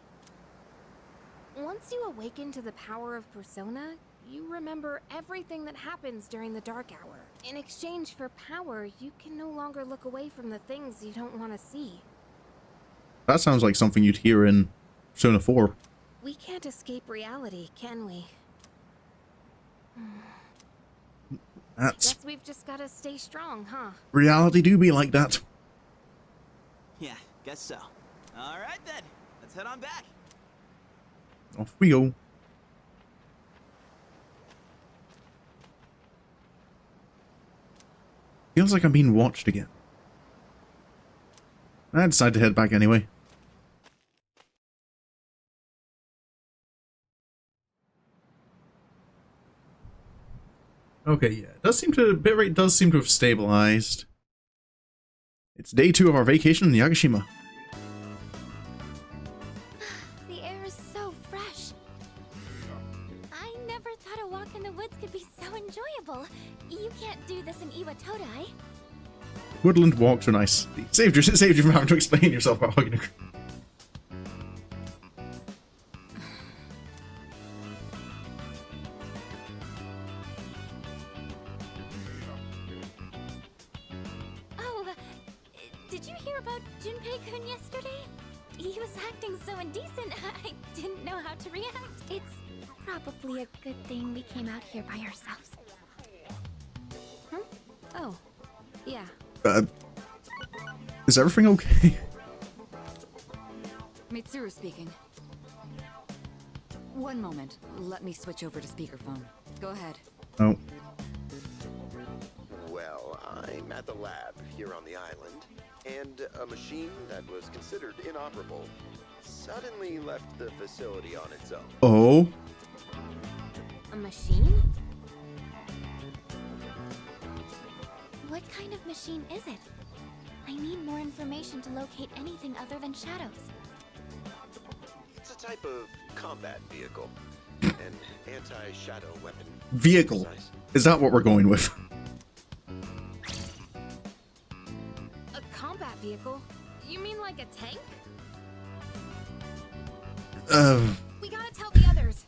Once you awaken to the power of Persona, you remember everything that happens during the Dark Hour. In exchange for power, you can no longer look away from the things you don't want to see. That sounds like something you'd hear in Persona 4. We can't escape reality, can we? That's... Guess we've just gotta stay strong, huh? Reality do be like that. Yeah, guess so. All right then, let's head on back. Off we go. Feels like I'm being watched again. I decided to head back anyway. Okay, yeah, it does seem to, bitrate does seem to have stabilized. It's day 2 of our vacation in Yagashima. The air is so fresh. I never thought a walk in the woods could be so enjoyable. You can't do this in Iwatodai. Woodland walks are nice. Saved you from having to explain yourself about hugging a creek. Oh, Junpei-kun yesterday? He was acting so indecent, I didn't know how to react. It's probably a good thing we came out here by ourselves. Huh? Oh, yeah. Is everything okay? Mitsuru speaking. One moment. Let me switch over to speakerphone. Go ahead. Oh. Well, I'm at the lab here on the island, and a machine that was considered inoperable suddenly left the facility on its own. Oh. A machine? What kind of machine is it? I need more information to locate anything other than shadows. It's a type of combat vehicle. An anti-shadow weapon. Vehicle. Is that what we're going with? A combat vehicle? You mean like a tank? We gotta tell the others.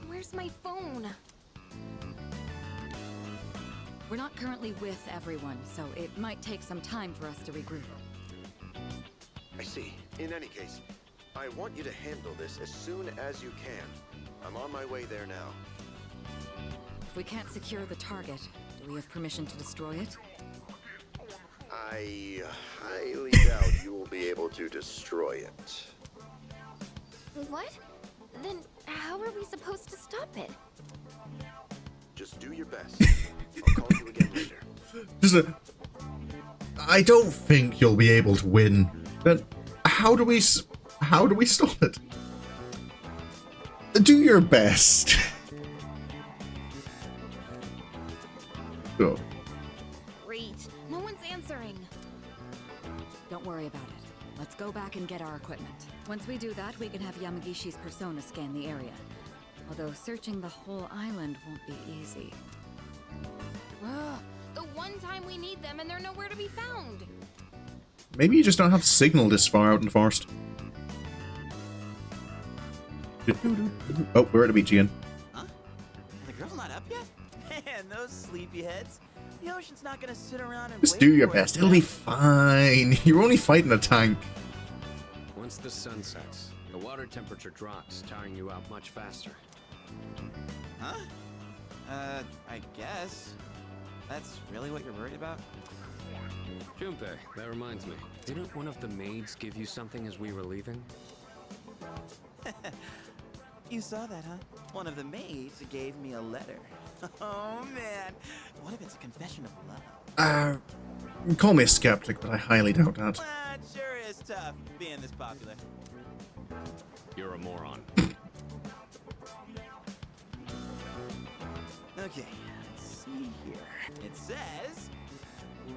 Where's my phone? We're not currently with everyone, so it might take some time for us to regroup. I see. In any case, I want you to handle this as soon as you can. I'm on my way there now. If we can't secure the target, do we have permission to destroy it? I highly doubt you will be able to destroy it. What? Then how are we supposed to stop it? Just do your best. I'll call you again later. I don't think you'll be able to win. Then how do we stop it? Do your best. Go. Great. No one's answering. Don't worry about it. Let's go back and get our equipment. Once we do that, we can have Yamagishi's persona scan the area. Although searching the whole island won't be easy. Ugh, the one time we need them and they're nowhere to be found. Maybe you just don't have signal this far out in the forest. Oh, we're at the beach again. Huh? The girl's not up yet? Man, those sleepyheads. The ocean's not gonna sit around and Just wait do your for best. us. It'll be fine. You're only fighting a tank. Once the sun sets, the water temperature drops, tiring you out much faster. Huh? I guess. That's really what you're worried about? Junpei, that reminds me. Didn't one of the maids give you something as we were leaving? You saw that, huh? One of the maids gave me a letter. Oh, man. What if it's a confession of love? Call me a skeptic, but I highly doubt that. It sure is tough being this popular. You're a moron. Okay, let's see here. It says,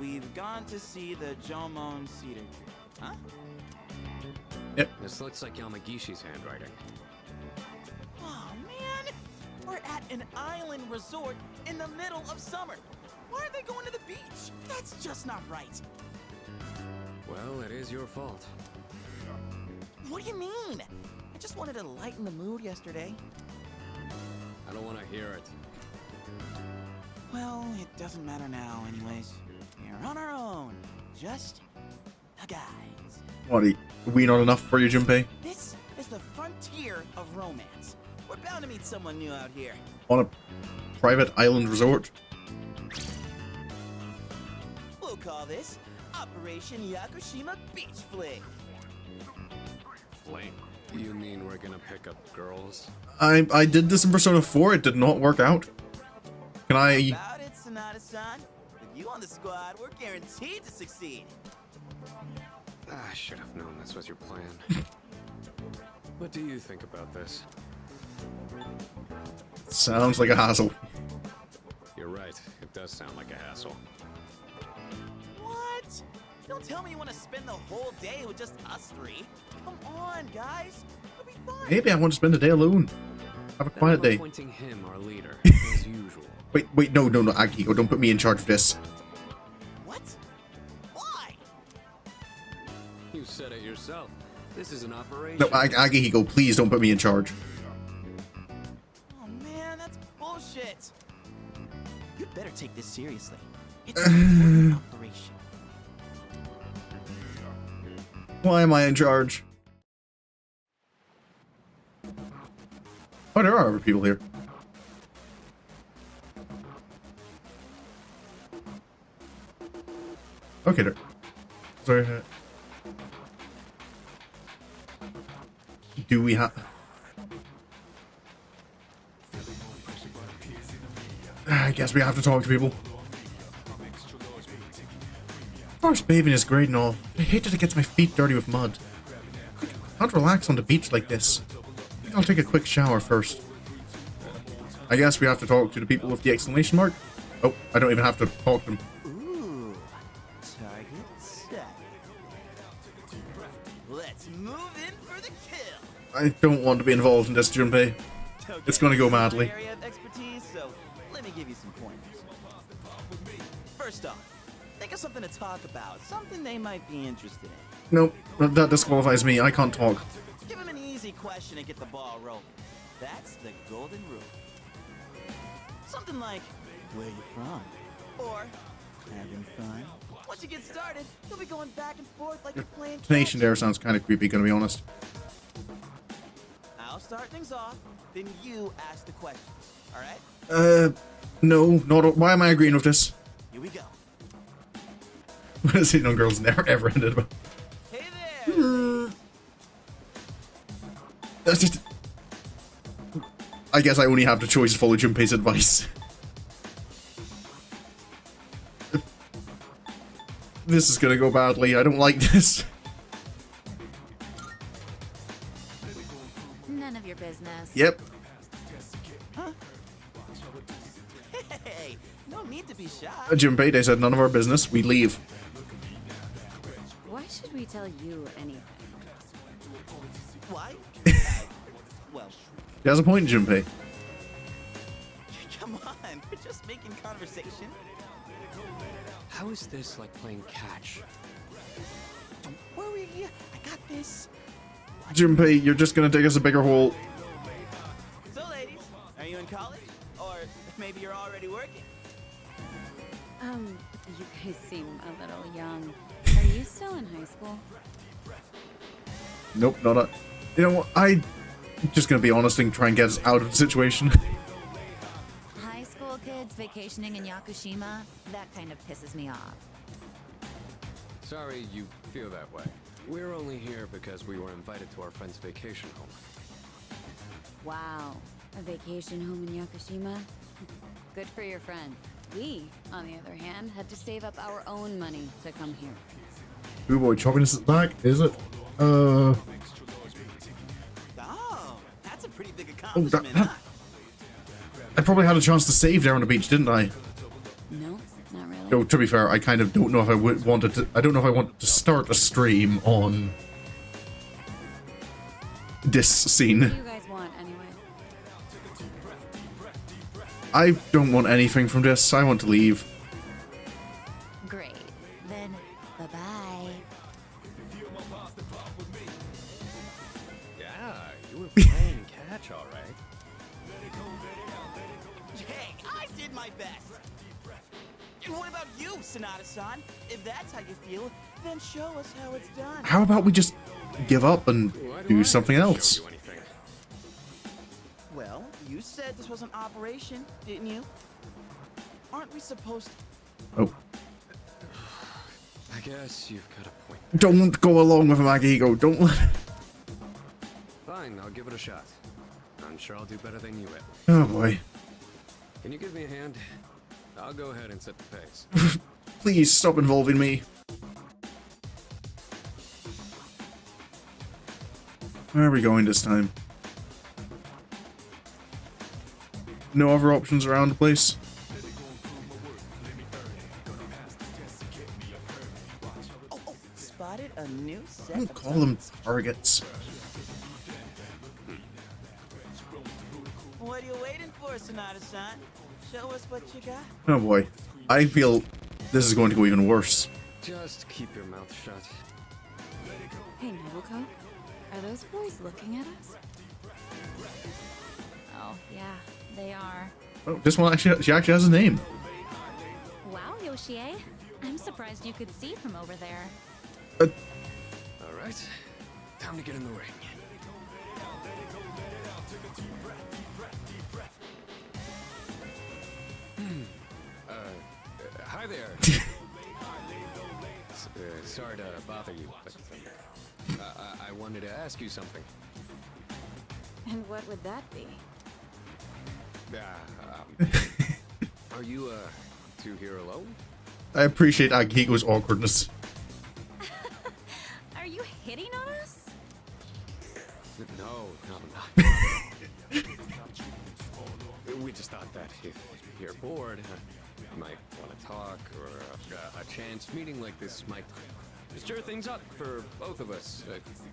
we've gone to see the Jomon Cedar Tree. Huh? Yep. This looks like Yamagishi's handwriting. Oh, man. We're at an island resort in the middle of summer. Why are they going to the beach? That's just not right. Well, it is your fault. What do you mean? I just wanted to lighten the mood yesterday. I don't want to hear it. Well, it doesn't matter now anyways. We're on our own. Just a guys. What, are we not enough for you, Junpei? This is the frontier of romance. We're bound to meet someone new out here. On a private island resort? We'll call this Operation Yakushima Beach Fling. Fling? You mean we're gonna pick up girls? I did this in Persona 4, it did not work out. Can I... About it, Sonata-san. With you on the squad, we're guaranteed to succeed. I should have known this was your plan. What do you think about this? Sounds like a hassle. You're right, it does sound like a hassle. What? Don't tell me you want to spend the whole day with just us three. Come on, guys. It'll be fun. Maybe I want to spend a day alone. Have a quiet day. Appointing him our leader, as usual. Wait, no, Akihiko, don't put me in charge of this. What? Why? You said it yourself. This is an operation. No, Akihiko, please don't put me in charge. Oh man, that's bullshit. You'd better take this seriously. It's an important operation. Why am I in charge? Oh, there are other people here. Okay, there. Sorry. Do we have... I guess we have to talk to people. Of course, bathing is great and all. I hate that it gets my feet dirty with mud. I can't relax on the beach like this. I think I'll take a quick shower first. I guess we have to talk to the people with the exclamation mark. Oh, I don't even have to talk to them. Ooh, target set. Let's move in for the kill. I don't want to be involved in this, Junpei. Okay, It's gonna go this is my madly. area of expertise, so let me give you some pointers. First off, think of something to talk about, something they might be interested in. Nope, that disqualifies me. I can't talk. Give them an easy question and get the ball rolling. That's the golden rule. Something like, where you from? Or, having fun? Once you get started, you'll be going back and forth like you're playing Nation there sounds kind of creepy, gonna be honest. I'll start things off, then you ask the questions, alright? No, not. Why am I agreeing with this? Here we go. Sitting on girls never ever ended. Hey there! That's just. I guess I only have the choice to follow Junpei's advice. This is gonna go badly. I don't like this. None of your business. Yep. Huh? Hey, no need to be shy. Junpei, they said none of our business. We leave. Why should we tell you anything? Why? Well, He has a point, Junpei. come on, we're just making conversation. How is this like playing catch? Don't worry, I got this. Junpei, you're just gonna take us a bigger hole. So, ladies, are you in college? Or maybe you're already working? You guys seem a little young. Are you still in high school? Nope, not a. You know what? I'm just gonna be honest and try and get us out of the situation. High school kids vacationing in Yakushima, that kind of pisses me off. Sorry you feel that way. We're only here because we were invited to our friend's vacation home. Wow, a vacation home in Yakushima? Good for your friend. We, on the other hand, had to save up our own money to come here. Ooh boy, chopping this back, is it? Oh, that's a pretty big Oh, accomplishment, that, I probably had a chance to save there on the beach, didn't I? No, not really. No, to be fair, I kind of don't know if I wanted to. I don't know if I wanted to start a stream on this scene. What do you guys want, anyway? I don't want anything from this. I want to leave. Great. Then, bye-bye. Yeah, you were playing catch, all right. Hey, I did my best. And what about you, Sonata-san? If that's how you feel, then show us how it's done. How about we just give up and do something else? Well, you said this was an operation, didn't you? Aren't we supposed to... Oh. I guess you've got a point. Don't go along with Magigo. Don't let. Fine, I'll give it a shot. I'm sure I'll do better than you at. Oh boy. Can you give me a hand? I'll go ahead and set the pace. Please stop involving me. Where are we going this time? No other options around the place? Oh, spotted a new set Don't of call them targets. What are you waiting for, Sonata-san? Show us what you got. Oh boy. I feel this is going to go even worse. Just keep your mouth shut. Hey, Nobuko, are those boys looking at us? Oh, yeah, they are. Oh, this one actually, she actually has a name. Wow, Yoshie. I'm surprised you could see from over there. All right, time to get in the ring. Hi there. Sorry to bother you, but I wanted to ask you something. And what would that be? Are you two here alone? I appreciate Akihiko's awkwardness. Are you hitting on us? No. We just thought that if you're bored, you might want to talk, or a chance meeting like this might stir things up for both of us,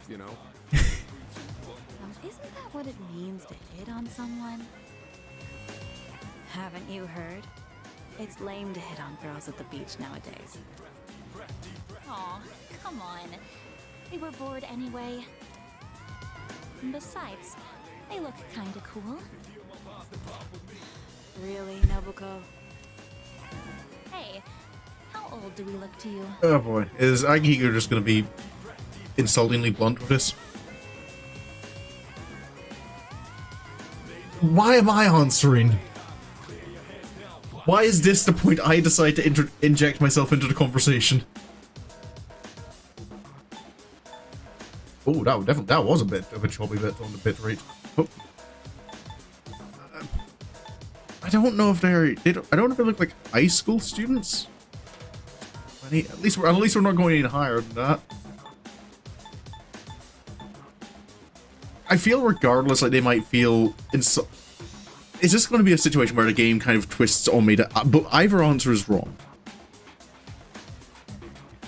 you know? Isn't that what it means to hit on someone? Haven't you heard? It's lame to hit on girls at the beach nowadays. Aw, come on. They were bored anyway. And besides, they look kinda cool. Really, Nobuko? Hey, how old do we look to you? Oh boy, is Akihiko just gonna be insultingly blunt with this? Why am I answering? Why is this the point I decide to inject myself into the conversation? Oh, that was a bit of a choppy bit on the bit rate. Oh. I don't know if I don't know if they look like high school students. At least we're not going any higher than that. I feel regardless like they might feel is this going to be a situation where the game kind of twists on me that but either answer is wrong?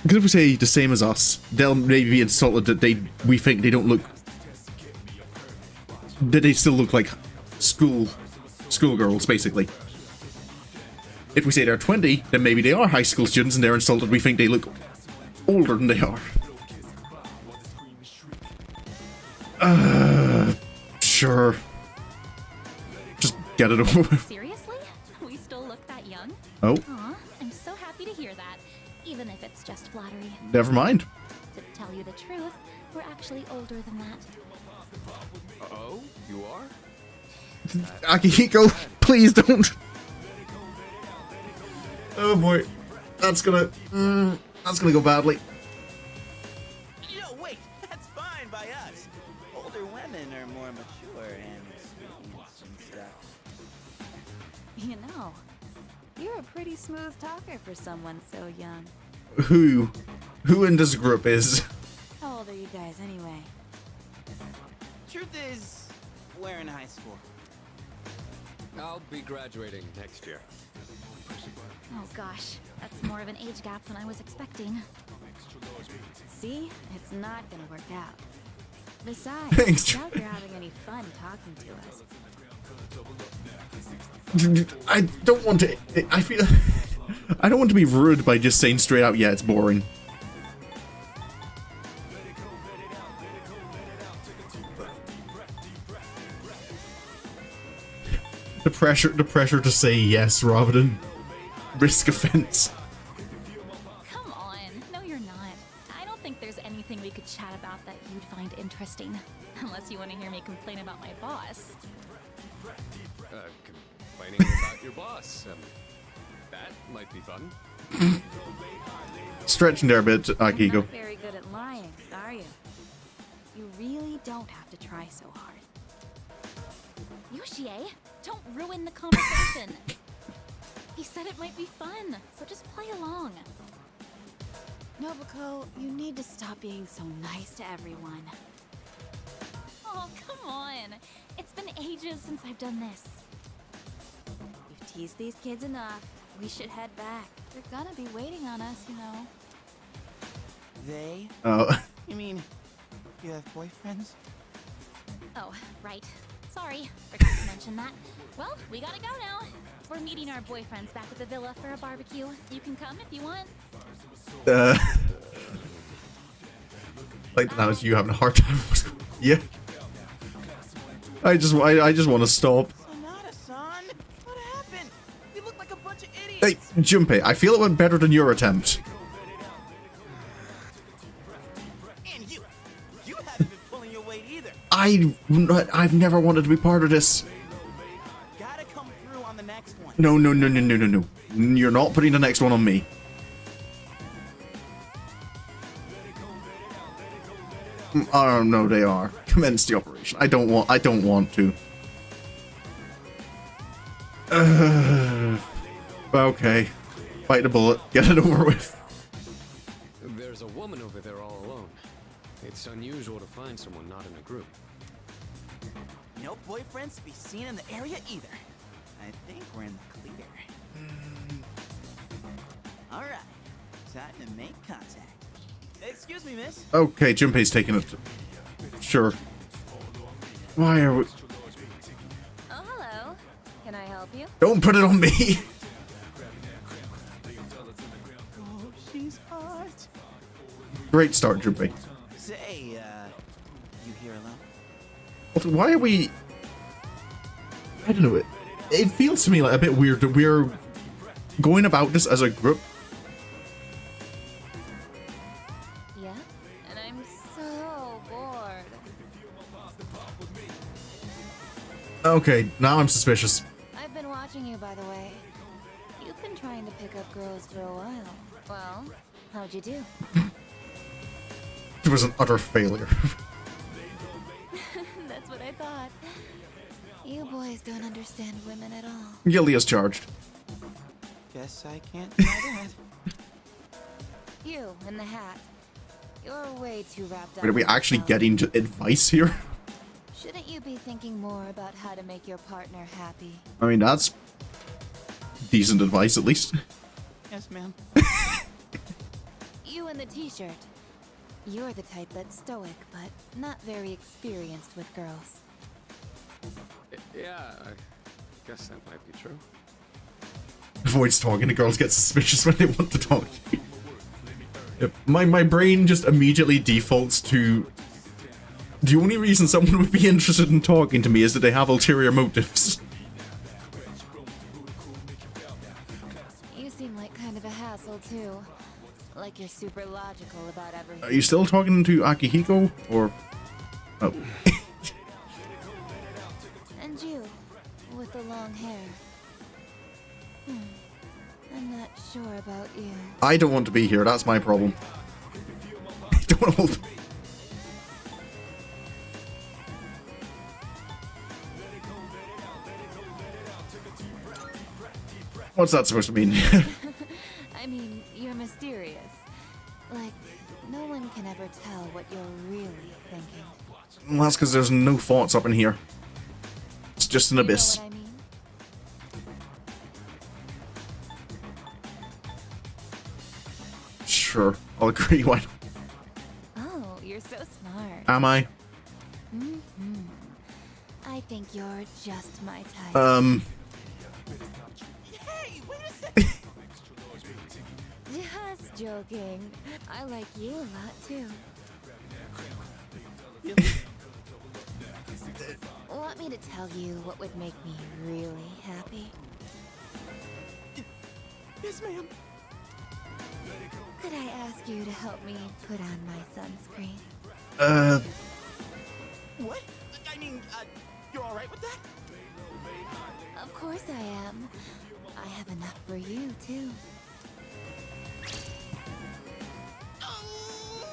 Because if we say the same as us, they'll maybe be insulted that we think they don't look, that they still look like schoolgirls, basically. If we say they're 20, then maybe they are high school students and they're insulted we think they look older than they are. Sure. Just get it over with. Seriously? We still look that young? Oh. Aw, I'm so happy to hear that, even if it's just flattery. Never mind. To tell you the truth, we're actually older than that. Oh, you are? Akihiko, please don't. Oh boy, that's gonna go badly. No, wait, that's fine by us. Older women are more mature and experienced and stuff. You know, you're a pretty smooth talker for someone so young. Who in this group is? How old are you guys anyway? Truth is, we're in high school. I'll be graduating next year. Oh gosh, that's more of an age gap than I was expecting. See? It's not gonna work out. Besides, Thanks. I doubt you're having any fun talking to us. I don't want to. I don't want to be rude by just saying straight out, yeah, it's boring. The pressure to say yes rather than risk offense. Come on, no you're not. I don't think there's anything we could chat about that you'd find interesting. Unless you want to hear me complain about my boss. Complaining about your boss. That might be fun. Stretching there a bit, You're Akihiko. not very good at lying, are you? You really don't have to try so hard. Yoshie, don't ruin the conversation. He said it might be fun, so just play along. Nobuko, you need to stop being so nice to everyone. Oh, come on. It's been ages since I've done this. You've teased these kids enough. We should head back. They're gonna be waiting on us, you know. They? Oh. You mean, you have boyfriends? Oh, right. Sorry, forgot to mention that. Well, we gotta go now. We're meeting our boyfriends back at the villa for a barbecue. You can come if you want. Like that was you having a hard time. Yeah. I just want to stop. Sonata-san, what happened? You look like a bunch of idiots. Hey, Junpei, I feel it went better than your attempt. And you, I've never wanted to be part of this. Gotta come through on the next one. No. You're not putting the next one on me. Oh no, they are. Commence the operation. I don't want to. Okay. Bite the bullet. Get it over with. There's a woman over there all alone. It's unusual to find someone not in a group. No boyfriends to be seen in the area either. I think we're in the clear. All right, time to make contact. Excuse me, miss. Okay, Junpei's taking it. Sure. Why are we... Oh, hello. Can I help you? Don't put it on me! Oh, she's hot. Great start, Junpei. Say, you here alone? Also, why are we... I don't know, it feels to me like a bit weird that we're going about this as a group. Yeah? And I'm so bored. Okay, now I'm suspicious. I've been watching you, by the way. You've been trying to pick up girls for a while. Well, how'd you do? It was an utter failure. That's what I thought. You boys don't understand women at all. Guilty as charged. Guess I can't try that. You in the hat. You're way too wrapped up. Wait, are we in actually yourself. getting to advice here? Shouldn't you be thinking more about how to make your partner happy? I mean, that's decent advice, at least. Yes, ma'am. You in the t-shirt. You're the type that's stoic, but not very experienced with girls. Yeah, I guess that might be true. Avoids talking to girls, get suspicious when they want to talk to you. Yep. My brain just immediately defaults to... The only reason someone would be interested in talking to me is that they have ulterior motives. You seem like kind of a hassle, too. Like you're super logical about everything. Are you still talking to Akihiko? Or... Oh. And you, with the long hair. I'm not sure about you. I don't want to be here, that's my problem. I don't want to... What's that supposed to mean? I mean, you're mysterious. Like, no one can ever tell what you're really thinking. Well, that's because there's no thoughts up in here. It's just an abyss. You know what I mean? Sure, I'll agree. Why not? Oh, you're so smart. Am I? I think you're just my type. Hey, wait a second. Just joking. I like you a lot too. Want me to tell you what would make me really happy? Yes, ma'am. Could I ask you to help me put on my sunscreen? What? I mean, you're all right with that? Of course I am. I have enough for you too.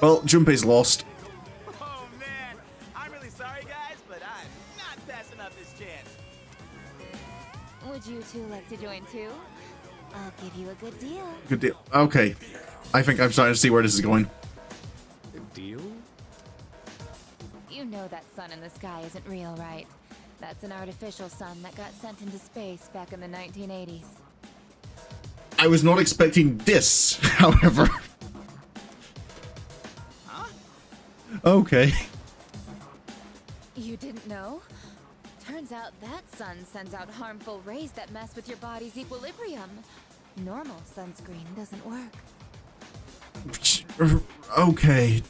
Well, Junpei's lost. Oh man, I'm really sorry, guys, but I'm not passing up this chance. Would you two like to join too? I'll give you a good deal. Good deal. Okay. I think I'm starting to see where this is going. A deal? You know that sun in the sky isn't real, right? That's an artificial sun that got sent into space back in the 1980s. I was not expecting this, however. Huh? Okay. You didn't know? Turns out that sun sends out harmful rays that mess with your body's equilibrium. Normal sunscreen doesn't work. Okay.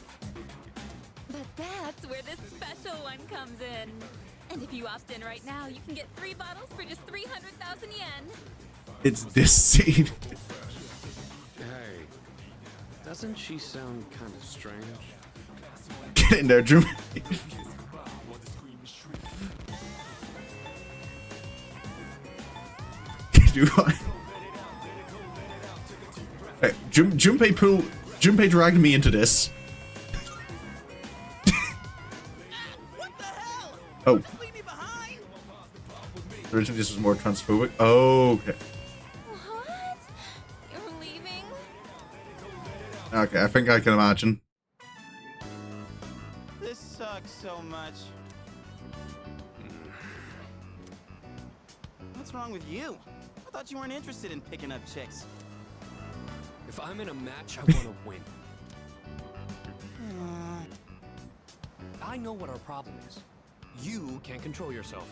But that's where this special one comes in. And if you opt in right now, you can get 3 bottles for just 300,000 yen. It's this scene. Hey, doesn't she sound kind of strange? Get in there, Drew. do I? Hey, Junpei dragged me into this. Oh. Originally this was more transphobic. Oh, okay. What? You're leaving? Okay, I think I can imagine. This sucks so much. What's wrong with you? I thought you weren't interested in picking up chicks. If I'm in a match, I want to win. I know what our problem is. You can't control yourself.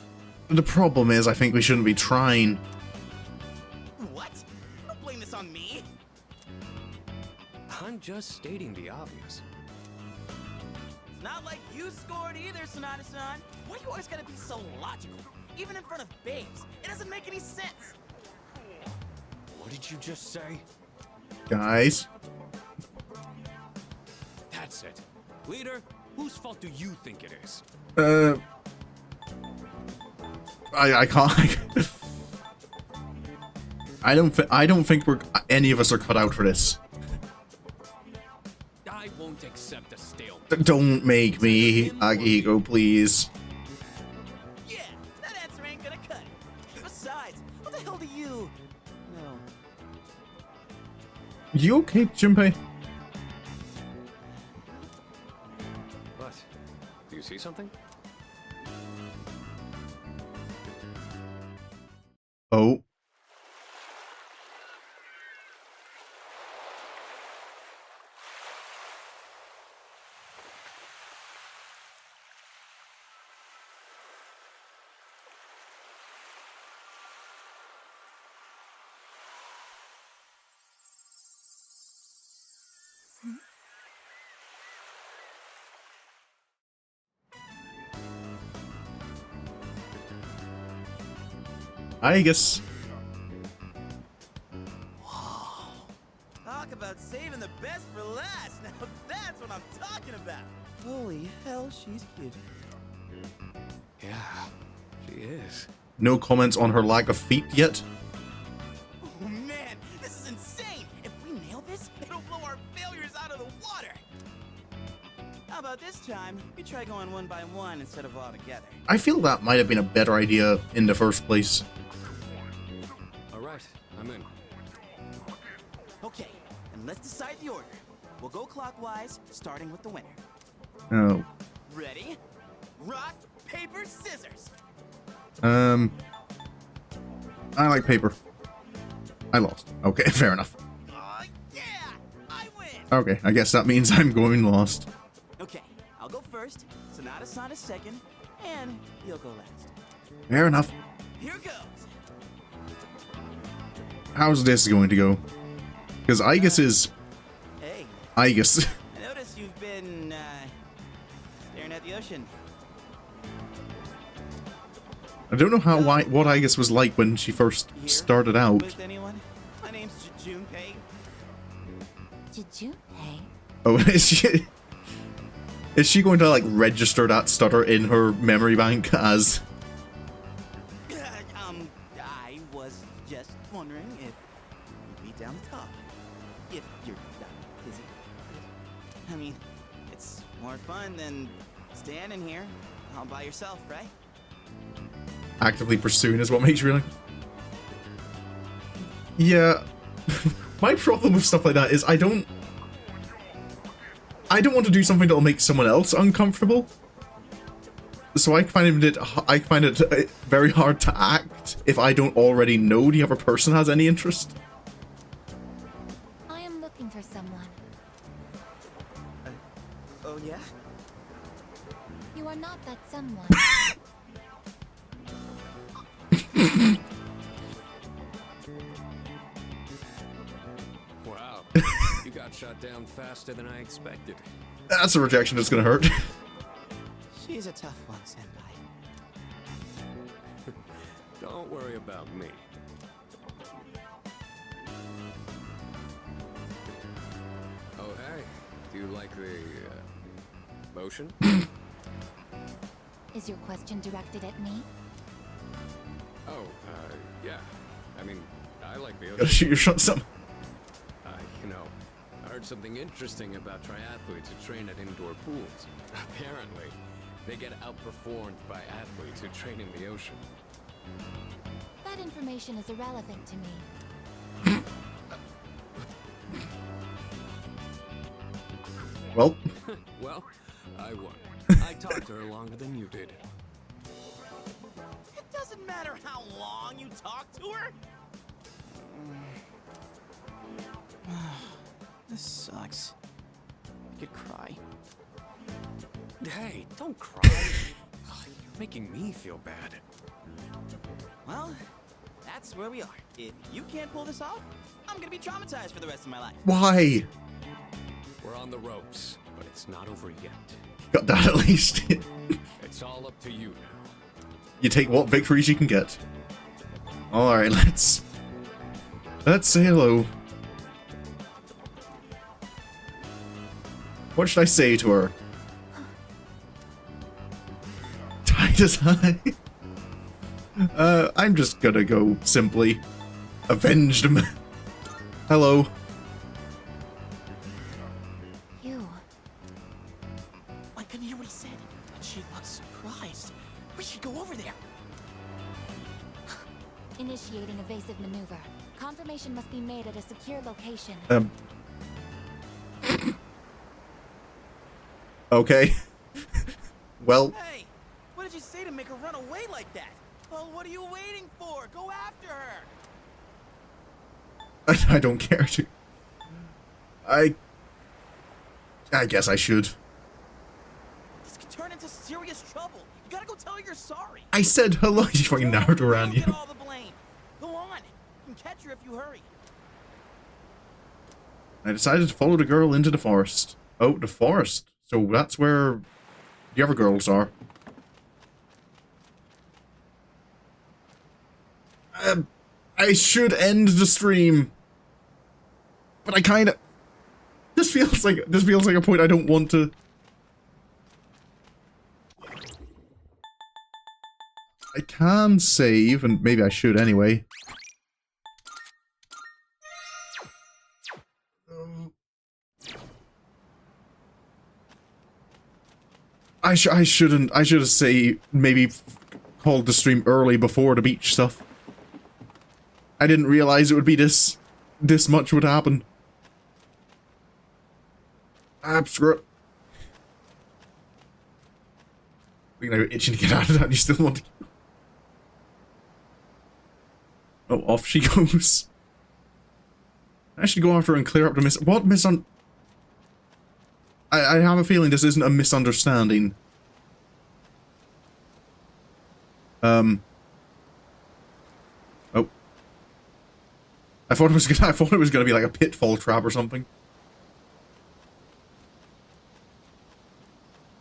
The problem is, I think we shouldn't be trying. What? Don't blame this on me. I'm just stating the obvious. It's not like you scored either, Sonata-san. Why you always gotta be so logical? Even in front of babes. It doesn't make any sense. What did you just say? Guys. That's it. Leader, whose fault do you think it is? I can't. I don't think any of us are cut out for this. I won't accept a stale. Don't make me, Akihiko, please. Yeah, that answer ain't gonna cut it. Besides, what the hell do you know? You okay, Junpei? What? Do you see something? Oh. I guess. Talk about saving the best for last. Now that's what I'm talking about. Holy hell, she's cute. Yeah, she is. No comments on her lack of feet yet. Oh man, this is insane. If we nail this, it'll blow our failures out of the water. How about this time, we try going one by one instead of all together? I feel that might have been a better idea in the first place. Alright, I'm in. Okay, and let's decide the order. We'll go clockwise, starting with the winner. Oh. Ready? Rock, paper, scissors. I like paper. I lost. Okay, fair enough. Yeah, I win. Okay, I guess that means I'm going lost. Okay, I'll go first, Sonata-san is second, and you'll go last. Fair enough. Here goes. How's this going to go? Because Igus is... Hey. Igus. I noticed you've been, staring at the ocean. I don't know what Igus was like when she first started out. With anyone? My name's Junpei. Junpei? Oh, is she going to like register that stutter in her memory bank as... I was just wondering if you'd be down to talk. If you're not busy. I mean, it's more fun than standing here all by yourself, right? Actively pursuing is what makes you really... Yeah. My problem with stuff like that is I don't want to do something that'll make someone else uncomfortable. So I find it very hard to act if I don't already know the other person has any interest. I am looking for someone. Oh yeah? You are not that someone. Wow, you got shot down faster than I expected. That's a rejection that's gonna hurt. She's a tough one, senpai. Don't worry about me. Oh hey, do you like the motion? Is your question directed at me? Oh, yeah. I mean, I like the Gotta ocean. shoot your shot some. You know, I heard something interesting about triathletes who train at indoor pools. Apparently, they get outperformed by athletes who train in the ocean. That information is irrelevant to me. Well. Well, I won. I talked to her longer than you did. It doesn't matter how long you talk to her. This sucks. I could cry. Hey, don't cry. You're making me feel bad. Well, that's where we are. If you can't pull this off, I'm gonna be traumatized for the rest of my life. Why? We're on the ropes, but it's not over yet. Got that at least. It's all up to you now. You take what victories you can get. Alright, let's say hello. What should I say to her? Tide is high. I'm just gonna go simply avenge them. Hello. You. I couldn't hear what he said, but she looks surprised. We should go over there. Initiating evasive maneuver. Confirmation must be made at a secure location. Okay. Well. Hey, what did you say to make her run away like that? Well, what are you waiting for? Go after her. I don't care to. I guess I should. This could turn into serious trouble. You gotta go tell her you're sorry. I said hello. You fucking narrowed around you. Get all the blame. Go on. You can catch her if you hurry. I decided to follow the girl into the forest. Oh, the forest. So that's where the other girls are. I should end the stream, but I kind of. This feels like a point I don't want to. I can save, and maybe I should anyway. I shouldn't. I should have maybe called the stream early before the beach stuff. I didn't realize it would be this much would happen. Screw it. We're gonna go itching to get out of that. You still want to? Oh, off she goes. I should go after her and clear up the I have a feeling this isn't a misunderstanding. Oh. I thought it was gonna be like a pitfall trap or something.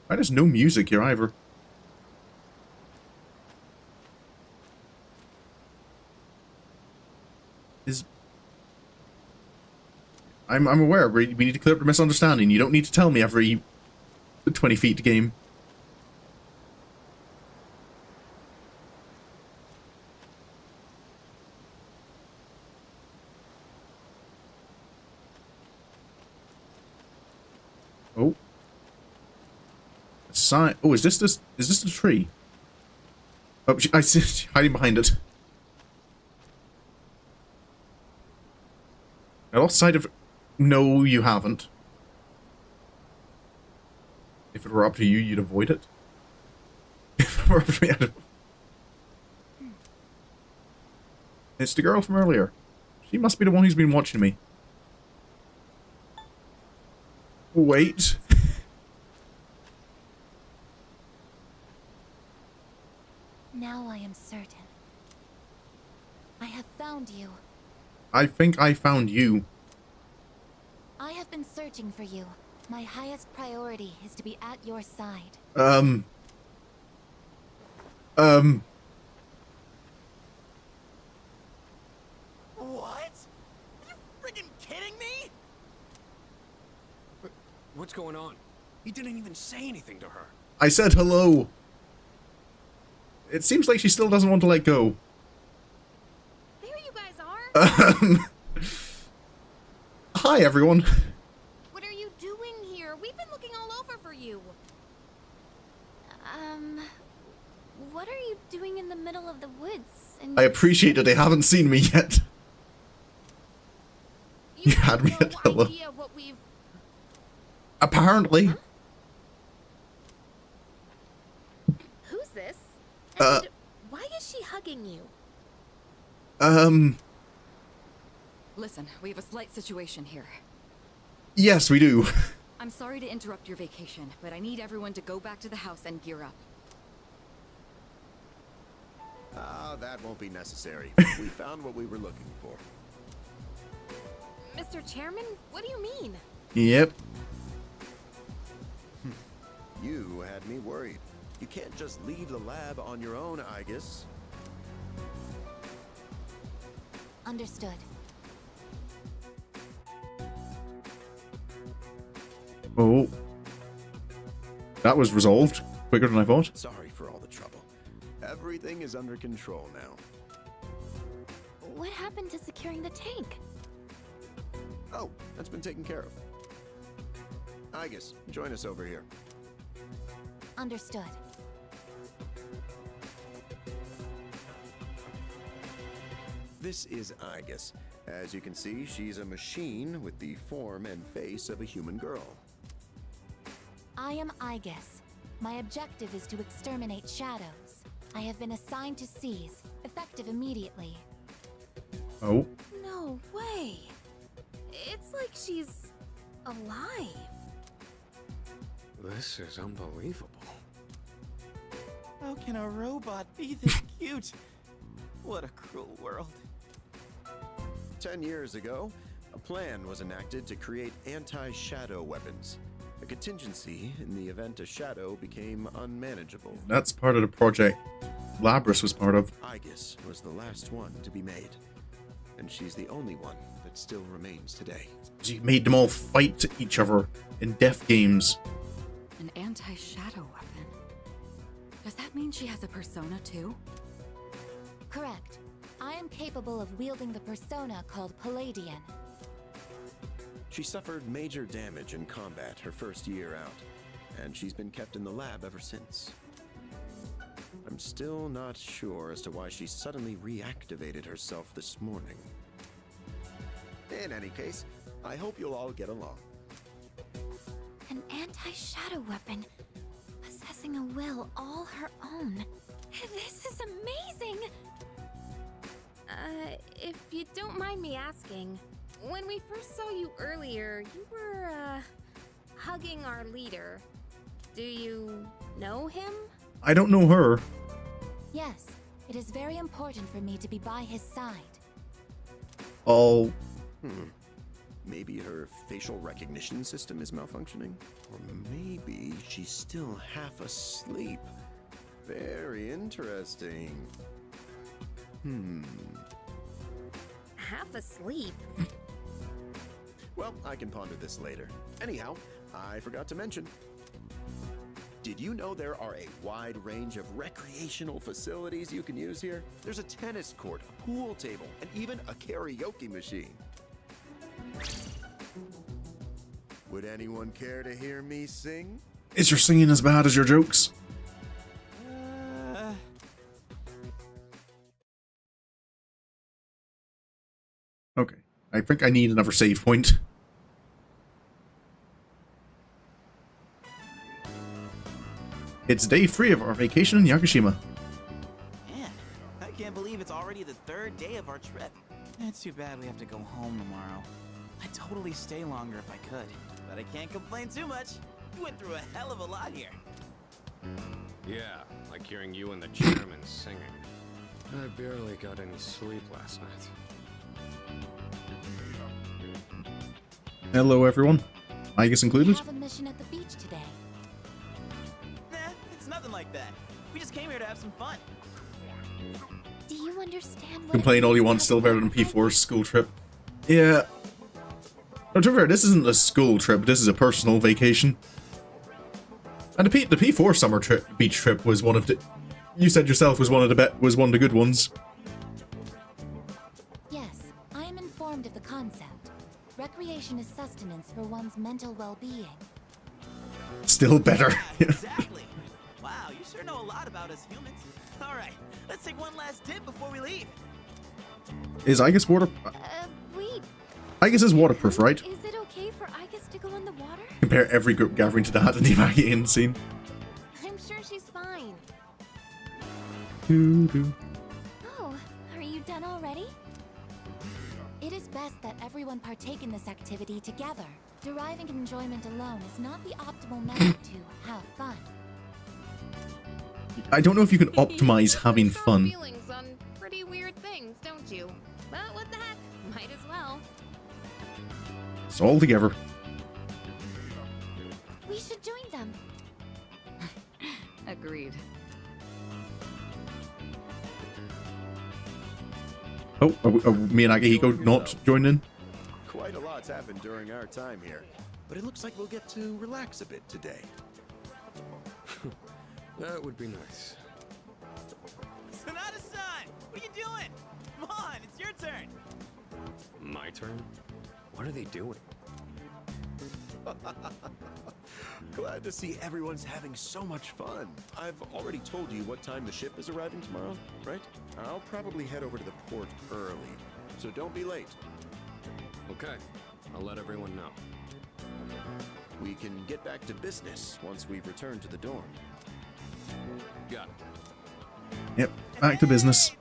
Why there's no music here either? I'm aware, we need to clear up the misunderstanding. You don't need to tell me every 20 feet to game. Oh. A sign. Oh, is this the tree? Oh, I see it hiding behind it. I lost sight of... No, you haven't. If it were up to you, you'd avoid it. If it were up to me, I'd... It's the girl from earlier. She must be the one who's been watching me. Wait. Now I am certain. I have found you. I think I found you. I have been searching for you. My highest priority is to be at your side. What? Are you friggin' kidding me? What's going on? He didn't even say anything to her. I said hello. It seems like she still doesn't want to let go. There you guys Hi, everyone. What are you doing here? We've been looking all over for you. What are you doing in the middle of the woods? I appreciate that they haven't seen me yet. You had me at hello. Apparently. Huh? Who's this? And why is she hugging you? Listen, we have a slight situation here. Yes, we do. I'm sorry to interrupt your vacation, but I need everyone to go back to the house and gear up. Ah, that won't be necessary. We found what we were looking for. Mr. Chairman, what do you mean? Yep. You had me worried. You can't just leave the lab on your own, I guess. Understood. Oh. That was resolved quicker than I thought. Sorry for all the trouble. Everything is under control now. What happened to securing the tank? Oh, that's been taken care of. I guess, join us over here. Understood. This is Igus. As you can see, she's a machine with the form and face of a human girl. I am Igus. My objective is to exterminate shadows. I have been assigned to seize, effective immediately. Oh. No way. It's like she's alive. This is unbelievable. How can a robot be this cute? What a cruel world. 10 years ago, a plan was enacted to create anti-shadow weapons. A contingency in the event a shadow became unmanageable. That's part of the project Labrys was part of. Igus was the last one to be made. And she's the only one that still remains today. She made them all fight each other in death games. An anti-shadow weapon? Does that mean she has a persona too? Correct. I am capable of wielding the persona called Palladian. She suffered major damage in combat her first year out, and she's been kept in the lab ever since. I'm still not sure as to why she suddenly reactivated herself this morning. In any case, I hope you'll all get along. An anti-shadow weapon, possessing a will all her own. This is amazing! If you don't mind me asking, when we first saw you earlier, you were, hugging our leader. Do you know him? I don't know her. Yes, it is very important for me to be by his side. Oh. Maybe her facial recognition system is malfunctioning? Or maybe she's still half asleep. Very interesting. Half asleep? Well, I can ponder this later. Anyhow, I forgot to mention. Did you know there are a wide range of recreational facilities you can use here? There's a tennis court, a pool table, and even a karaoke machine. Would anyone care to hear me sing? Is your singing as bad as your jokes? Okay. I think I need another save point. It's day 3 of our vacation in Yakushima. Man, I can't believe it's already the 3rd day of our trip. It's too bad we have to go home tomorrow. I'd totally stay longer if I could, but I can't complain too much. We went through a hell of a lot here. Yeah, like hearing you and the chairman singing. I barely got any sleep last night. Hello, everyone. I guess We included. have a mission at the beach today. Nah, it's nothing like that. We just came here to have some fun. Do you understand what Complain all you want, still better than P4's school trip. Yeah. No, to be fair, this isn't a school trip, this is a personal vacation. And the P4 summer trip, beach trip was one of the... You said yourself was one of the good ones. Yes, informed of the concept. Recreation is sustenance for one's mental well-being. Still better. Exactly. Wow, you sure know a lot about us humans. All right, let's take one last dip before we leave. Is Aegis water? Wait. Aegis is waterproof, right? Is it okay for Aegis to go in the water? Compare every group gathering to that and the Evacuating scene. I'm sure she's fine. Oh, are you done already? It is best that everyone partake in this activity together. Deriving enjoyment alone is not the optimal method to have fun. I don't know if you can optimize having fun. Feelings on pretty weird things, don't you? But what the heck? Might as well. It's all together. We should join them. Agreed. Oh, are me and Akihiko not joining? Quite a lot's happened during our time here, but it looks like we'll get to relax a bit today. That would be nice. Sonata-san, what are you doing? Come on, it's your turn. My turn? What are they doing? Glad to see everyone's having so much fun. I've already told you what time the ship is arriving tomorrow, right? I'll probably head over to the port early, so don't be late. Okay, I'll let everyone know. We can get back to business once we've returned to the dorm. Got it. Yep, back to business.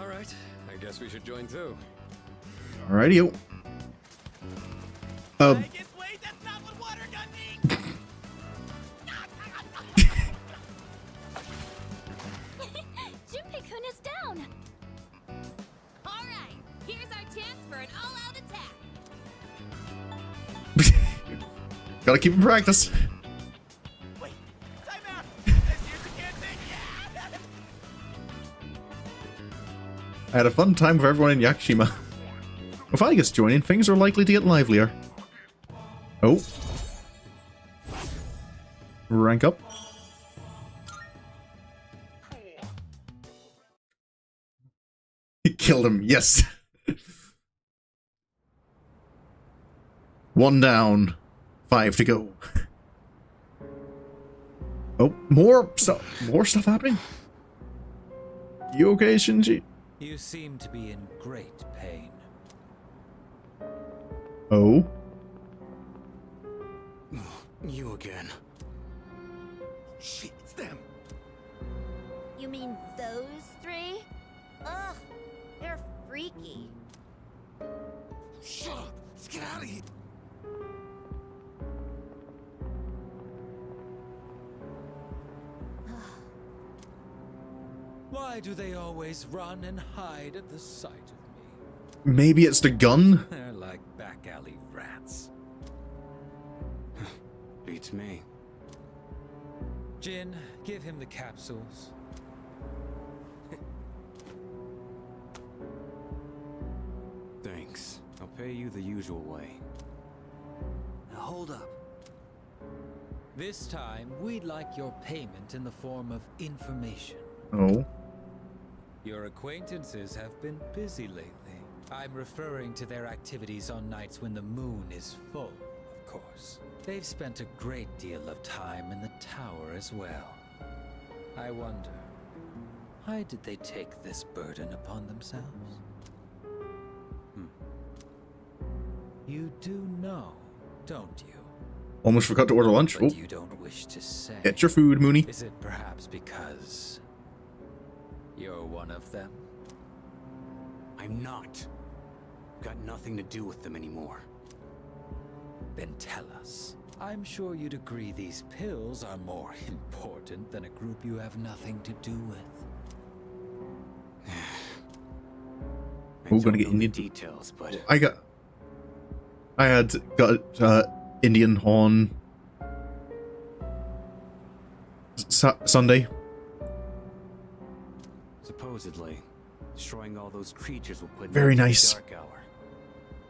All right, I guess we should join too. Alrighty-o. Wait, that's not what water gun means! Junpei-kun is down! Alright, here's our chance for an all-out attack. Gotta keep in practice. Wait, time out! This here's the can't think, yeah! I had a fun time with everyone in Yakushima. If Aegis joining, things are likely to get livelier. Oh. Rank up. He killed him, yes. 1 down. 5 to go. Oh, more stuff happening? You okay, Shinji? You seem to be in great pain. Oh? You again. Shit, it's them. You mean those three? Ugh, they're freaky. Shut up! Let's get out of here! Why do they always run and hide at the sight of me? Maybe it's the gun? They're like back alley rats. Beats me. Jin, give him the capsules. Thanks. I'll pay you the usual way. Now hold up. This time, we'd like your payment in the form of information. Oh? Your acquaintances have been busy lately. I'm referring to their activities on nights when the moon is full, of course. They've spent a great deal of time in the tower as well. I wonder, why did they take this burden upon themselves? You do know, don't you? Almost forgot to order lunch. But Oh. you don't wish to say. Get your food, Mooney. Is it perhaps because you're one of them? I'm not. Got nothing to do with them anymore. Then tell us. I'm sure you'd agree these pills are more important than a group you have nothing to do with. We're gonna get Indian details, but I had got Indian on Sunday. Supposedly, destroying all those creatures will put Very an end to the nice. Dark Hour,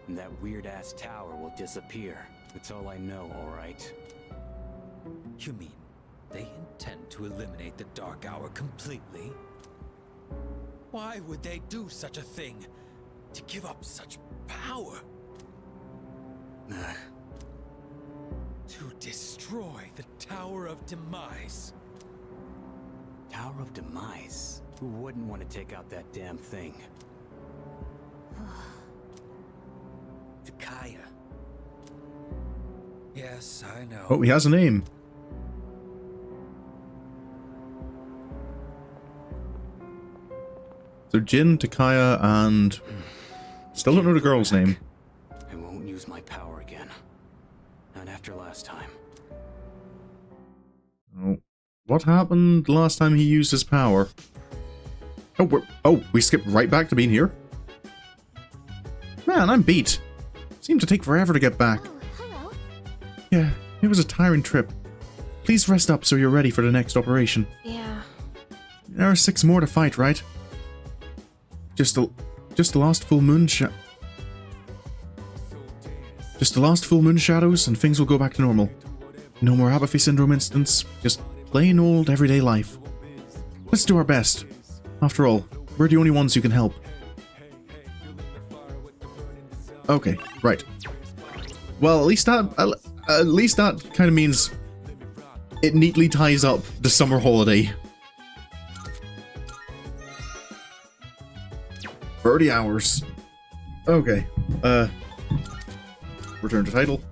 and that weird-ass tower will disappear. That's all I know, all right? You mean they intend to eliminate the Dark Hour completely? Why would they do such a thing? To give up such power? To destroy the Tower of Demise. Tower of Demise? Who wouldn't want to take out that damn thing? Takaya. Yes, I know. Oh, he has a name. So Jin, Takaya, and... Still don't know the girl's name. I won't use my power again. Not after last time. Oh. What happened last time he used his power? Oh, we skipped right back to being here? Man, I'm beat. Seemed to take forever to get back. Oh, hello. Yeah, it was a tiring trip. Please rest up so you're ready for the next operation. Yeah. There are 6 more to fight, right? Just the last full moon Just the last full moon shadows and things will go back to normal. No more apathy syndrome incidents, just plain old everyday life. Let's do our best. After all, we're the only ones who can help. Okay, right. Well, at least that kind of means it neatly ties up the summer holiday. 30 hours. Okay. Return to title.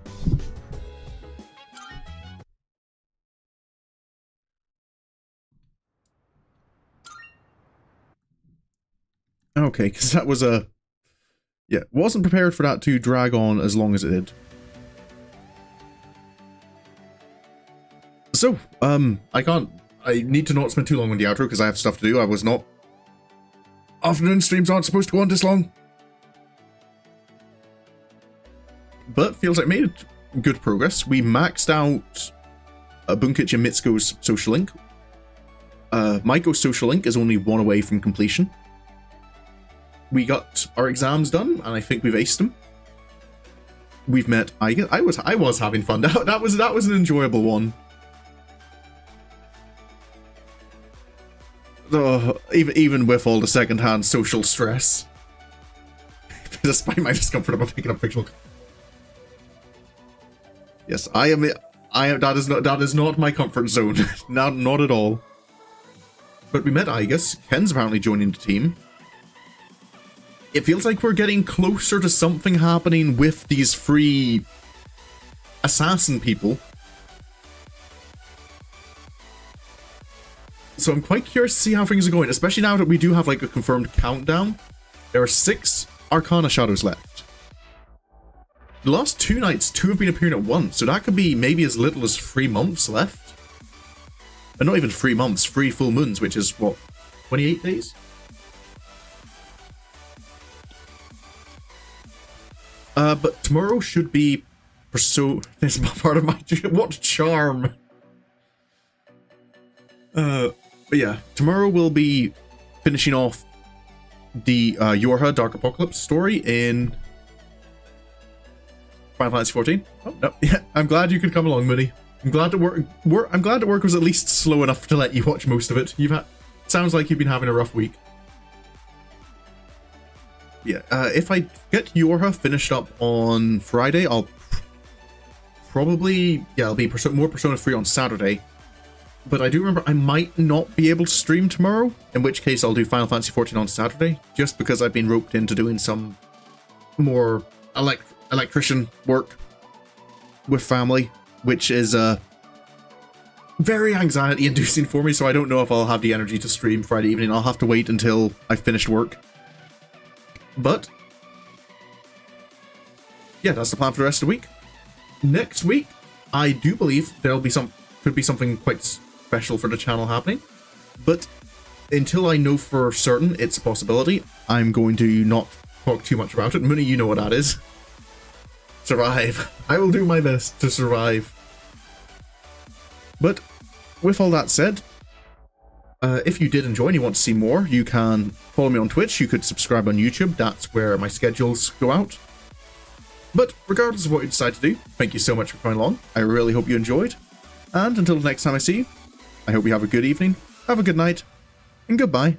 Okay, because that was a... Yeah, wasn't prepared for that to drag on as long as it did. So, I need to not spend too long on the outro because I have stuff to do. I was not... Afternoon streams aren't supposed to go on this long. But feels like made good progress. We maxed out Bunkichi and Mitsuko's social link. Maiko's social link is only 1 away from completion. We got our exams done, and I think we've aced them. We've met Aiga. I was having fun. That was an enjoyable one. Even with all the secondhand social stress. Despite my discomfort about picking up fictional. Yes, that is not my comfort zone. not at all. But we met Aigus. Ken's apparently joining the team. It feels like we're getting closer to something happening with these free assassin people. So I'm quite curious to see how things are going, especially now that we do have like a confirmed countdown. There are 6 Arcana Shadows left. The last 2 nights, 2 have been appearing at once, so that could be maybe as little as 3 months left. And not even 3 months, 3 full moons, which is what, 28 days? But tomorrow should be This is part of my... What charm! But yeah, tomorrow we'll be finishing off the Yorha Dark Apocalypse story in Final Fantasy 14. Oh, no. Yeah, I'm glad you could come along, Mooney. I'm glad that work was at least slow enough to let you watch most of it. Sounds like you've been having a rough week. Yeah, if I get Yorha finished up on Friday, I'll probably... Yeah, I'll be more Persona 3 on Saturday. But I do remember I might not be able to stream tomorrow, in which case I'll do Final Fantasy 14 on Saturday, just because I've been roped into doing some more electrician work with family, which is very anxiety-inducing for me, so I don't know if I'll have the energy to stream Friday evening. I'll have to wait until I've finished work. But yeah, that's the plan for the rest of the week. Next week, I do believe there'll be could be something quite special for the channel happening. But until I know for certain it's a possibility, I'm going to not talk too much about it. Mooney, you know what that is. Survive. I will do my best to survive. But with all that said, if you did enjoy and you want to see more, you can follow me on Twitch. You could subscribe on YouTube. That's where my schedules go out. But regardless of what you decide to do, thank you so much for coming along. I really hope you enjoyed. And until the next time I see you, I hope you have a good evening, have a good night, and goodbye.